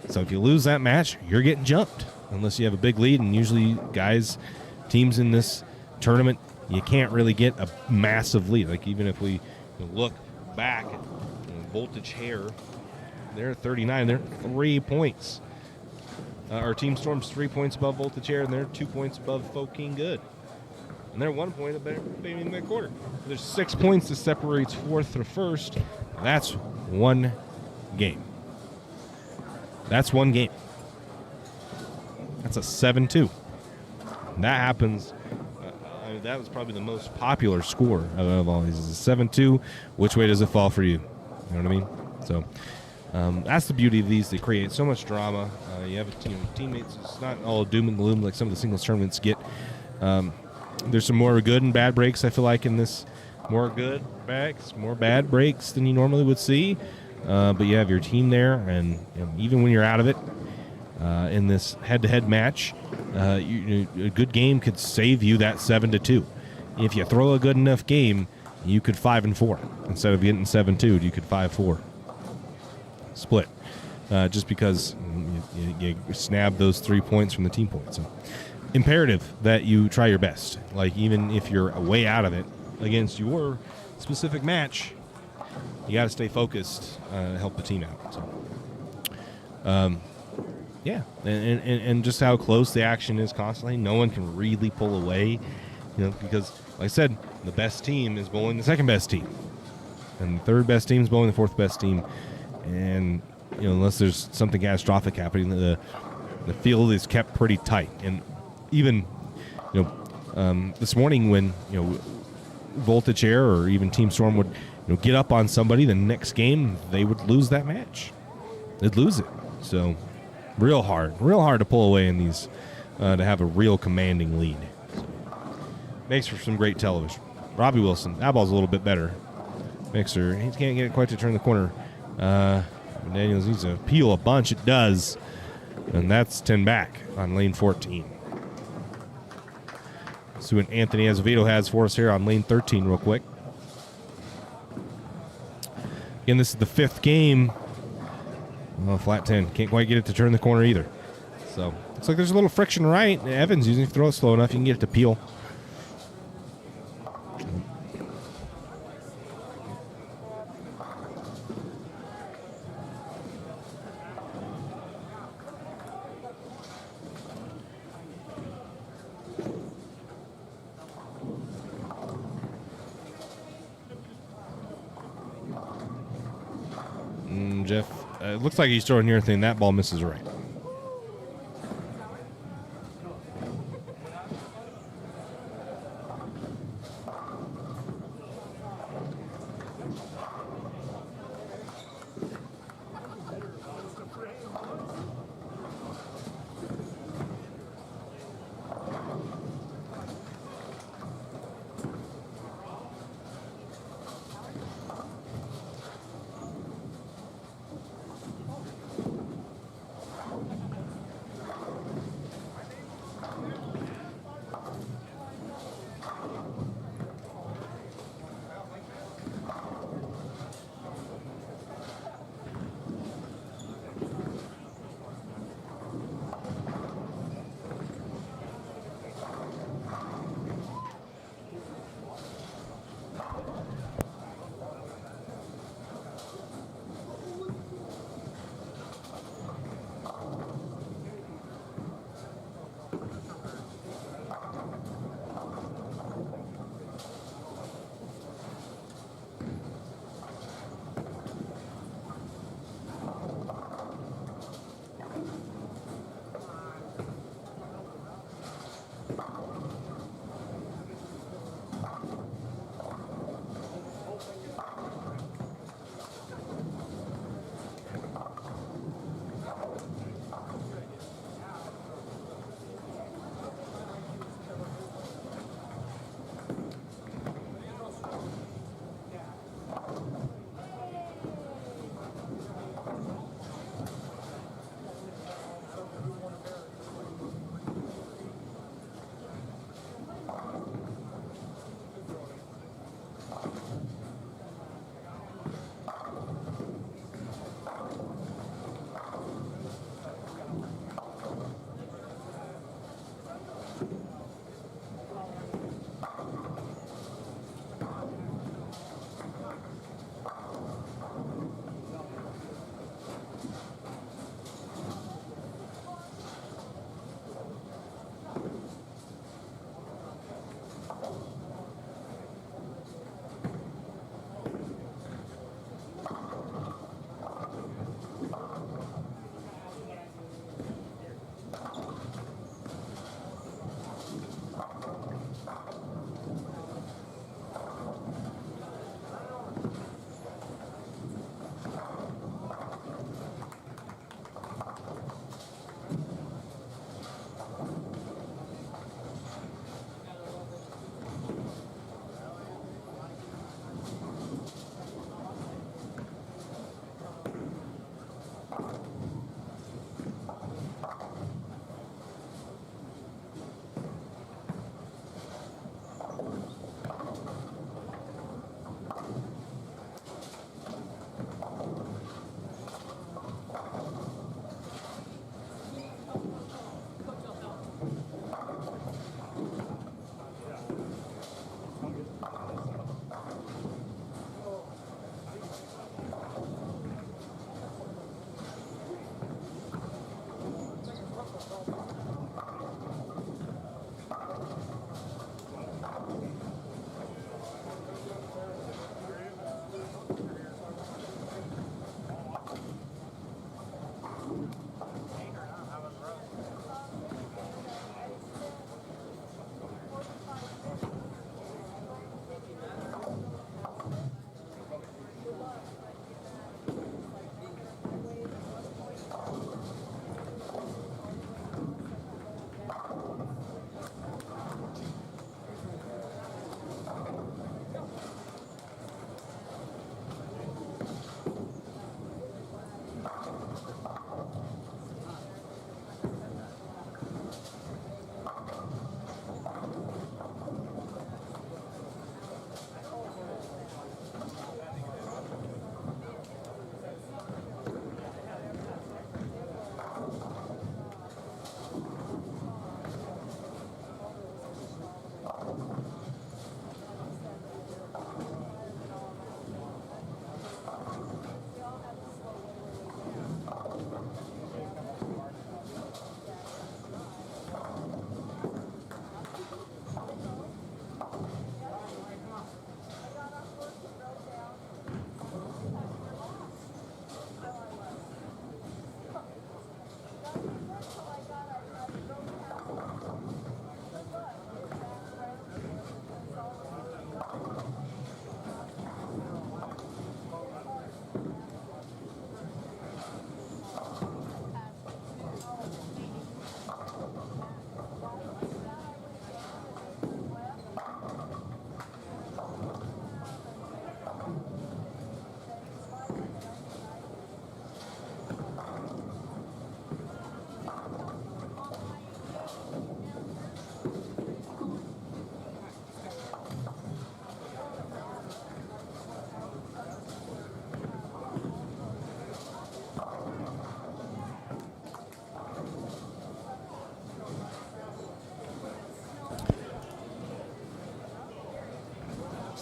So if you lose that match, you're getting jumped unless you have a big lead. And usually, teams in this tournament, you can't really get a massive lead. Like even if we look back at Voltage Hair, they're 39. They're 3 points. Our Team Storm's 3 points above Voltage Air, and they're 2 points above Folk King Good. And they're 1 point above in that quarter. There's 6 points that separates fourth to first. That's one game. That's one game. That's a 7-2. That happens. That was probably the most popular score of all these. Is a 7-2. Which way does it fall for you? You know what I mean? So that's the beauty of these. They create so much drama. You have teammates. It's not all doom and gloom like some of the singles tournaments get. There's some more good and bad breaks, I feel like, in this. More good breaks, more bad breaks than you normally would see. But you have your team there, and even when you're out of it in this head-to-head match, a good game could save you that 7-2. If you throw a good enough game, you could 5-4 instead of getting 7-2. You could 5-4 split, just because you snab those 3 points from the team points. So imperative that you try your best. Like, even if you're way out of it against your specific match, you got to stay focused to help the team out. So, yeah, and just how close the action is constantly. No one can really pull away, because, like I said, the best team is bowling the second best team, and the third best team is bowling the fourth best team. And unless there's something catastrophic happening, the field is kept pretty tight. And even this morning when Voltage Air or even Team Storm would get up on somebody, the next game they would lose that match. They'd lose it. So real hard to pull away in these to have a real commanding lead. So, makes for some great television. Robbie Wilson, that ball's a little bit better. Mixer, he can't get it quite to turn the corner. Daniels needs to peel a bunch. It does. And that's 10 back on lane 14. See what Anthony Azevedo has for us here on lane 13 real quick. Again, this is the 5th game. Oh, flat 10. Can't quite get it to turn the corner either. So, looks like there's a little friction right. Evans, using if you throw it slow enough, you can get it to peel. Jeff, it looks like he's throwing your thing. That ball misses right.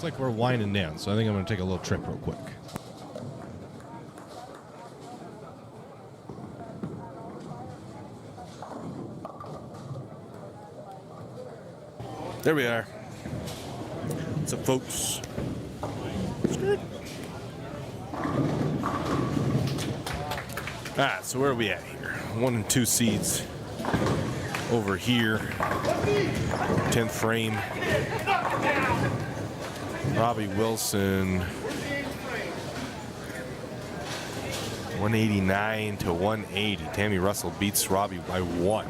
Looks like we're winding down, so I think I'm going to take a little trip real quick. There we are. What's up, folks? Alright, so where are we at here? 1 and 2 seeds over here. 10th frame. Robbie Wilson. 189 to 180. Tammy Russell beats Robbie by 1.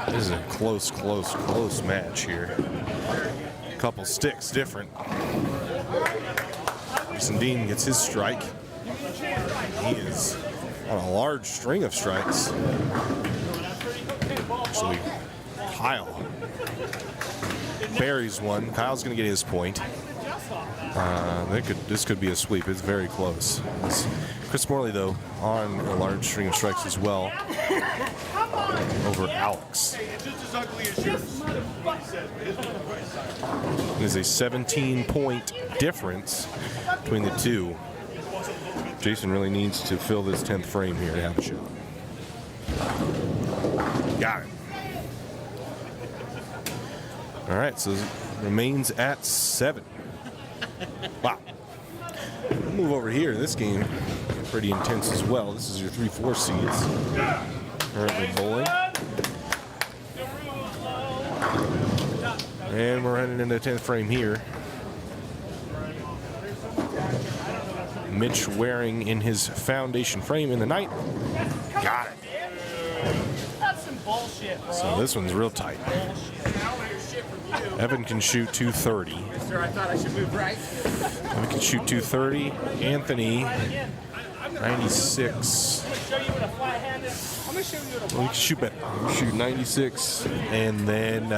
This is a close match here. Couple sticks different. Jason Dean gets his strike. He is on a large string of strikes. Actually, Kyle buries one. Kyle's going to get his point. This could be a sweep. It's very close. Chris Morley, though, on a large string of strikes as well over Alex. It's just as ugly as yours. It is a 17-point difference between the two. Jason really needs to fill this 10th frame here to have a shot. Got it. All right, so it remains at 7. Wow. Move over here. This game pretty intense as well. This is your 3-4 seeds. Currently bowling. And we're heading into the 10th frame here. Mitch Waring in his foundation frame in the night. Got it. That's some bullshit, bro. So this one's real tight. Evan can shoot 230. Sir, I thought I should move right. Evan can shoot 230. Anthony, 96. Show you what a flat hand is. I'm gonna show you what a Well, we can shoot better. We can shoot 96, and then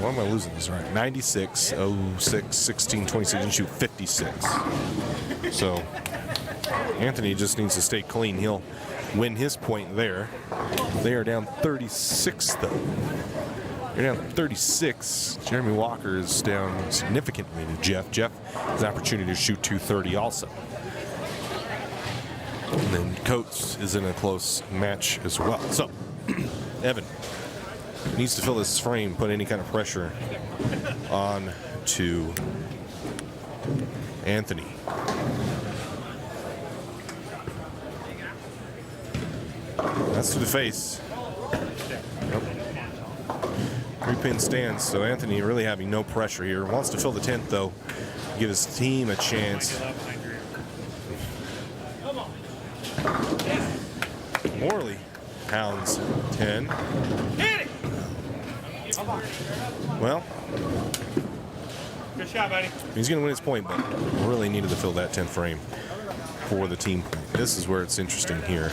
why am I losing this? Right, 96, 06, 16, 26, and shoot 56. So Anthony just needs to stay clean. He'll win his point there. They are down 36, though. They're down 36. Jeremy Walker is down significantly to Jeff. Jeff has an opportunity to shoot 230 also. And then Coates is in a close match as well. So, Evan needs to fill this frame, put any kind of pressure on to Anthony. That's to the face. Yep. 3-pin stance, so Anthony really having no pressure here. Wants to fill the 10th, though. Give his team a chance. Morley pounds 10. Well, Good shot, buddy. he's going to win his point, but really needed to fill that 10th frame for the team point. This is where it's interesting here.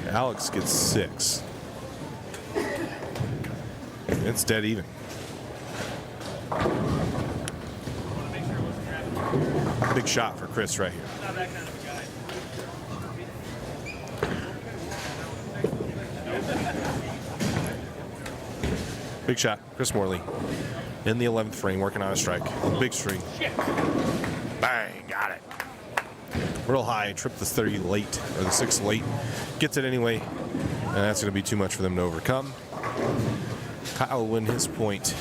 Alex gets 6. It's dead even. Big shot for Chris right here. Not that kind of a guy. Big shot. Chris Morley in the 11th frame, working on a strike. Big string. Bang, got it. Real high, tripped the 30 late, or the 6 late. Gets it anyway, and that's going to be too much for them to overcome. Kyle will win his point.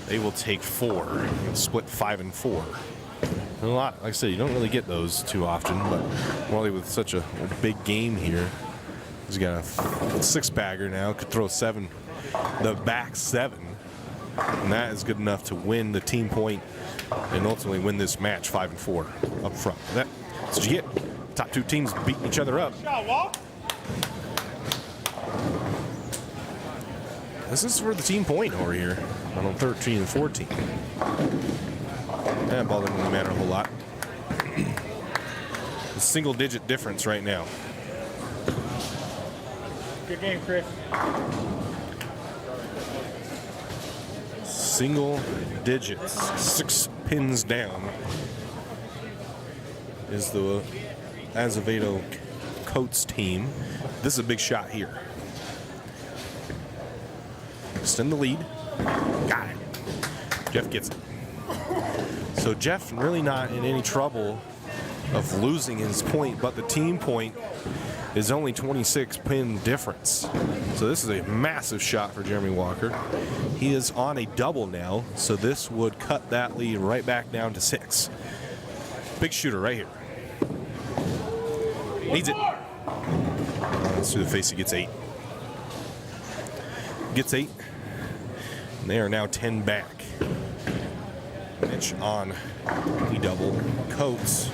They will take 4 and split 5 and 4. A lot, like I said, you don't really get those too often, but Morley with such a big game here. He's got a 6-bagger now, could throw 7, the back 7, and that is good enough to win the team point and ultimately win this match 5 and 4 up front. That's what you get. Top 2 teams beating each other up. Shot, Walt. This is for the team point over here on 13 and 14. That ball doesn't really matter a whole lot. A single-digit difference right now. Good game, Chris. Single digits, 6 pins down is the Azevedo Coates team. This is a big shot here. Extend the lead. Got it. Jeff gets it. So Jeff really not in any trouble of losing his point, but the team point is only 26 pin difference. So this is a massive shot for Jeremy Walker. He is on a double now, so this would cut that lead right back down to 6. Big shooter right here. Needs it. Let's do the face. He gets 8. Gets 8. And they are now 10 back. Mitch on the double. Coates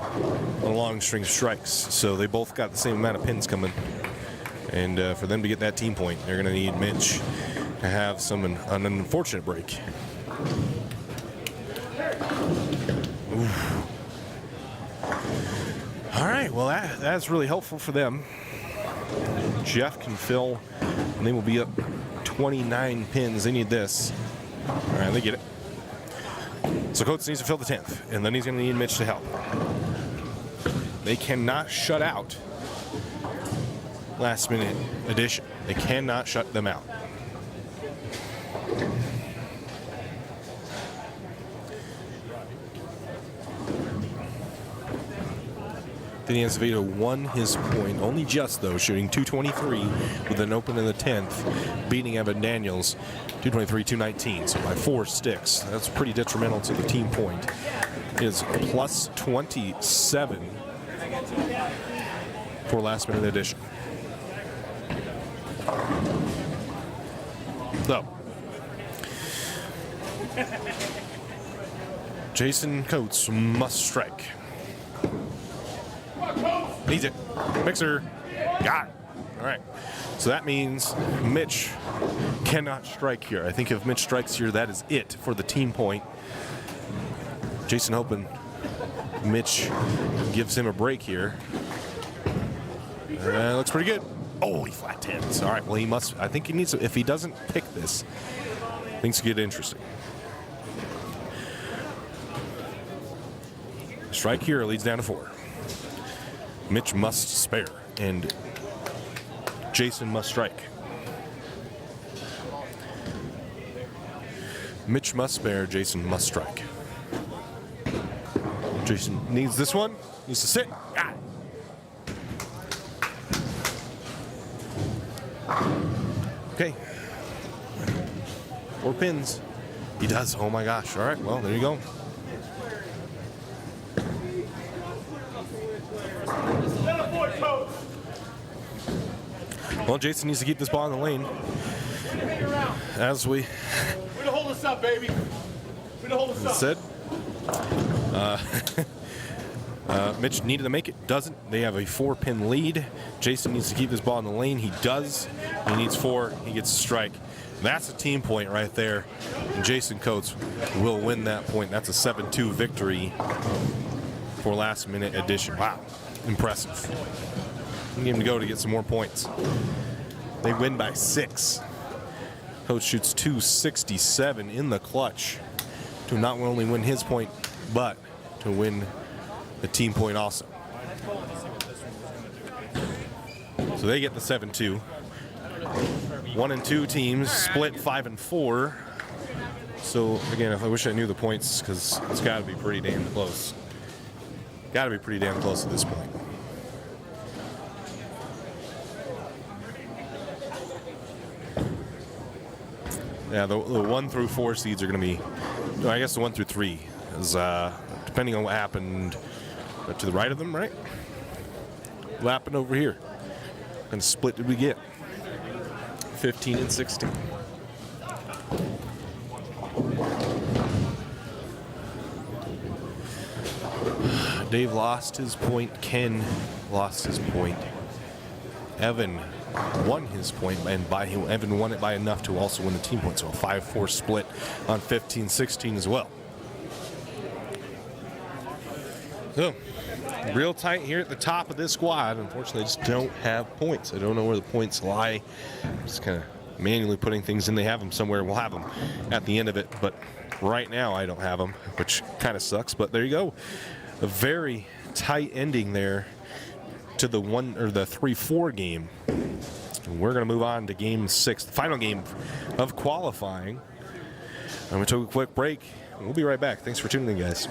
on a long string of strikes. So they both got the same amount of pins coming. And for them to get that team point, they're going to need Mitch to have an unfortunate break. Oof. All right, well, that's really helpful for them. Jeff can fill, and they will be up 29 pins. They need this. All right, they get it. So Coates needs to fill the 10th, and then he's going to need Mitch to help. They cannot shut out last minute addition. They cannot shut them out. Vinny Azevedo won his point, only just though, shooting 223 with an open in the 10th, beating Evan Daniels 223-219, so by 4 sticks. That's pretty detrimental to the team point. It is plus 27 for last minute addition. So, Jason Coates must strike. Needs it. Mixer. Got it. All right. So that means Mitch cannot strike here. I think if Mitch strikes here, that is it for the team point. Jason hoping Mitch gives him a break here. Looks pretty good. Oh, he flat 10s. All right. Well, he must. I think he needs to. If he doesn't pick this, things get interesting. Strike here leads down to 4. Mitch must spare, and Jason must strike. Mitch must spare, Jason must strike. Jason needs this one, needs to sit. Got it. Okay. 4 pins. He does. Oh my gosh. All right, well, there you go. Well, Jason needs to keep this ball in the lane. As we Way to hold us up, baby. Way to hold us up. said, Mitch needed to make it, doesn't. They have a 4-pin lead. Jason needs to keep this ball in the lane. He does. He needs 4. He gets a strike. That's a team point right there. And Jason Coates will win that point. That's a 7-2 victory for last minute addition. Wow. Impressive. We need him to go to get some more points. They win by 6. Coach shoots 267 in the clutch to not only win his point, but to win the team point also. So they get the 7-2. 1 and 2 teams split 5 and 4. So again, if I wish I knew the points, because it's got to be pretty damn close. Got to be pretty damn close at this point. Yeah, the 1 through 4 seeds are going to be, I guess the 1 through 3 is depending on what happened to the right of them, right? What happened over here? What kind of split did we get? 15 and 16. Dave lost his point. Ken lost his point. Evan won his point, and Evan won it by enough to also win the team point. So a 5-4 split on 15-16 as well. So real tight here at the top of this squad. Unfortunately, they just don't have points. I don't know where the points lie. Just kind of manually putting things in. They have them somewhere. We'll have them at the end of it. But right now, I don't have them, which kind of sucks. But there you go. A very tight ending there to the 3-4 game. And we're going to move on to game 6, the final game of qualifying. I'm going to take a quick break. We'll be right back. Thanks for tuning in, guys.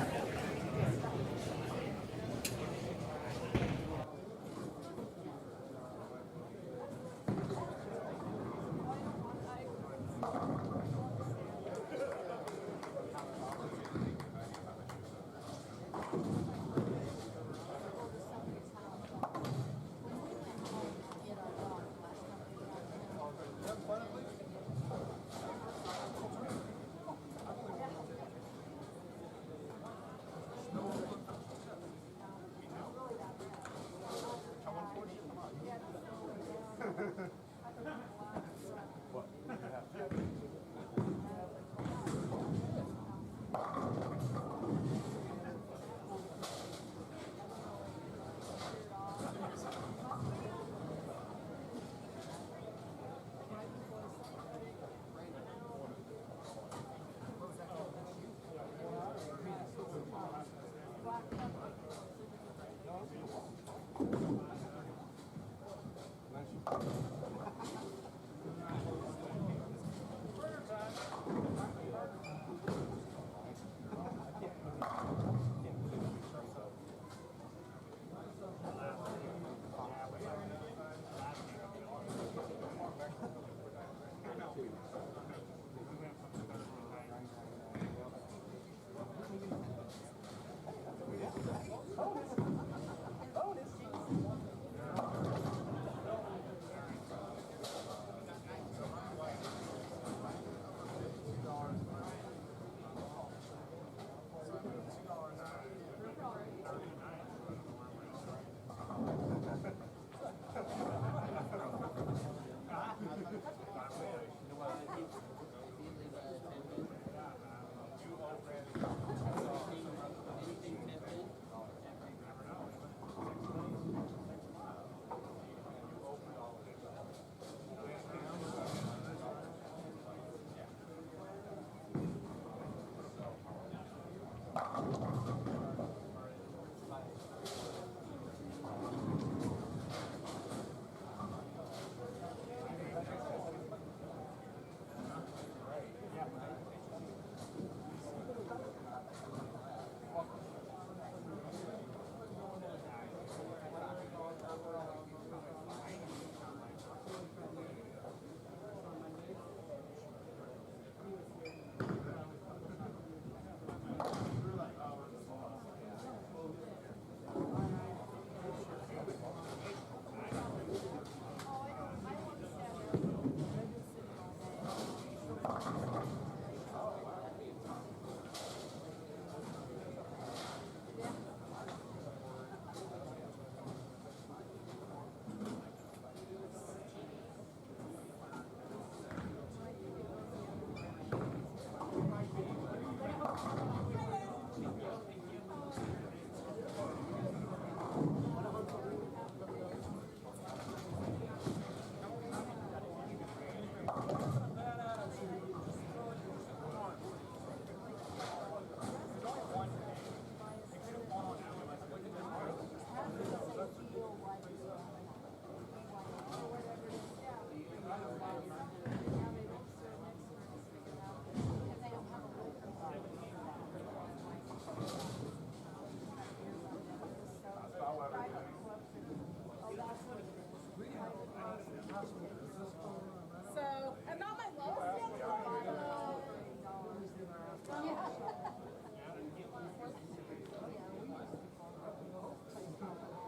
So, and not my lowest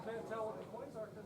Can't tell what the points are because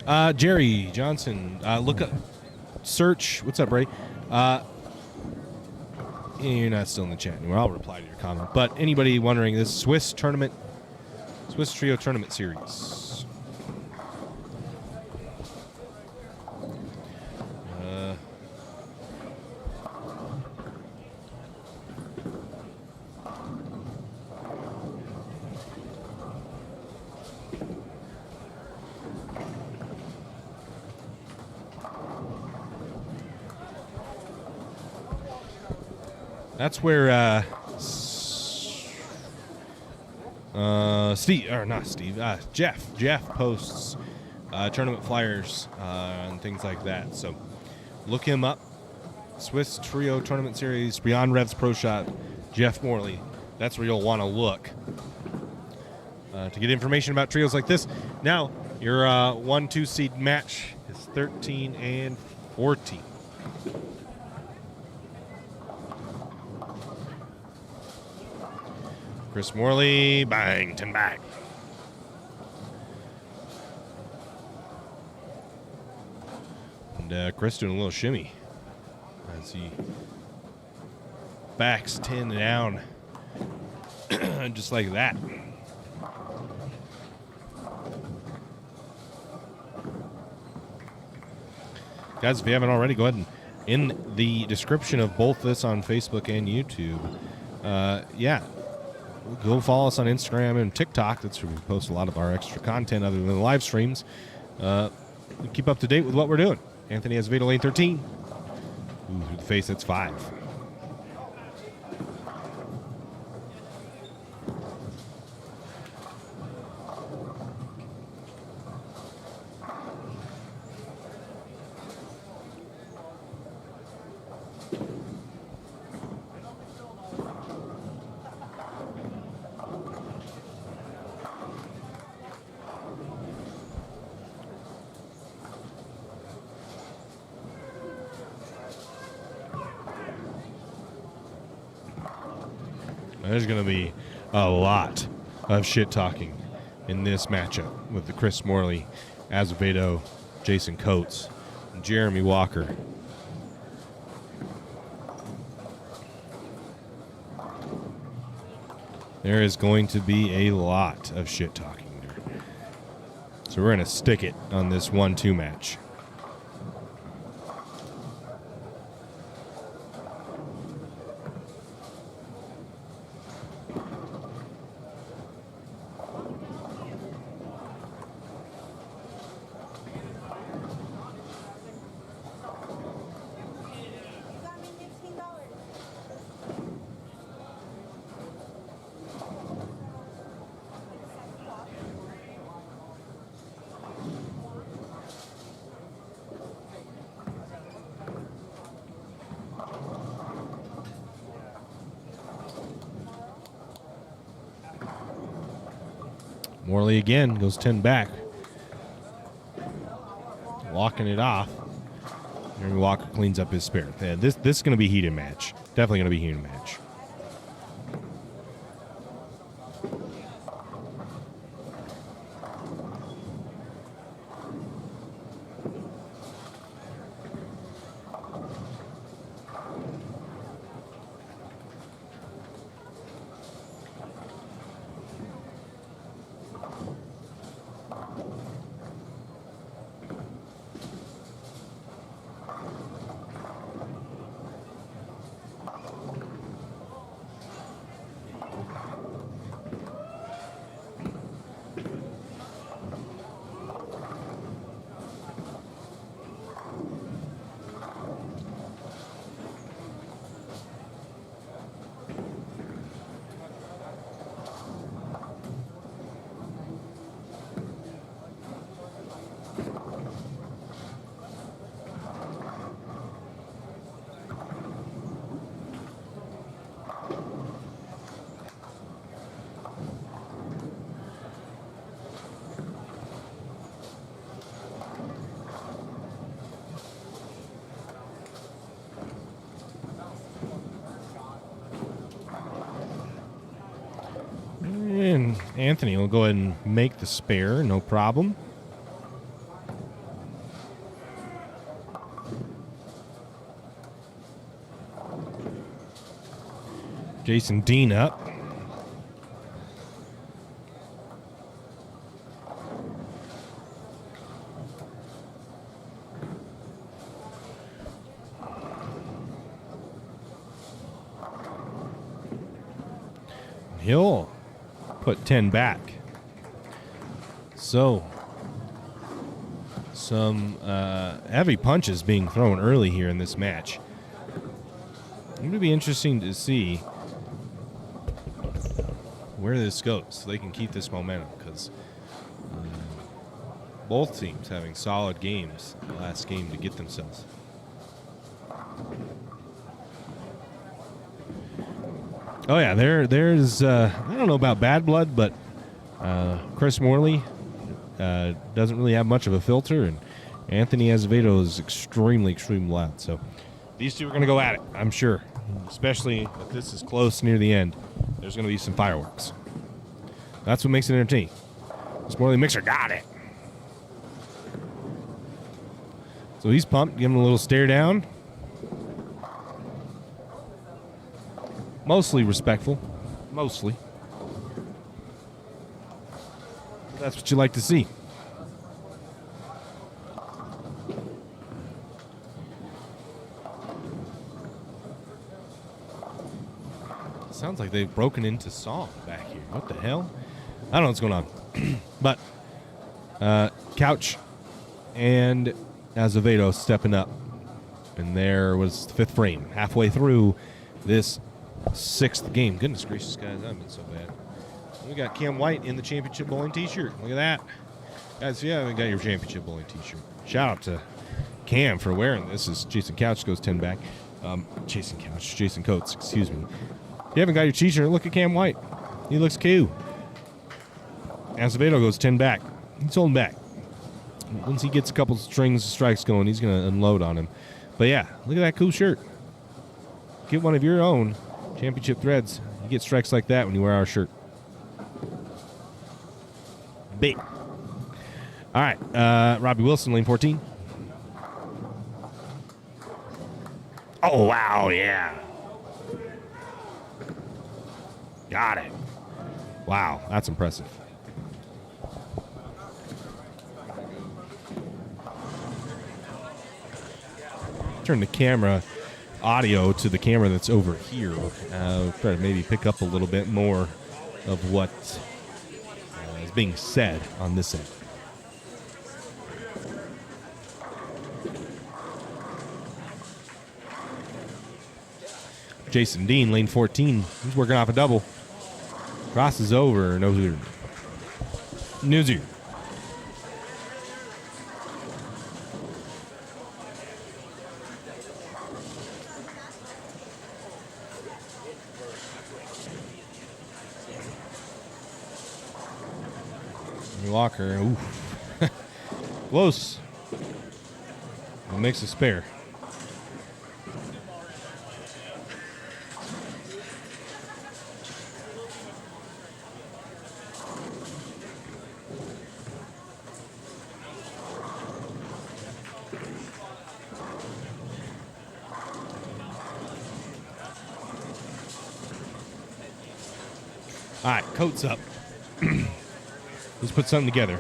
Jerry Johnson, look up, search. What's up, Ray? You're not still in the chat anymore. I'll reply to your comment. But anybody wondering, this Swiss Trio Tournament Series. That's where Jeff posts tournament flyers and things like that. So look him up. Swiss Trio Tournament Series, Beyond Revs Pro Shot, Jeff Morley. That's where you'll want to look to get information about trios like this. Now, your 1-2 seed match is 13 and 14. Chris Morley, bang, 10 back. And Chris doing a little shimmy as he backs 10 down just like that. Guys, if you haven't already, go ahead and in the description of both this on Facebook and YouTube, go follow us on Instagram and TikTok. That's where we post a lot of our extra content other than the live streams. Keep up to date with what we're doing. Anthony Azevedo, lane 13. Ooh, through the face, that's 5. There's going to be a lot of shit talking in this matchup with the Chris Morley, Azevedo, Jason Coates, and Jeremy Walker. There is going to be a lot of shit talking there. So we're going to stick it on this 1-2 match. Morley again goes 10 back. Walking it off. Jeremy Walker cleans up his spare. Yeah, this is going to be a heated match. Definitely going to be a heated match. And Anthony will go ahead and make the spare, no problem. Jason Dean up. He'll put 10 back. So, some heavy punches being thrown early here in this match. It would be interesting to see where this goes so they can keep this momentum, because both teams having solid games in the last game to get themselves. Oh yeah, there's I don't know about bad blood, but Chris Morley doesn't really have much of a filter, and Anthony Azevedo is extremely loud. So these two are going to go at it, I'm sure. Especially if this is close near the end, there's going to be some fireworks. That's what makes it entertaining. This Morley mixer got it. So he's pumped, give him a little stare down. Mostly respectful. Mostly. That's what you like to see. Sounds like they've broken into song back here. What the hell? I don't know what's going on. But Couch and Azevedo stepping up. And there was the fifth frame. Halfway through this sixth game. Goodness gracious, guys, that been so bad. We got Cam White in the championship bowling t-shirt. Look at that. Guys, if you haven't got your championship bowling t-shirt, shout out to Cam for wearing this. As Jason Couch goes 10 back. Jason Coates, excuse me. If you haven't got your t-shirt, look at Cam White. He looks cool. Azevedo goes 10 back. He's holding back. Once he gets a couple strings of strikes going, he's going to unload on him. But yeah, look at that cool shirt. Get one of your own championship threads. You get strikes like that when you wear our shirt. Big. All right, Robbie Wilson, lane 14. Oh, wow, yeah. Got it. Wow, that's impressive. Turn the camera audio to the camera that's over here. Try to maybe pick up a little bit more of what is being said on this end. Jason Dean, lane 14. He's working off a double. Crosses over. Nuzir. Walker. Ooh. Close. It makes a spare. All right, Coates up. Let's put something together.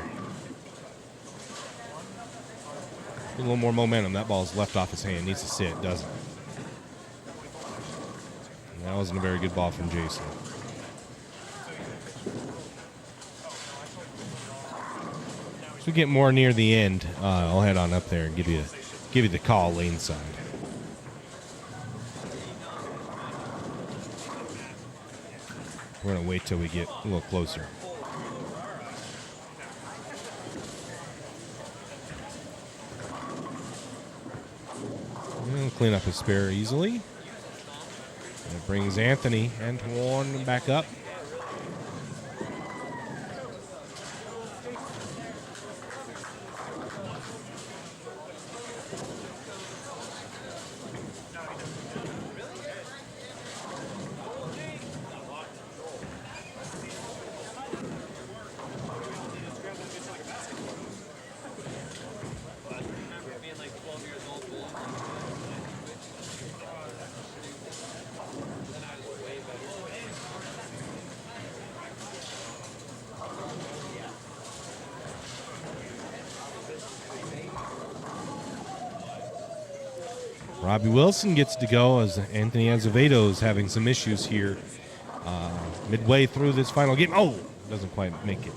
A little more momentum. That ball's left off his hand. Needs to sit, doesn't it? That wasn't a very good ball from Jason. As we get more near the end, I'll head on up there and give you the call lane side. We're going to wait till we get a little closer. He'll clean up his spare easily. And it brings Antoine back up. Robbie Wilson gets to go as Anthony Azevedo is having some issues here midway through this final game. Oh, doesn't quite make it.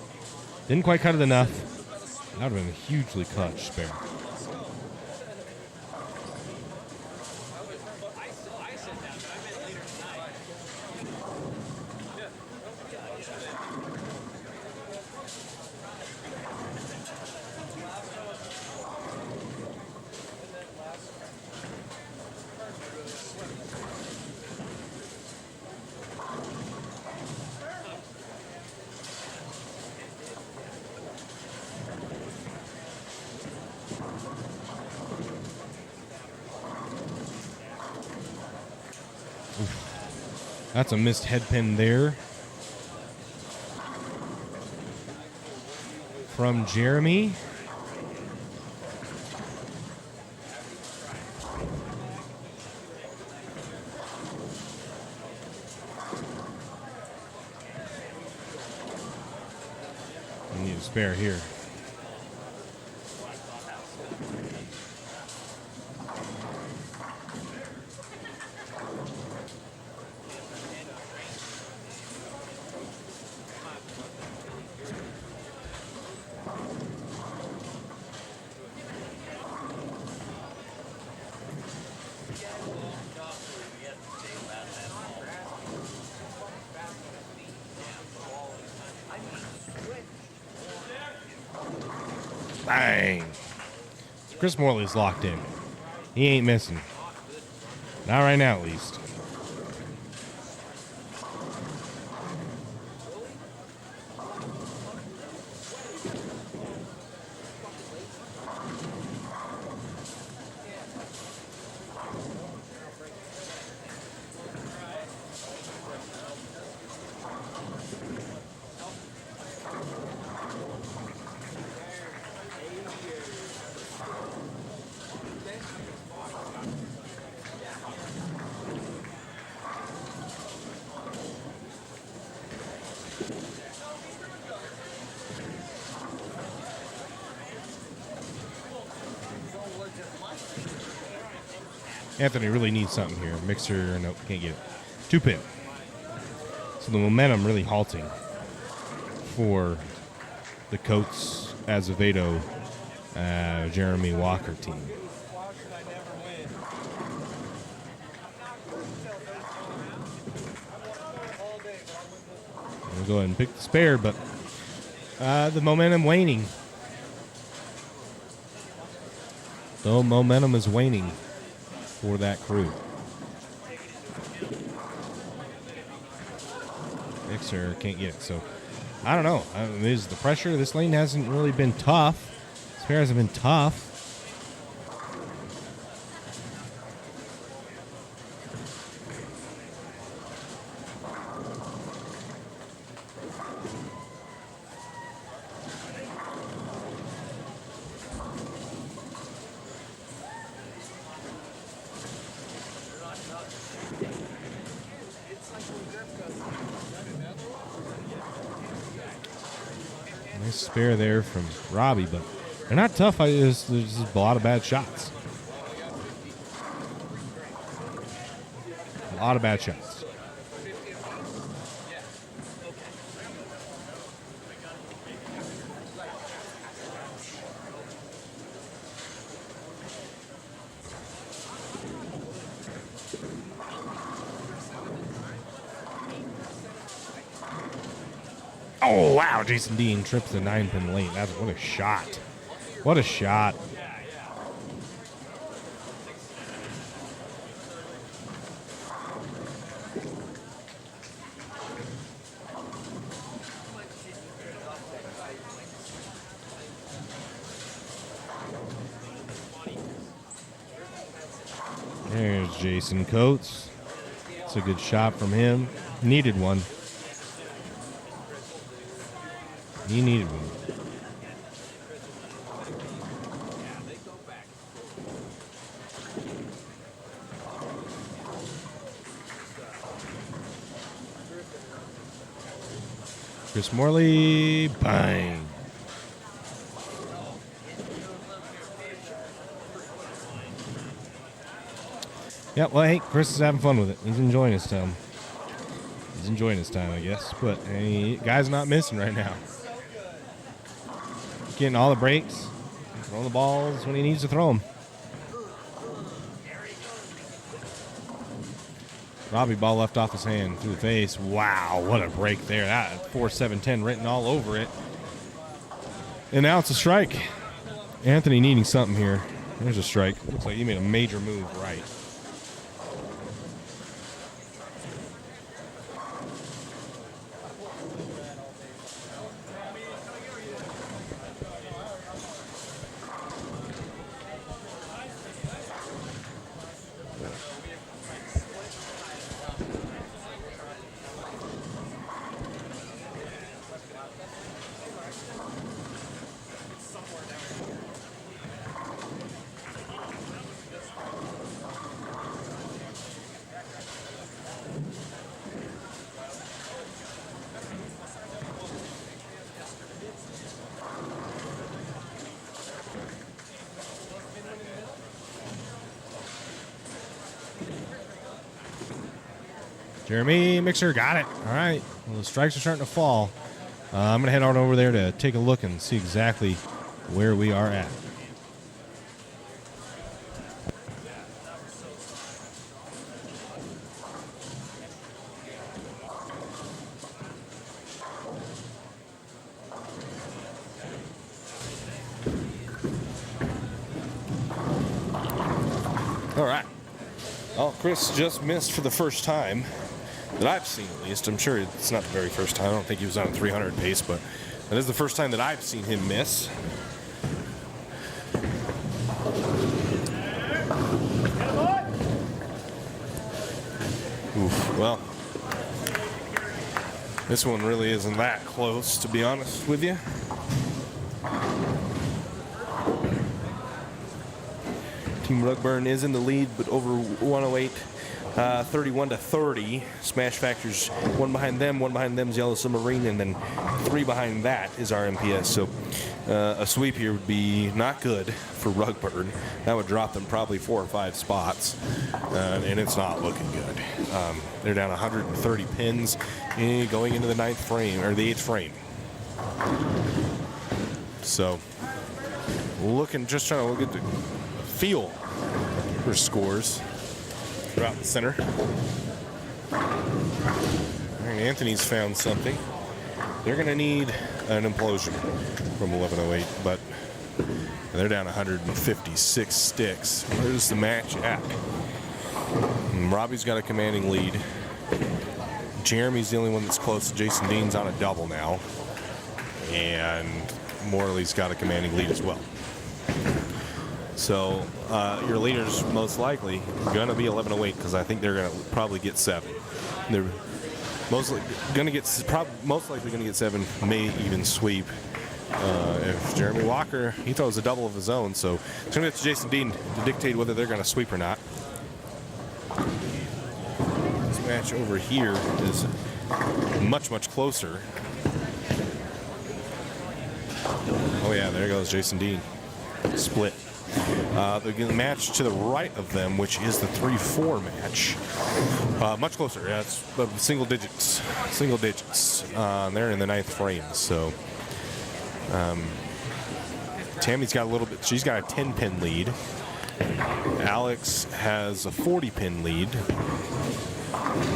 Didn't quite cut it enough. That would have been a hugely clutch spare. That's a missed head pin there from Jeremy. We need a spare here. Bang. Chris Morley's locked in. He ain't missing. Not right now, at least. Anthony really needs something here. Mixer, nope, can't get it. 2-pin. So the momentum really halting for the Coates, Azevedo, Jeremy Walker team. We'll go ahead and pick the spare, but the momentum waning. The momentum is waning for that crew. Mixer can't get it. So, I don't know. Is the pressure? This lane hasn't really been tough. Spare hasn't been tough. Nice spare there from Robbie, but they're not tough. There's just a lot of bad shots. A lot of bad shots. Oh, wow. Jason Dean trips the 9-pin lane. What a shot. What a shot. There's Jason Coates. It's a good shot from him. Needed one. He needed one. Chris Morley, bang. Yeah, well, hey, Chris is having fun with it. He's enjoying his time. He's enjoying his time, I guess. But guy's not missing right now. Getting all the breaks, throwing the balls when he needs to throw them. Robbie, ball left off his hand through the face. Wow, what a break there. That 4-7-10 written all over it. And now it's a strike. Anthony needing something here. There's a strike. Looks like he made a major move right. Jeremy Mixer got it. All right. Well, the strikes are starting to fall. I'm going to head on over there to take a look and see exactly where we are at. All right. Well, Chris just missed for the first time that I've seen, at least. I'm sure it's not the very first time. I don't think he was on a 300 pace, but that is the first time that I've seen him miss. Oof. Well, this one really isn't that close, to be honest with you. Team Rugburn is in the lead, but over 108, 31-30. Smash Factors, one behind them is Yellow Submarine, and then three behind that is our MPS. So a sweep here would be not good for Rugburn. That would drop them probably 4 or 5 spots, and it's not looking good. They're down 130 pins going into the 9th frame, or the 8th frame. So just trying to look at the feel for scores throughout the center. And Anthony's found something. They're going to need an implosion from 1108, but they're down 156 sticks. Where's the match at? And Robbie's got a commanding lead. Jeremy's the only one that's close. Jason Dean's on a double now. And Morley's got a commanding lead as well. So your leader's most likely going to be 1108 because I think they're going to probably get 7. They're most likely going to get 7, may even sweep. If Jeremy Walker, he throws a double of his own, so it's going to be up to Jason Dean to dictate whether they're going to sweep or not. This match over here is much, much closer. Oh yeah, there goes Jason Dean. Split. The match to the right of them, which is the 3-4 match, much closer. Yeah, it's single digits. They're in the 9th frame. So Tammy's got a little bit. She's got a 10-pin lead. Alex has a 40-pin lead.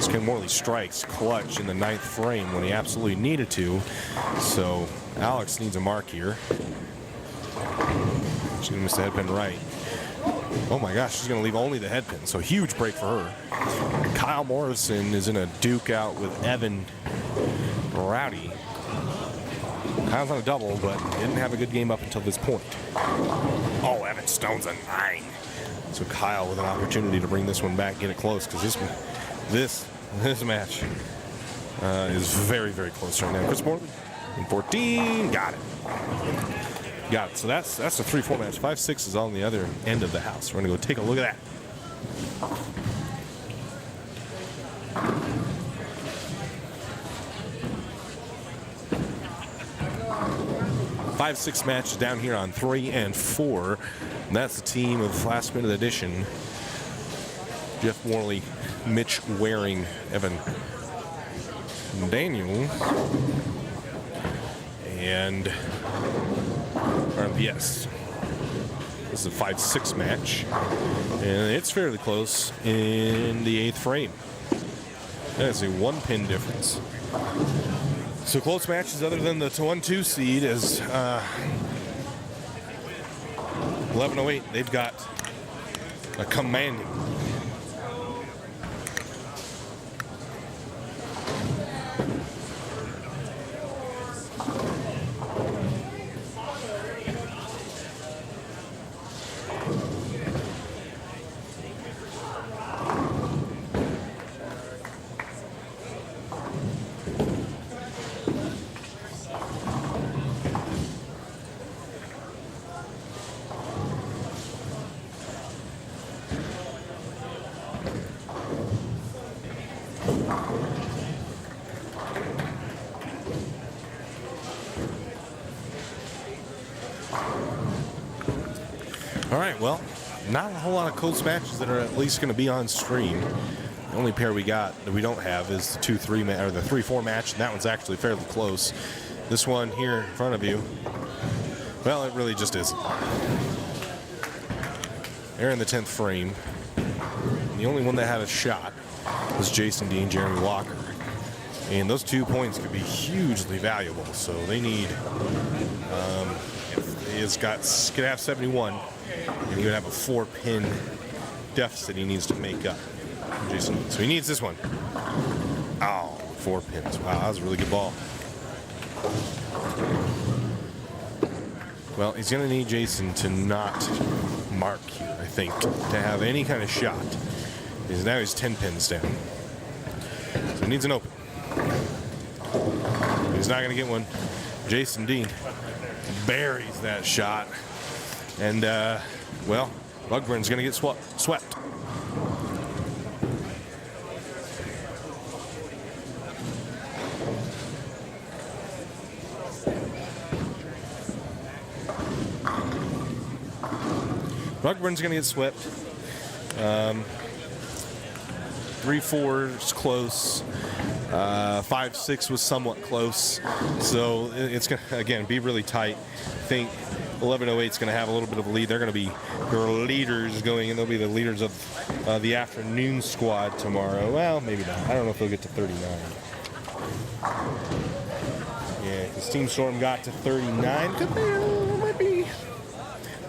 Ken Morley strikes clutch in the 9th frame when he absolutely needed to. So Alex needs a mark here. She's going to miss the head pin right. Oh my gosh, she's going to leave only the head pin. So huge break for her. Kyle Morrison is in a duke out with Evan Rowdy. Kyle's on a double, but didn't have a good game up until this point. Oh, Evan Stone's a 9. So Kyle with an opportunity to bring this one back, get it close, because this match is very, very close right now. Chris Morley in 14, got it. Got it. So that's the 3-4 match. 5-6 is on the other end of the house. We're going to go take a look at that. 5-6 match down here on 3 and 4. And that's the team of Last Minute Edition. Jeff Morley, Mitch Waring, Evan Daniels, and yes, this is a 5-6 match, and it's fairly close in the 8th frame. That is a 1 pin difference. So close matches other than the 1-2 seed is 1108. They've got a commanding. All right, well, not a whole lot of close matches that are at least going to be on stream. The only pair we got that we don't have is the 2-3 or the 3-4 match, and that one's actually fairly close. This one here in front of you, well, it really just isn't. They're in the 10th frame. And the only one that had a shot was Jason Dean, Jeremy Walker. And those 2 points could be hugely valuable. So they need, he's could have 71, and he would have a 4-pin deficit he needs to make up. Jason, so he needs this one. Oh, 4 pins. Wow, that was a really good ball. Well, he's going to need Jason to not mark here, I think, to have any kind of shot. Because now he's 10 pins down. So he needs an open. He's not going to get one. Jason Dean buries that shot. And, well, Rugburn's going to get swept. Rugburn's going to get swept. 3-4 is close. 5-6 was somewhat close. So it's going to, again, be really tight. I think 1108 is going to have a little bit of a lead. They're going to be their leaders going, and they'll be the leaders of the afternoon squad tomorrow. Well, maybe not. I don't know if they'll get to 39. Yeah, because Team Storm got to 39. Could they might be.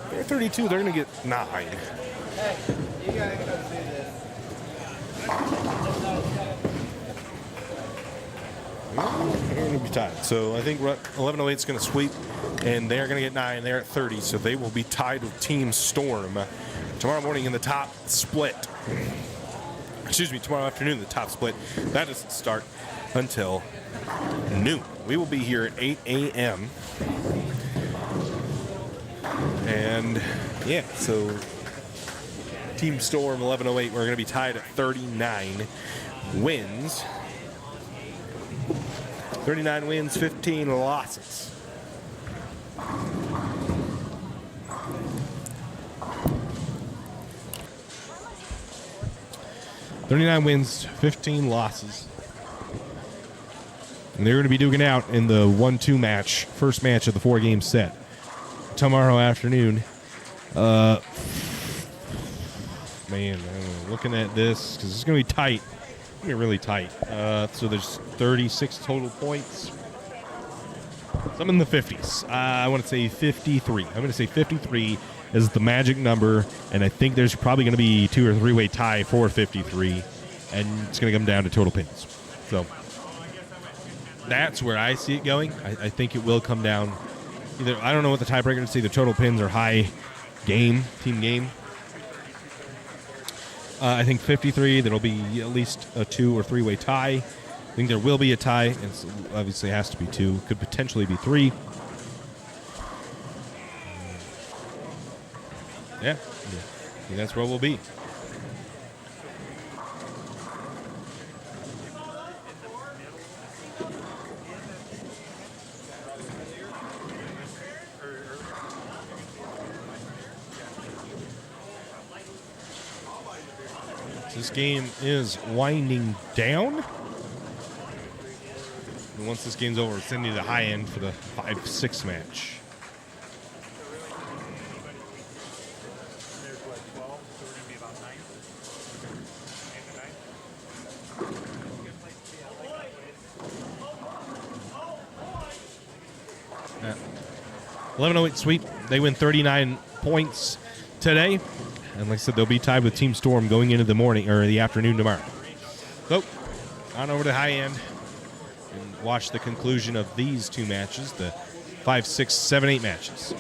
They're 32. They're going to get 9. Hey, you gotta go see this. They're going to be tied. So I think 1108 is going to sweep, and they're going to get 9. They're at 30, so they will be tied with Team Storm tomorrow morning in the top split. Excuse me, tomorrow afternoon, the top split. That doesn't start until noon. We will be here at 8 a.m. And, yeah, so Team Storm 1108, we're going to be tied at 39 wins. 39 wins, 15 losses. "39 wins, 15 losses." And they're going to be duking out in the 1-2 match, first match of the 4-game set, tomorrow afternoon. Man, I'm looking at this because it's going to be tight. It's going to be really tight. So there's 36 total points. Some in the 50s. I want to say 53. I'm going to say 53 is the magic number, and I think there's probably going to be 2 or 3-way tie for 53, and it's going to come down to total pins. So that's where I see it going. I think it will come down. Either, I don't know what the tiebreaker is, either total pins or high game, team game. I think 53, there'll be at least a 2 or 3-way tie. I think there will be a tie. It obviously has to be 2. Could potentially be 3. Yeah. I think that's where we'll be. This game is winding down. And once this game's over, we'll send you the high end for the 5-6 match. There's what, 12? So we're going to be about 9? 8 to 9? Yeah. 1108 sweep. They win 39 points today. And like I said, they'll be tied with Team Storm going into the morning or the afternoon tomorrow. So, on over to high end and watch the conclusion of these two matches, the 5, 6, 7, 8 matches.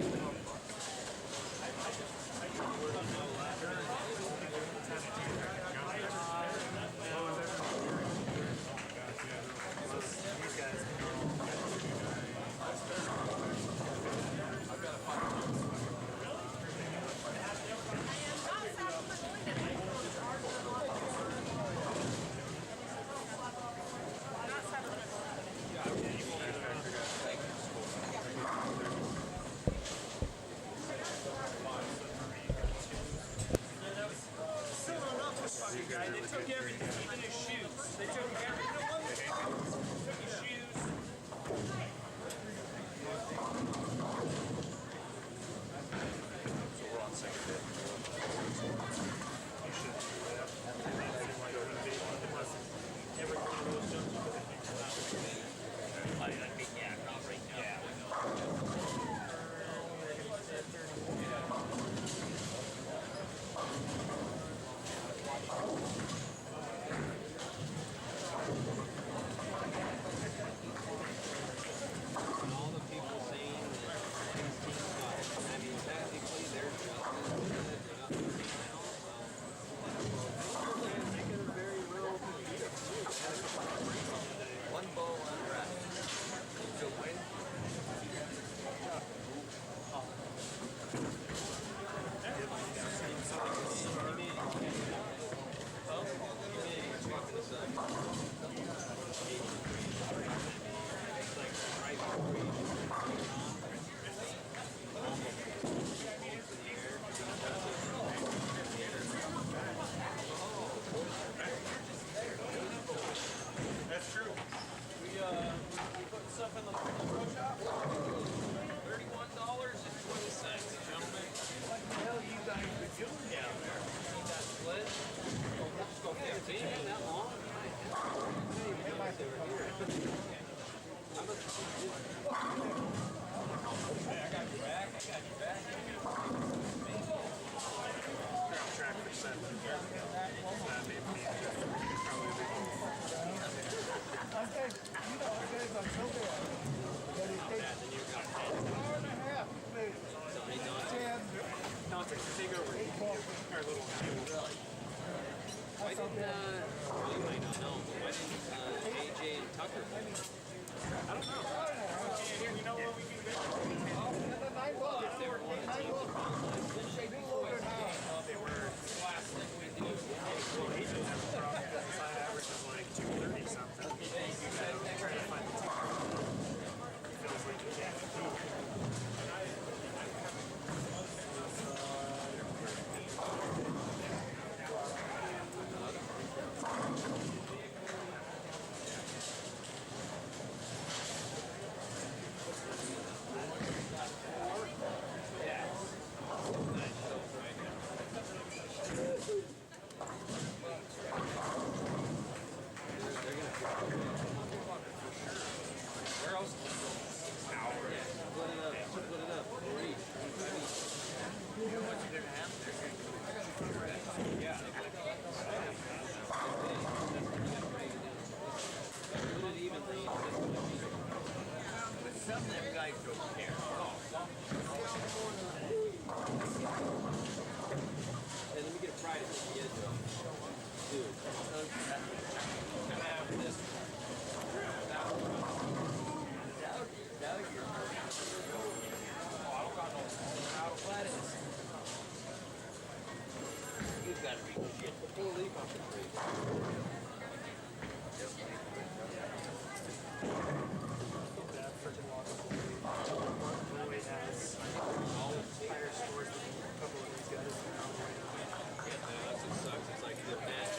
Higher scores than a couple of these guys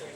now.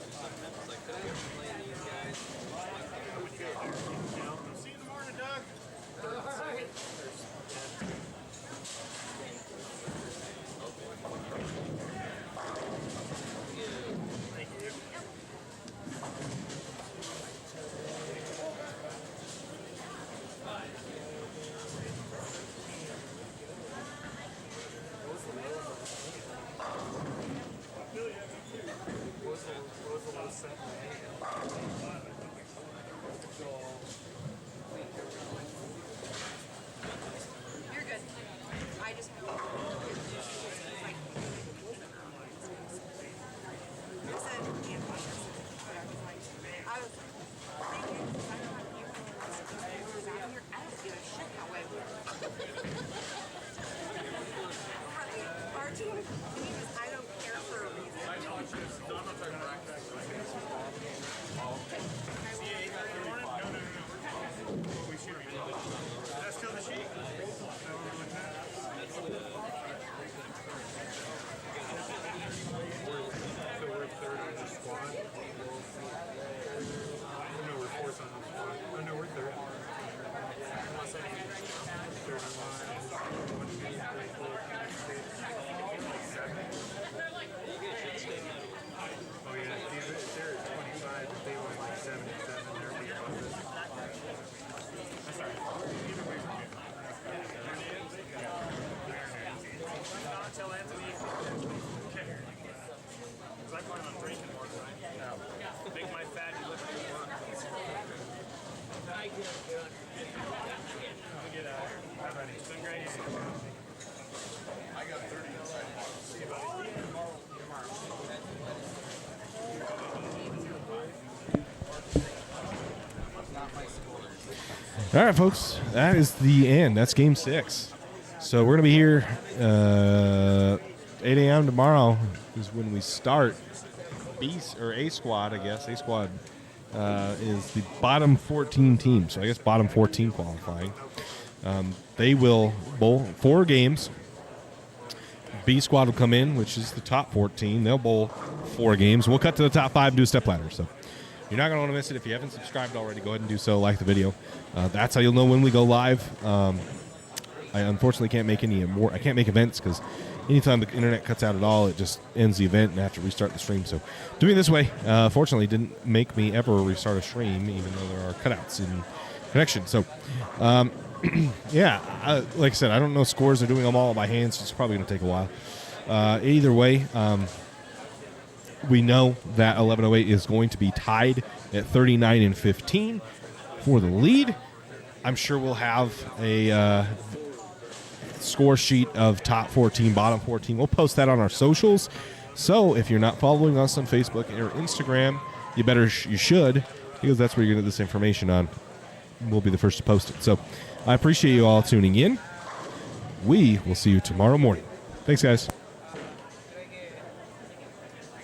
All right, folks, that is the end. That's game 6. So we're going to be here 8 a.m. tomorrow is when we start. A squad, I guess. A squad is the bottom 14 team. So I guess bottom 14 qualifying. They will bowl 4 games. B squad will come in, which is the top 14. They'll bowl 4 games. We'll cut to the top 5 and do a step ladder. So you're not going to want to miss it. If you haven't subscribed already, go ahead and do so. Like the video. That's how you'll know when we go live. I unfortunately can't make any more. I can't make events because anytime the internet cuts out at all, it just ends the event and I have to restart the stream. So doing it this way, fortunately, didn't make me ever restart a stream, even though there are cutouts in connection. So, yeah, like I said, I don't know scores. They're doing them all by hand, so it's probably going to take a while. Either way, we know that 1108 is going to be tied at 39 and 15 for the lead. I'm sure we'll have a score sheet of top 14, bottom 14. We'll post that on our socials. So if you're not following us on Facebook or Instagram, you should, because that's where you're going to get this information on. We'll be the first to post it. So I appreciate you all tuning in. We will see you tomorrow morning. Thanks, guys.